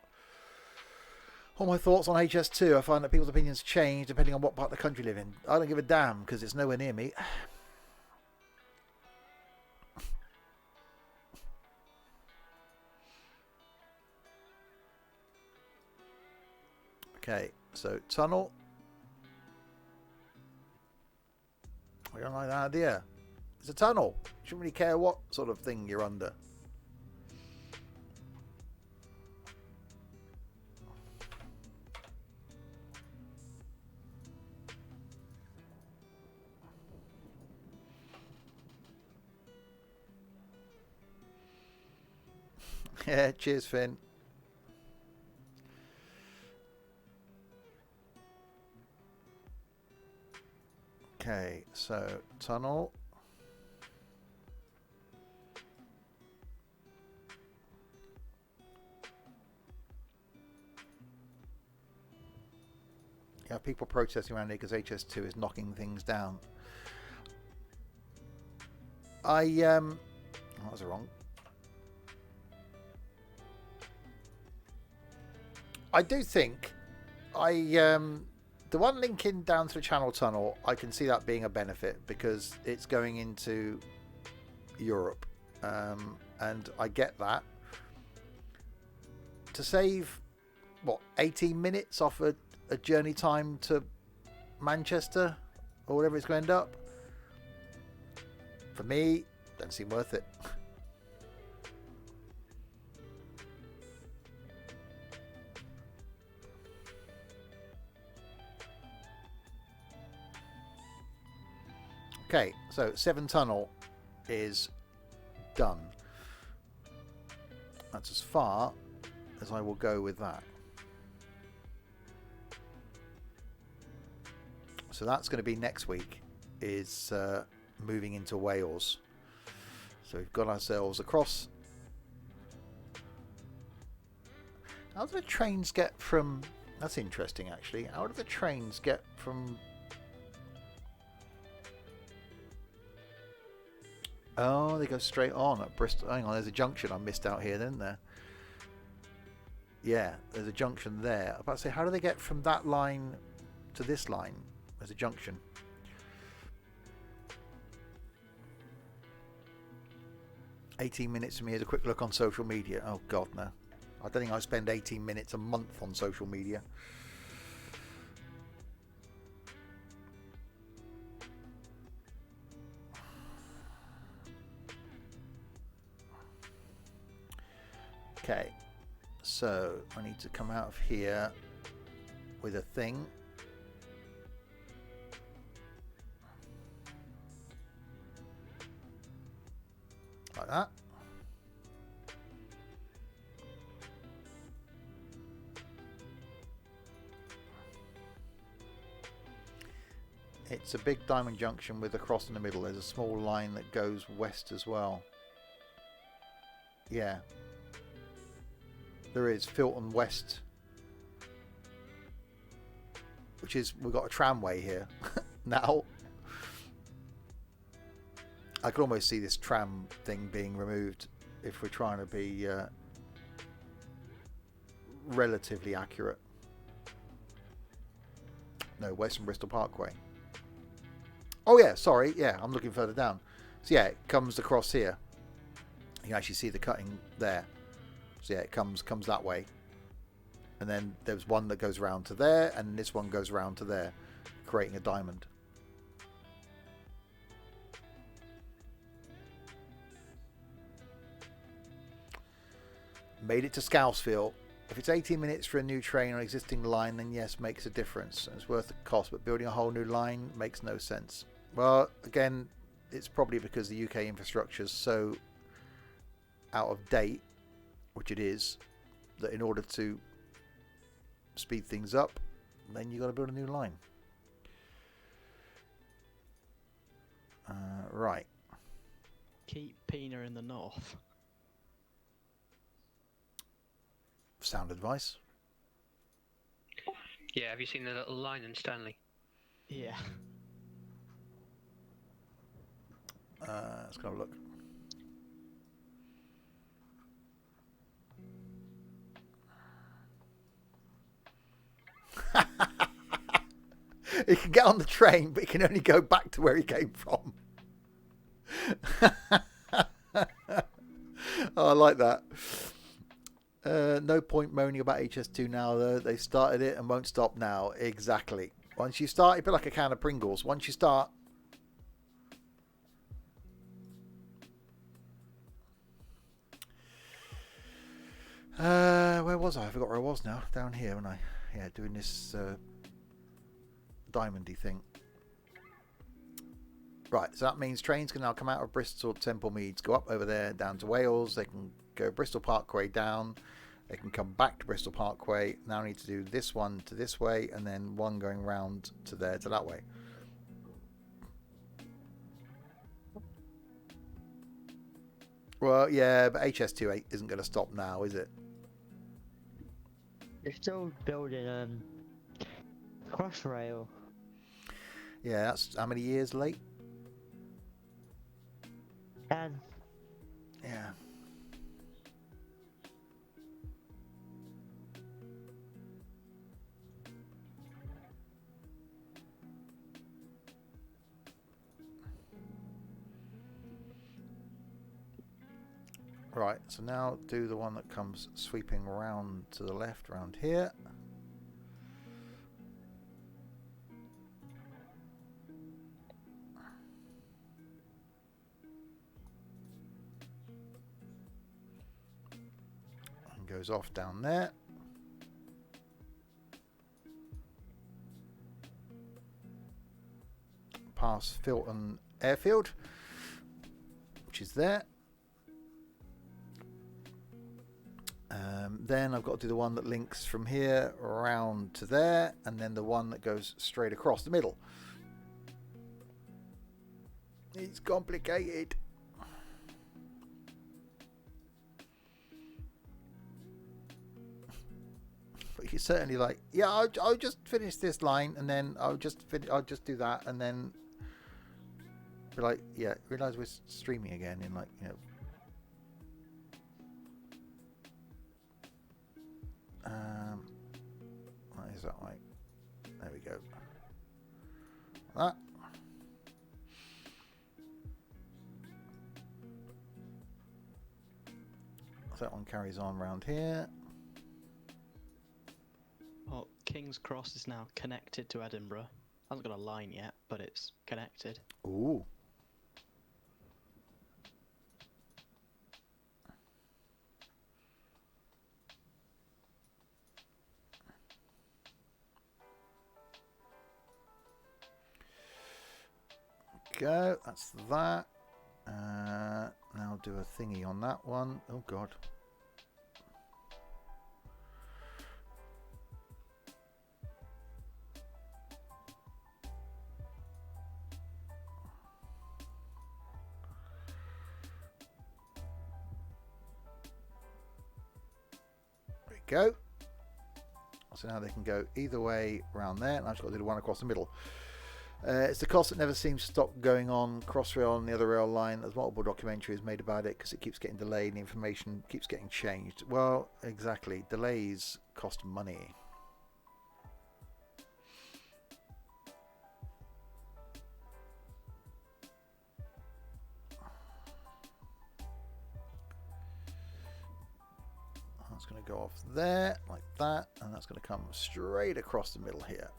All my thoughts on HS2. I find that people's opinions change depending on what part of the country you live in. I don't give a damn because it's nowhere near me. Okay, so tunnel. I don't like that idea. It's a tunnel. You shouldn't really care what sort of thing you're under. Yeah, cheers, Finn. Okay, so tunnel. Yeah, people protesting around here because HS2 is knocking things down. That was wrong. I do think the one linking down to the Channel Tunnel, I can see that being a benefit because it's going into Europe, and I get that. To save what 18 minutes off a journey time to Manchester or whatever it's going to end up, for me, doesn't seem worth it. Okay, so 7 tunnel is done. That's as far as I will go with that. So that's going to be next week, is moving into Wales. So we've got ourselves across. How do the trains get from... That's interesting, actually. How do the trains get from... Oh, they go straight on at Bristol. Hang on, there's a junction I missed out here, isn't there? Yeah, there's a junction there. I was about to say, how do they get from that line to this line? There's a junction. "18 minutes for me is a quick look on social media." Oh God, no. I don't think I spend 18 minutes a month on social media. Okay, so I need to come out of here with a thing. Like that. It's a big diamond junction with a cross in the middle. There's a small line that goes west as well. Yeah. There is Filton West. Which is, we've got a tramway here now. I could almost see this tram thing being removed if we're trying to be relatively accurate. No, Western Bristol Parkway. Oh yeah, sorry, yeah, I'm looking further down. So yeah, it comes across here. You can actually see the cutting there. So yeah, it comes that way. And then there's one that goes around to there, and this one goes around to there, creating a diamond. Made it to Scouseville. If it's 18 minutes for a new train or existing line, then yes, makes a difference. It's worth the cost, but building a whole new line makes no sense. Well, again, it's probably because the UK infrastructure is so out of date, which it is, that in order to speed things up, then you've got to build a new line. Right. Keep Pina in the north. Sound advice. Yeah, have you seen the little line in Stanley? Yeah. Let's go have a look. He can get on the train, but he can only go back to where he came from. Oh, I like that. No point moaning about HS2 now, though. They started it and won't stop now. Exactly. Once you start, it's a bit like a can of Pringles. Once you start... where was I? I forgot where I was now. Down here, when I... Yeah, doing this diamondy thing. Right, so that means trains can now come out of Bristol, Temple Meads, go up over there, down to Wales. They can go Bristol Parkway down. They can come back to Bristol Parkway. Now I need to do this one to this way, and then one going round to there to that way. Well, yeah, but HS2 isn't going to stop now, is it? They're still building Crossrail. Yeah, that's how many years late? And Yeah. Right, so now do the one that comes sweeping round to the left, round here. And goes off down there. Past Filton Airfield, which is there. Then I've got to do the one that links from here around to there, and then the one that goes straight across the middle. It's complicated. But you're certainly like, yeah, I'll just finish this line, and then I'll just do that, and then Be like, yeah, realise we're streaming again in like, you know. What is that like? There we go. That. So that one carries on round here. Well, King's Cross is now connected to Edinburgh. Hasn't got a line yet, but it's connected. Ooh. Go. That's that. Now do a thingy on that one. Oh god. There we go. So now they can go either way around there, and I've just got to do the one across the middle. It's the cost that never seems to stop going on. Crossrail on the other rail line. There's multiple documentaries made about it because it keeps getting delayed and the information keeps getting changed. Well, exactly. Delays cost money. That's going to go off there like that, and that's going to come straight across the middle here.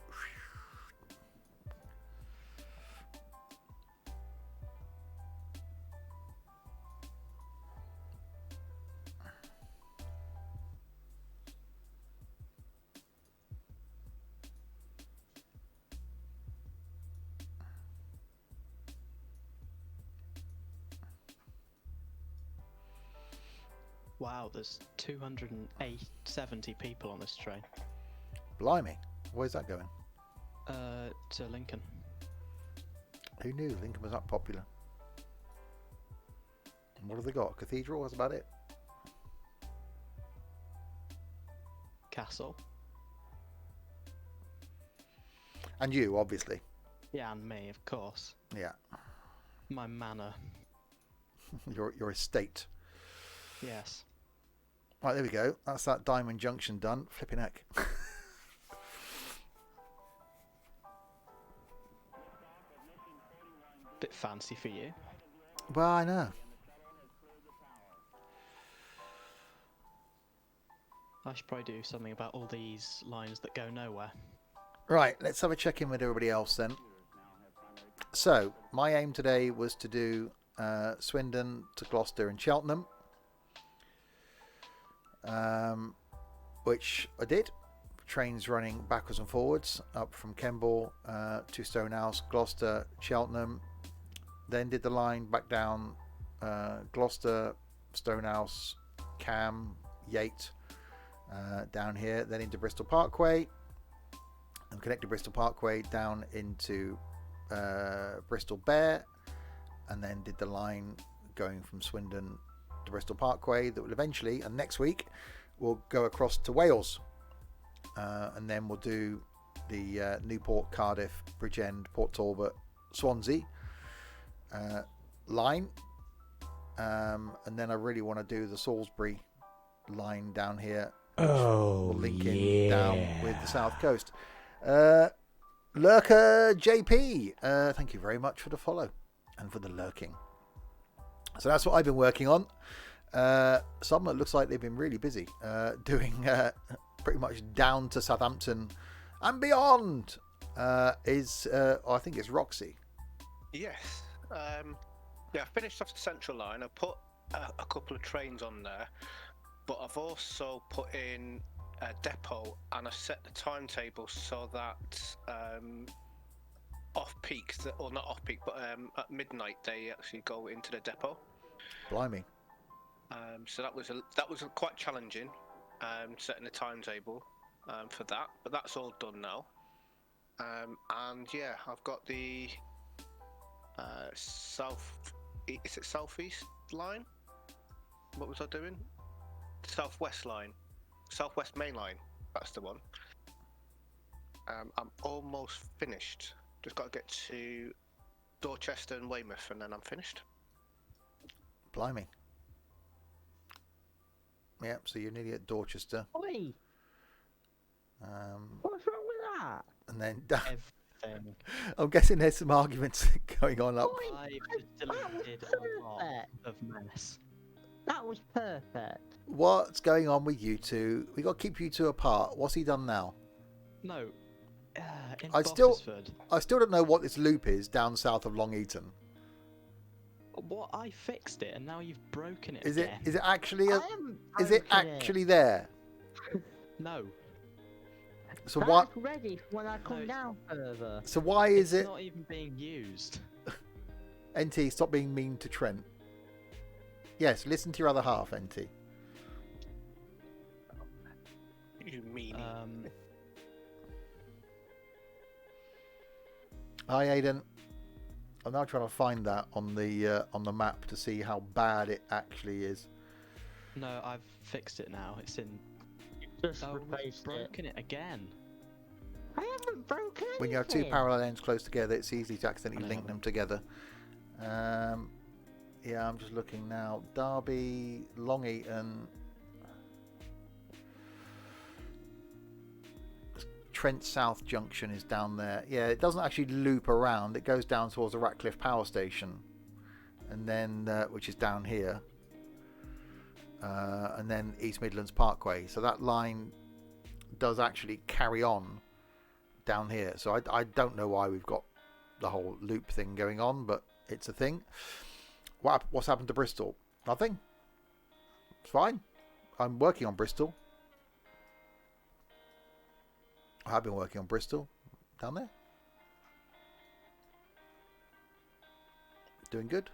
Wow, there's 270 people on this train. Blimey, where's that going? To Lincoln. Who knew Lincoln was that popular? And what have they got? A cathedral? That's about it. Castle. And you, obviously. Yeah, and me, of course. Yeah. My manor. Your estate. Yes. Right, there we go. That's that Diamond Junction done. Flipping heck. Bit fancy for you. Well, I know. I should probably do something about all these lines that go nowhere. Right, let's have a check-in with everybody else then. So, my aim today was to do Swindon to Gloucester and Cheltenham. Which I did. Trains running backwards and forwards up from Kemble to Stonehouse, Gloucester, Cheltenham. Then did the line back down Gloucester, Stonehouse, Cam, Yate, down here, then into Bristol Parkway, and connected Bristol Parkway down into Bristol Bear, and then did the line going from Swindon to Bristol Parkway that will eventually, and next week, we'll go across to Wales, and then we'll do the Newport, Cardiff, Bridgend, Port Talbot, Swansea line, and then I really want to do the Salisbury line down here, which will link in down with the South Coast. Lurker JP, thank you very much for the follow and for the lurking. So that's what I've been working on. Some it looks like they've been really busy doing pretty much down to Southampton and beyond. I think it's Roxy. Yes. Yeah, I finished off the Central Line. I put a couple of trains on there, but I've also put in a depot, and I set the timetable so that off peak, or not off peak, but at midnight they actually go into the depot. Blimey. So that was quite challenging, setting the timetable for that, but that's all done now. And yeah, I've got the is it southeast line? What was I doing? Southwest line, southwest main line. That's the one. I'm almost finished. Just got to get to Dorchester and Weymouth, and then I'm finished. Blimey. Yep, so you're nearly at Dorchester. Oi, Um, what's wrong with that? and then Everything. I'm guessing there's some arguments going on up. Oi, I've that was deleted a lot perfect. of mess. That was perfect. What's going on with you two? We got to keep you two apart. What's he done now? No. In I still- Bosford. I still don't know what this loop is down south of Long Eaton. What? I fixed it, and now you've broken it Is again. it actually I haven't is it broken actually there? No. So That's what? ready for when I come it's- down further. So why is It's it not even being used. NT? Stop being mean to Trent. Yes, listen to your other half, NT. You meanie. Hi, Aidan. I'm now trying to find that on the map to see how bad it actually is. No, I've fixed it now. It's in. Just Oh, we've replaced it. broken it again. I haven't broken anything. When you have two parallel ends close together, it's easy to accidentally I link them together. Yeah, I'm just looking now. Derby, Long Eaton, Trent South Junction is down there. Yeah, it doesn't actually loop around. It goes down towards the Ratcliffe Power Station, and then which is down here, and then East Midlands Parkway. So that line does actually carry on down here. So I don't know why we've got the whole loop thing going on, but it's a thing. What's happened to Bristol? Nothing. It's fine. I'm working on Bristol. I have been working on Bristol down there. Doing good.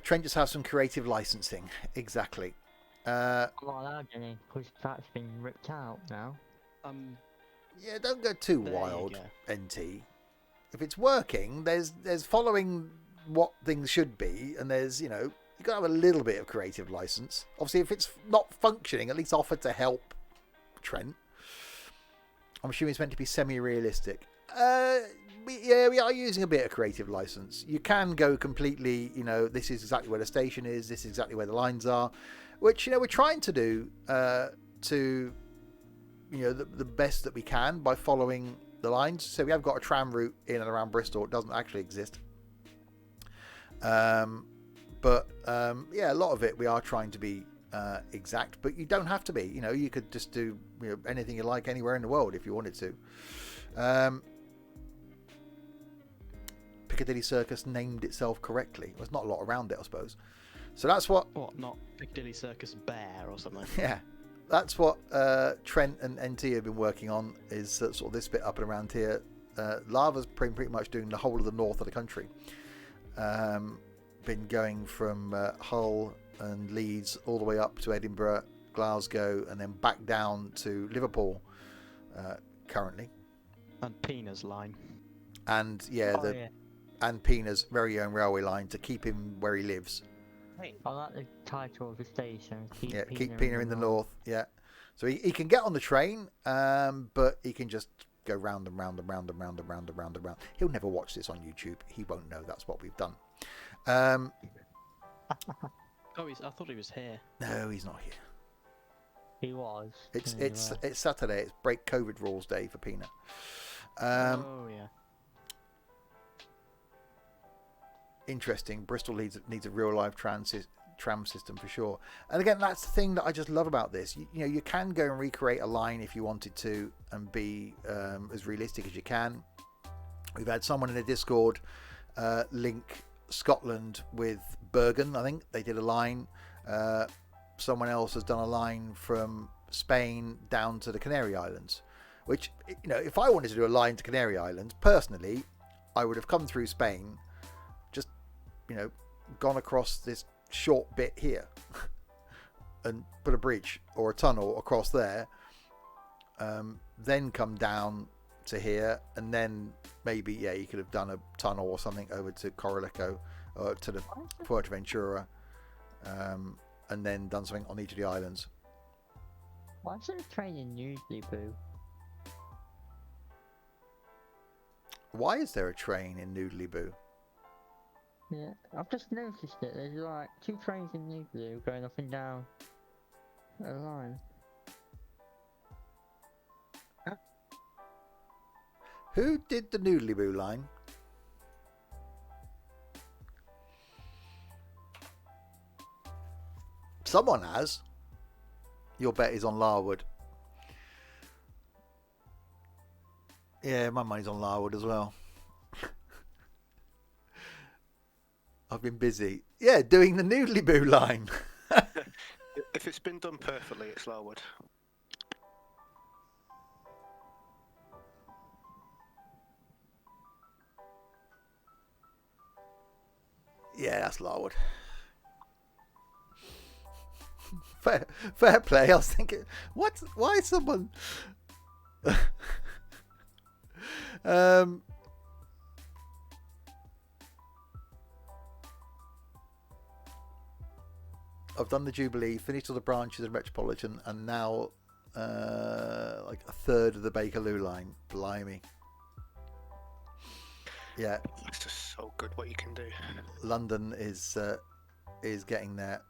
Trent just has some creative licensing. Exactly. Not allowed any, because that's been ripped out now. Yeah, don't go too There you wild, go. NT. If it's working, there's following what things should be, and there's, you know, you've got to have a little bit of creative license. Obviously, if it's not functioning, at least offer to help Trent. I'm assuming it's meant to be semi-realistic. We are using a bit of creative license. You can go completely, you know, this is exactly where the station is, this is exactly where the lines are, which, you know, we're trying to do to, you know, the best that we can by following the lines. So we have got a tram route in and around Bristol. It doesn't actually exist. Yeah, a lot of it we are trying to be exact, but you don't have to be. You know, you could just do, you know, anything you like anywhere in the world if you wanted to. Piccadilly Circus named itself correctly. There's not a lot around it, I suppose. So that's what. What? Not Piccadilly Circus Bear or something? Yeah, that's what Trent and NT have been working on. Is sort of this bit up and around here. Lava's pretty much doing the whole of the north of the country. Been going from Hull and Leeds all the way up to Edinburgh, Glasgow, and then back down to Liverpool currently. And Pina's line. And yeah, and Pina's very own railway line to keep him where he lives. I like the title of the station. Keep Pina in the north. Yeah, so he can get on the train, but he can just go round and round and round and round and round and round and round. He'll never watch this on YouTube. He won't know that's what we've done. Oh, I thought he was here. No, he's not here. He was. It's Saturday. It's break COVID rules day for Pina. Oh yeah. Interesting. Bristol needs a real life tram system for sure. And again, that's the thing that I just love about this. You know, you can go and recreate a line if you wanted to and be as realistic as you can. We've had someone in the Discord link Scotland with Bergen. I think they did a line. Someone else has done a line from Spain down to the Canary Islands, which, you know, if I wanted to do a line to Canary Islands personally, I would have come through Spain, just, you know, gone across this short bit here and put a bridge or a tunnel across there, then come down to here, and then maybe, yeah, you could have done a tunnel or something over to Coralico or to the Fuerteventura, and then done something on each of the islands. Why is there a train in Newsly, Boo? Why is there a train in Noodly Boo? Yeah, I've just noticed it. There's like 2 trains in Nimby going up and down a line. Who did the Noodly Boo line? Someone has. Your bet is on Larwood. Yeah, my money's on Larwood as well. I've been busy. Yeah, doing the Noodly Boo line. If it's been done perfectly, it's Larwood. Yeah, that's Larwood. Fair play. I was thinking, what? Why is someone? I've done the Jubilee, finished all the branches of Metropolitan, and now like a third of the Bakerloo line. Blimey. Yeah. It's just so good what you can do. London is getting there.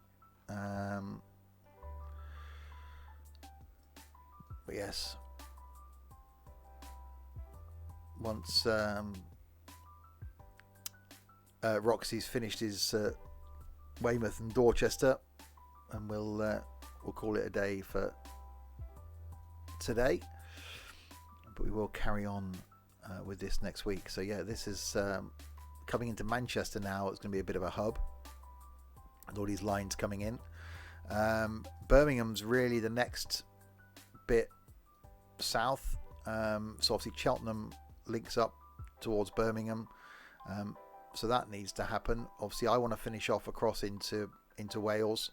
But yes. Once Roxy's finished his Weymouth and Dorchester, and we'll call it a day for today. But we will carry on with this next week. So yeah, this is coming into Manchester now. It's going to be a bit of a hub, and all these lines coming in. Birmingham's really the next bit south. So obviously Cheltenham links up towards Birmingham. So that needs to happen. Obviously, I want to finish off across into Wales.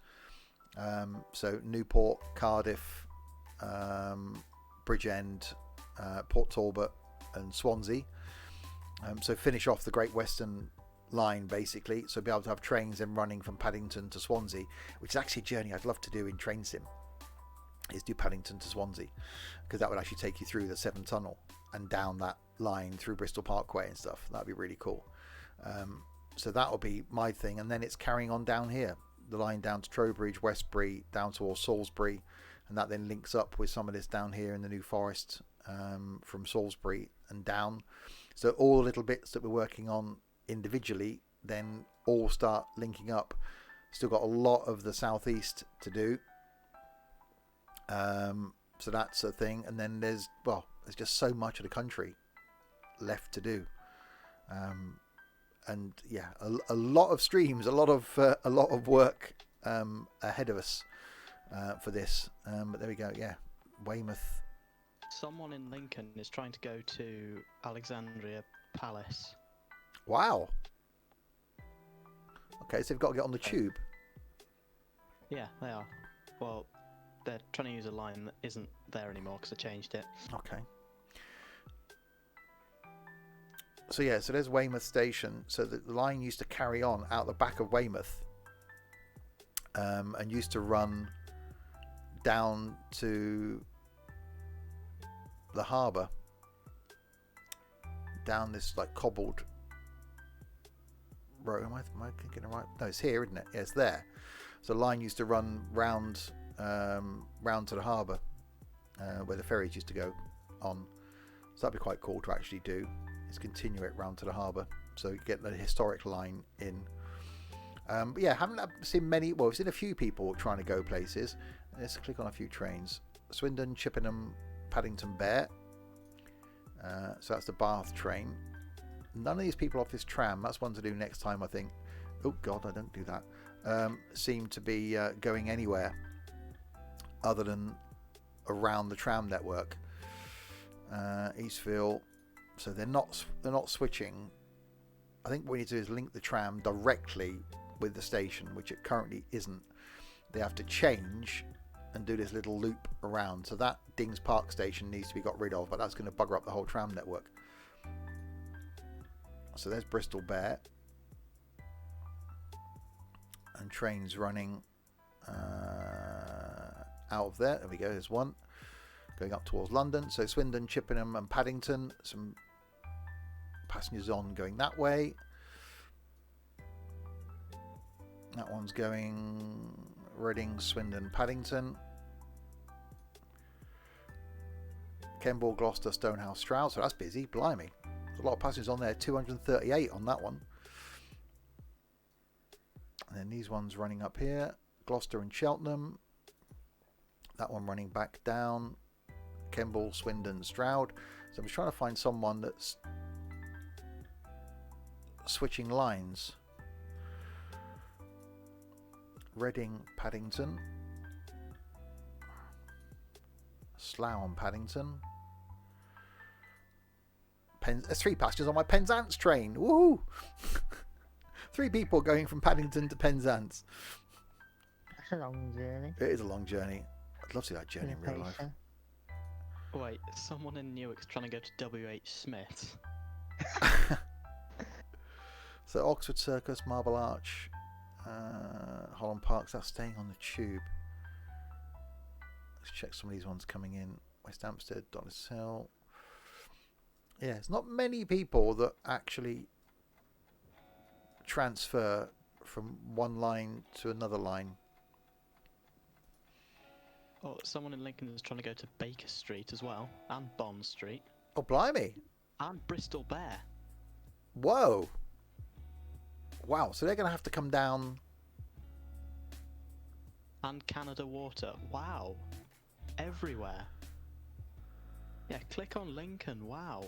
So Newport, Cardiff, Bridgend, Port Talbot, and Swansea. So finish off the Great Western Line basically. So be able to have trains then running from Paddington to Swansea, which is actually a journey I'd love to do in Train Sim. Is do Paddington to Swansea, because that would actually take you through the Severn Tunnel and down that line through Bristol Parkway and stuff. That'd be really cool. So that'll be my thing, and then it's carrying on down here, the line down to Trowbridge, Westbury, down towards Salisbury, and that then links up with some of this down here in the New Forest, from Salisbury and down. So all the little bits that we're working on individually then all start linking up. Still got a lot of the southeast to do. So that's a thing, and then there's just so much of the country left to do, and yeah, a lot of streams, a lot of work ahead of us for this. But there we go. Yeah, Weymouth. Someone in Lincoln is trying to go to Alexandria Palace. Wow. Okay, so they've got to get on the tube. Yeah, they are. Well, they're trying to use a line that isn't there anymore because they changed it. Okay. So yeah, so there's Weymouth Station. So the line used to carry on out the back of Weymouth, and used to run down to the harbour, down this like cobbled road. Am I thinking it right? No, it's here, isn't it? Yeah, it's there. So the line used to run round to the harbour, where the ferries used to go on. So that'd be quite cool to actually do, is continue it round to the harbour, so you get the historic line in. But yeah, haven't seen many. Well, we've seen a few people trying to go places. Let's click on a few trains. Swindon, Chippenham, Paddington Bear. So that's the Bath train. None of these people off this tram. That's one to do next time, I think. Oh God, I don't do that. Seem to be going anywhere other than around the tram network. Eastville. So they're not switching. I think what we need to do is link the tram directly with the station, which it currently isn't. They have to change and do this little loop around. So that Dings Park station needs to be got rid of, but that's going to bugger up the whole tram network. So there's Bristol Bear. And trains running out of there. There we go, there's one. Going up towards London. So Swindon, Chippenham and Paddington. Some passengers on going that way. That one's going Reading, Swindon, Paddington. Kemble, Gloucester, Stonehouse, Stroud. So that's busy. Blimey. There's a lot of passengers on there. 238 on that one. And then these ones running up here. Gloucester and Cheltenham. That one running back down. Kemble, Swindon, Stroud. So I'm just trying to find someone that's switching lines. Reading, Paddington. Slough and Paddington. There's 3 passengers on my Penzance train. Woohoo! 3 people going from Paddington to Penzance. That's a long journey. It is a long journey. I'd love to see that journey in real life. Wait, someone in Newark's trying to go to W.H. Smith's. So Oxford Circus, Marble Arch, Holland Park. That's staying on the tube. Let's check some of these ones coming in. West Hampstead, Donis Hill. Yeah, it's not many people that actually transfer from one line to another line. Oh, someone in Lincoln is trying to go to Baker Street as well, and Bond Street, Oh, blimey. and Bristol Bear. Whoa. Wow, so they're going to have to come down. And Canada Water. Wow. Everywhere. Yeah, click on Lincoln. Wow.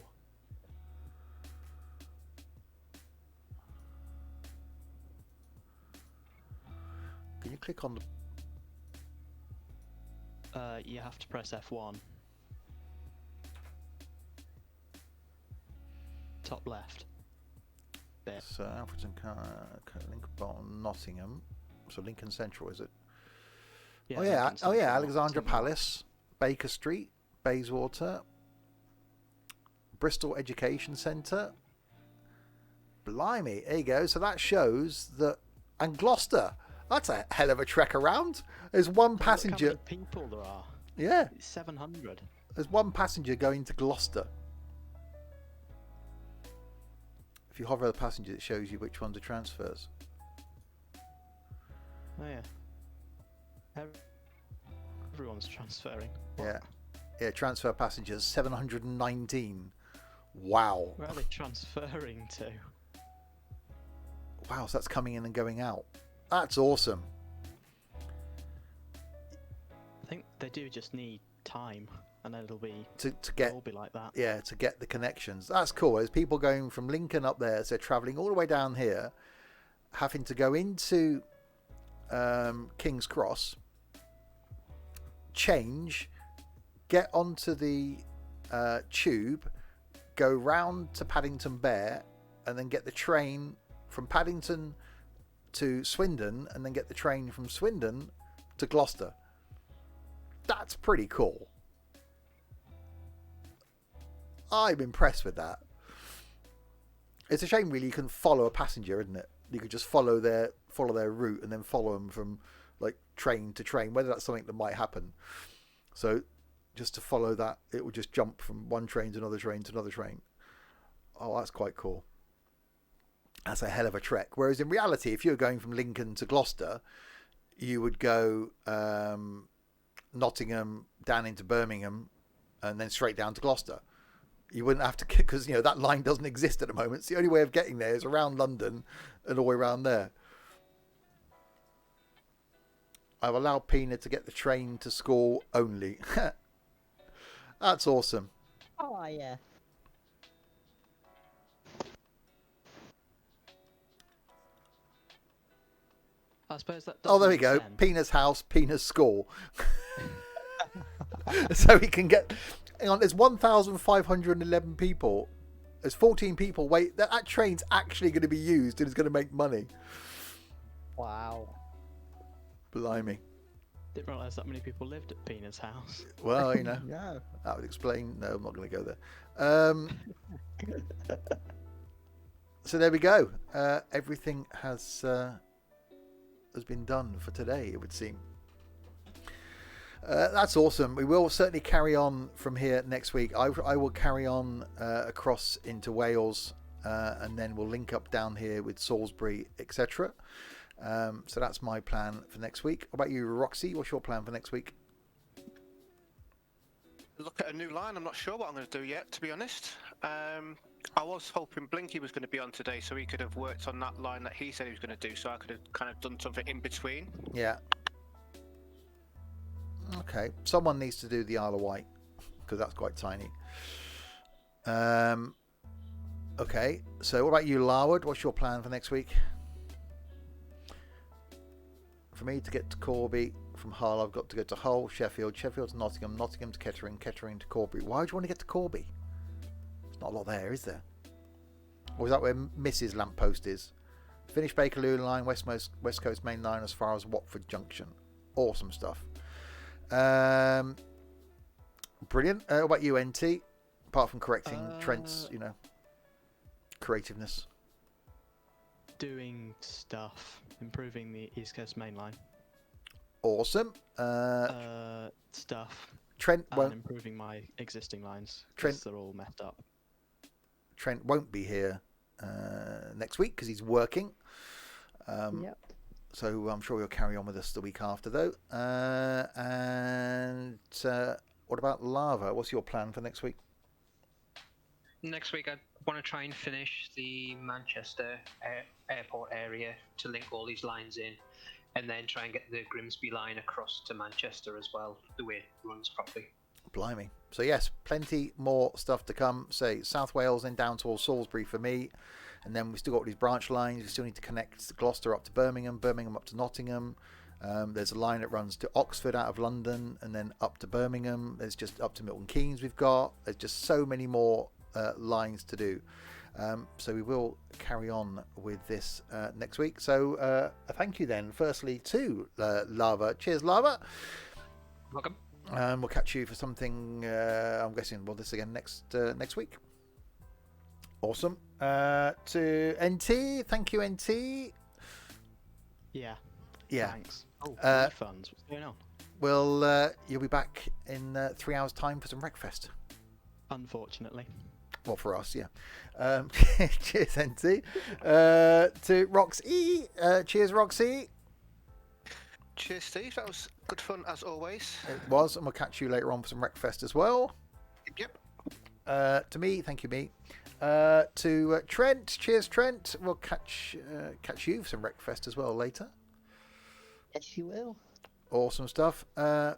Can you click on the... You have to press F1. Top left. There. So Alfreton, Lincoln Bottom, Nottingham. So Lincoln Central, is it? Yeah, Oh yeah, Lincoln Central, Alexandra Nottingham. Palace, Baker Street, Bayswater, Bristol Education Centre. Blimey, there you go. So that shows that, and Gloucester. That's a hell of a trek around. There's one Look how passenger. many people there are. Yeah, It's 700. there's one passenger going to Gloucester. If you hover the passenger, it shows you which ones are transfers. Oh yeah. Everyone's transferring. Yeah, yeah. Transfer passengers 719. Wow. Where are they transferring to? Wow, so that's coming in and going out. That's awesome. I think they do just need time, and then it'll be To it'll get, all be like that. yeah, to get the connections. That's cool. There's people going from Lincoln up there, so they're travelling all the way down here, having to go into King's Cross, change, get onto the tube, go round to Paddington Bear, and then get the train from Paddington to Swindon, and then get the train from Swindon to Gloucester. That's pretty cool. I'm impressed with that. It's a shame, really, you can follow a passenger, isn't it? You could just follow their route and then follow them from like train to train. Whether that's something that might happen. So just to follow that, it will just jump from one train to another train to another train. Oh, that's quite cool. That's a hell of a trek. Whereas in reality, if you were going from Lincoln to Gloucester, you would go Nottingham down into Birmingham and then straight down to Gloucester. You wouldn't have to, because you know that line doesn't exist at the moment. So the only way of getting there is around London and all the way around there. I've allowed Pina to get the train to school only. That's awesome. Oh yeah. I suppose that. Oh, does there we make go. sense. Pina's house, Pina's school. So he can get... Hang on, there's 1,511 people. There's 14 people. Wait, that train's actually going to be used and it's going to make money. Wow. Blimey. Didn't realise that many people lived at Pina's house. Well, you know, No. that would explain... No, I'm not going to go there. So there we go. Everything has been done for today, it would seem. That's awesome. We will certainly carry on from here next week. I will carry on across into Wales and then we'll link up down here with Salisbury, etc. So that's my plan for next week. What about you, Roxy? What's your plan for next week? Look at a new line. I'm not sure what I'm going to do yet, to be honest. I was hoping Blinky was going to be on today, so he could have worked on that line that he said he was going to do, so I could have kind of done something in between. Yeah. Okay. Someone needs to do the Isle of Wight, because that's quite tiny. Okay. So what about you, Larwood? What's your plan for next week? For me to get to Corby from Hull, I've got to go to Hull, Sheffield to Nottingham, Nottingham to Kettering, Kettering to Corby. Why would you want to get to Corby? There's not a lot there, is there? Or is that where Mrs. Lamppost is? Finish Bakerloo line, West Coast Main Line as far as Watford Junction. Awesome stuff. Brilliant. What about you, NT? Apart from correcting Trent's, creativeness. Doing stuff, improving the East Coast Main Line. Awesome. Stuff. Trent and won't. Improving my existing lines. Trent, they're all messed up. Trent won't be here next week because he's working. Yep. So I'm sure he'll carry on with us the week after, though. And what about Lava? What's your plan for next week? Next week, I want to try and finish the Manchester airport area to link all these lines in, and then try and get the Grimsby line across to Manchester as well, the way it runs properly. Blimey. So yes, plenty more stuff to come. Say South Wales and down towards Salisbury for me. And then we've still got these branch lines. We still need to connect Gloucester up to Birmingham, Birmingham up to Nottingham. There's a line that runs to Oxford out of London and then up to Birmingham. There's just up to Milton Keynes we've got. There's just so many more lines to do. So we will carry on with this next week. So thank you then, firstly, to Lava. Cheers, Lava. Welcome. We'll catch you for something, I'm guessing, this again next week. Awesome. To NT, thank you, NT. Yeah. Thanks. Oh, refunds. What's going on? Well, you'll be back in 3 hours' time for some Wreckfest. Unfortunately. Well, for us, yeah. Cheers, NT. To Roxy. Cheers, Roxy. Cheers, Steve. That was good fun as always. It was, and we'll catch you later on for some Wreckfest as well. Yep. To me, thank you, me. To Trent, cheers, Trent. We'll catch you for some Wreckfest as well later. Yes, you will. Awesome stuff. Does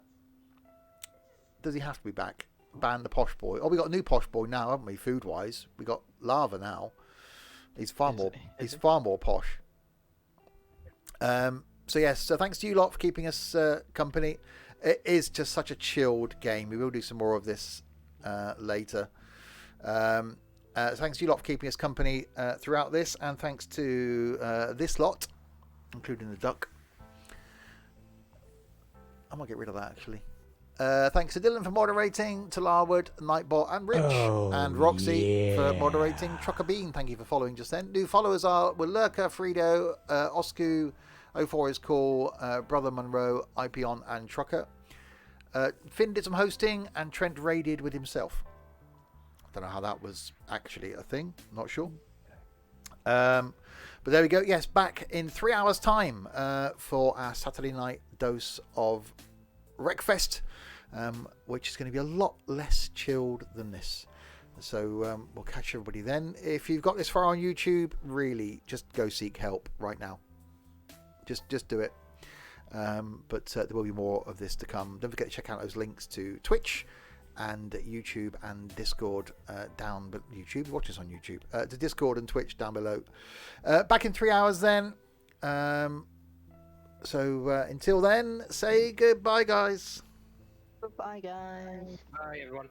he have to be back? Ban the posh boy. Oh, we got a new posh boy now, haven't we? Food wise, we got Lava now. He's far more posh. So yes, so thanks to you lot for keeping us company. It is just such a chilled game. We will do some more of this later. Thanks to you lot for keeping us company throughout this, and thanks to this lot, including the duck. I might get rid of that actually. Thanks to Dylan for moderating, to Larwood, Nightbot, and Rich, and Roxy for moderating. Trucker Bean, thank you for following just then. New followers are Willurka, Fredo, Oscu, 04 is cool, Brother Monroe, Ipion, and Trucker. Finn did some hosting, and Trent raided with himself. Don't know how that was actually a thing. Not sure. But there we go. Yes, back in 3 hours' time for our Saturday night dose of Wreckfest, which is going to be a lot less chilled than this. So we'll catch everybody then. If you've got this far on YouTube, really just go seek help right now. Just do it. But there will be more of this to come. Don't forget to check out those links to Twitch and YouTube and Discord down. But YouTube, watch us on YouTube. To Discord and Twitch down below. Back in 3 hours then. So until then, say goodbye, guys. Goodbye, guys. Bye, everyone.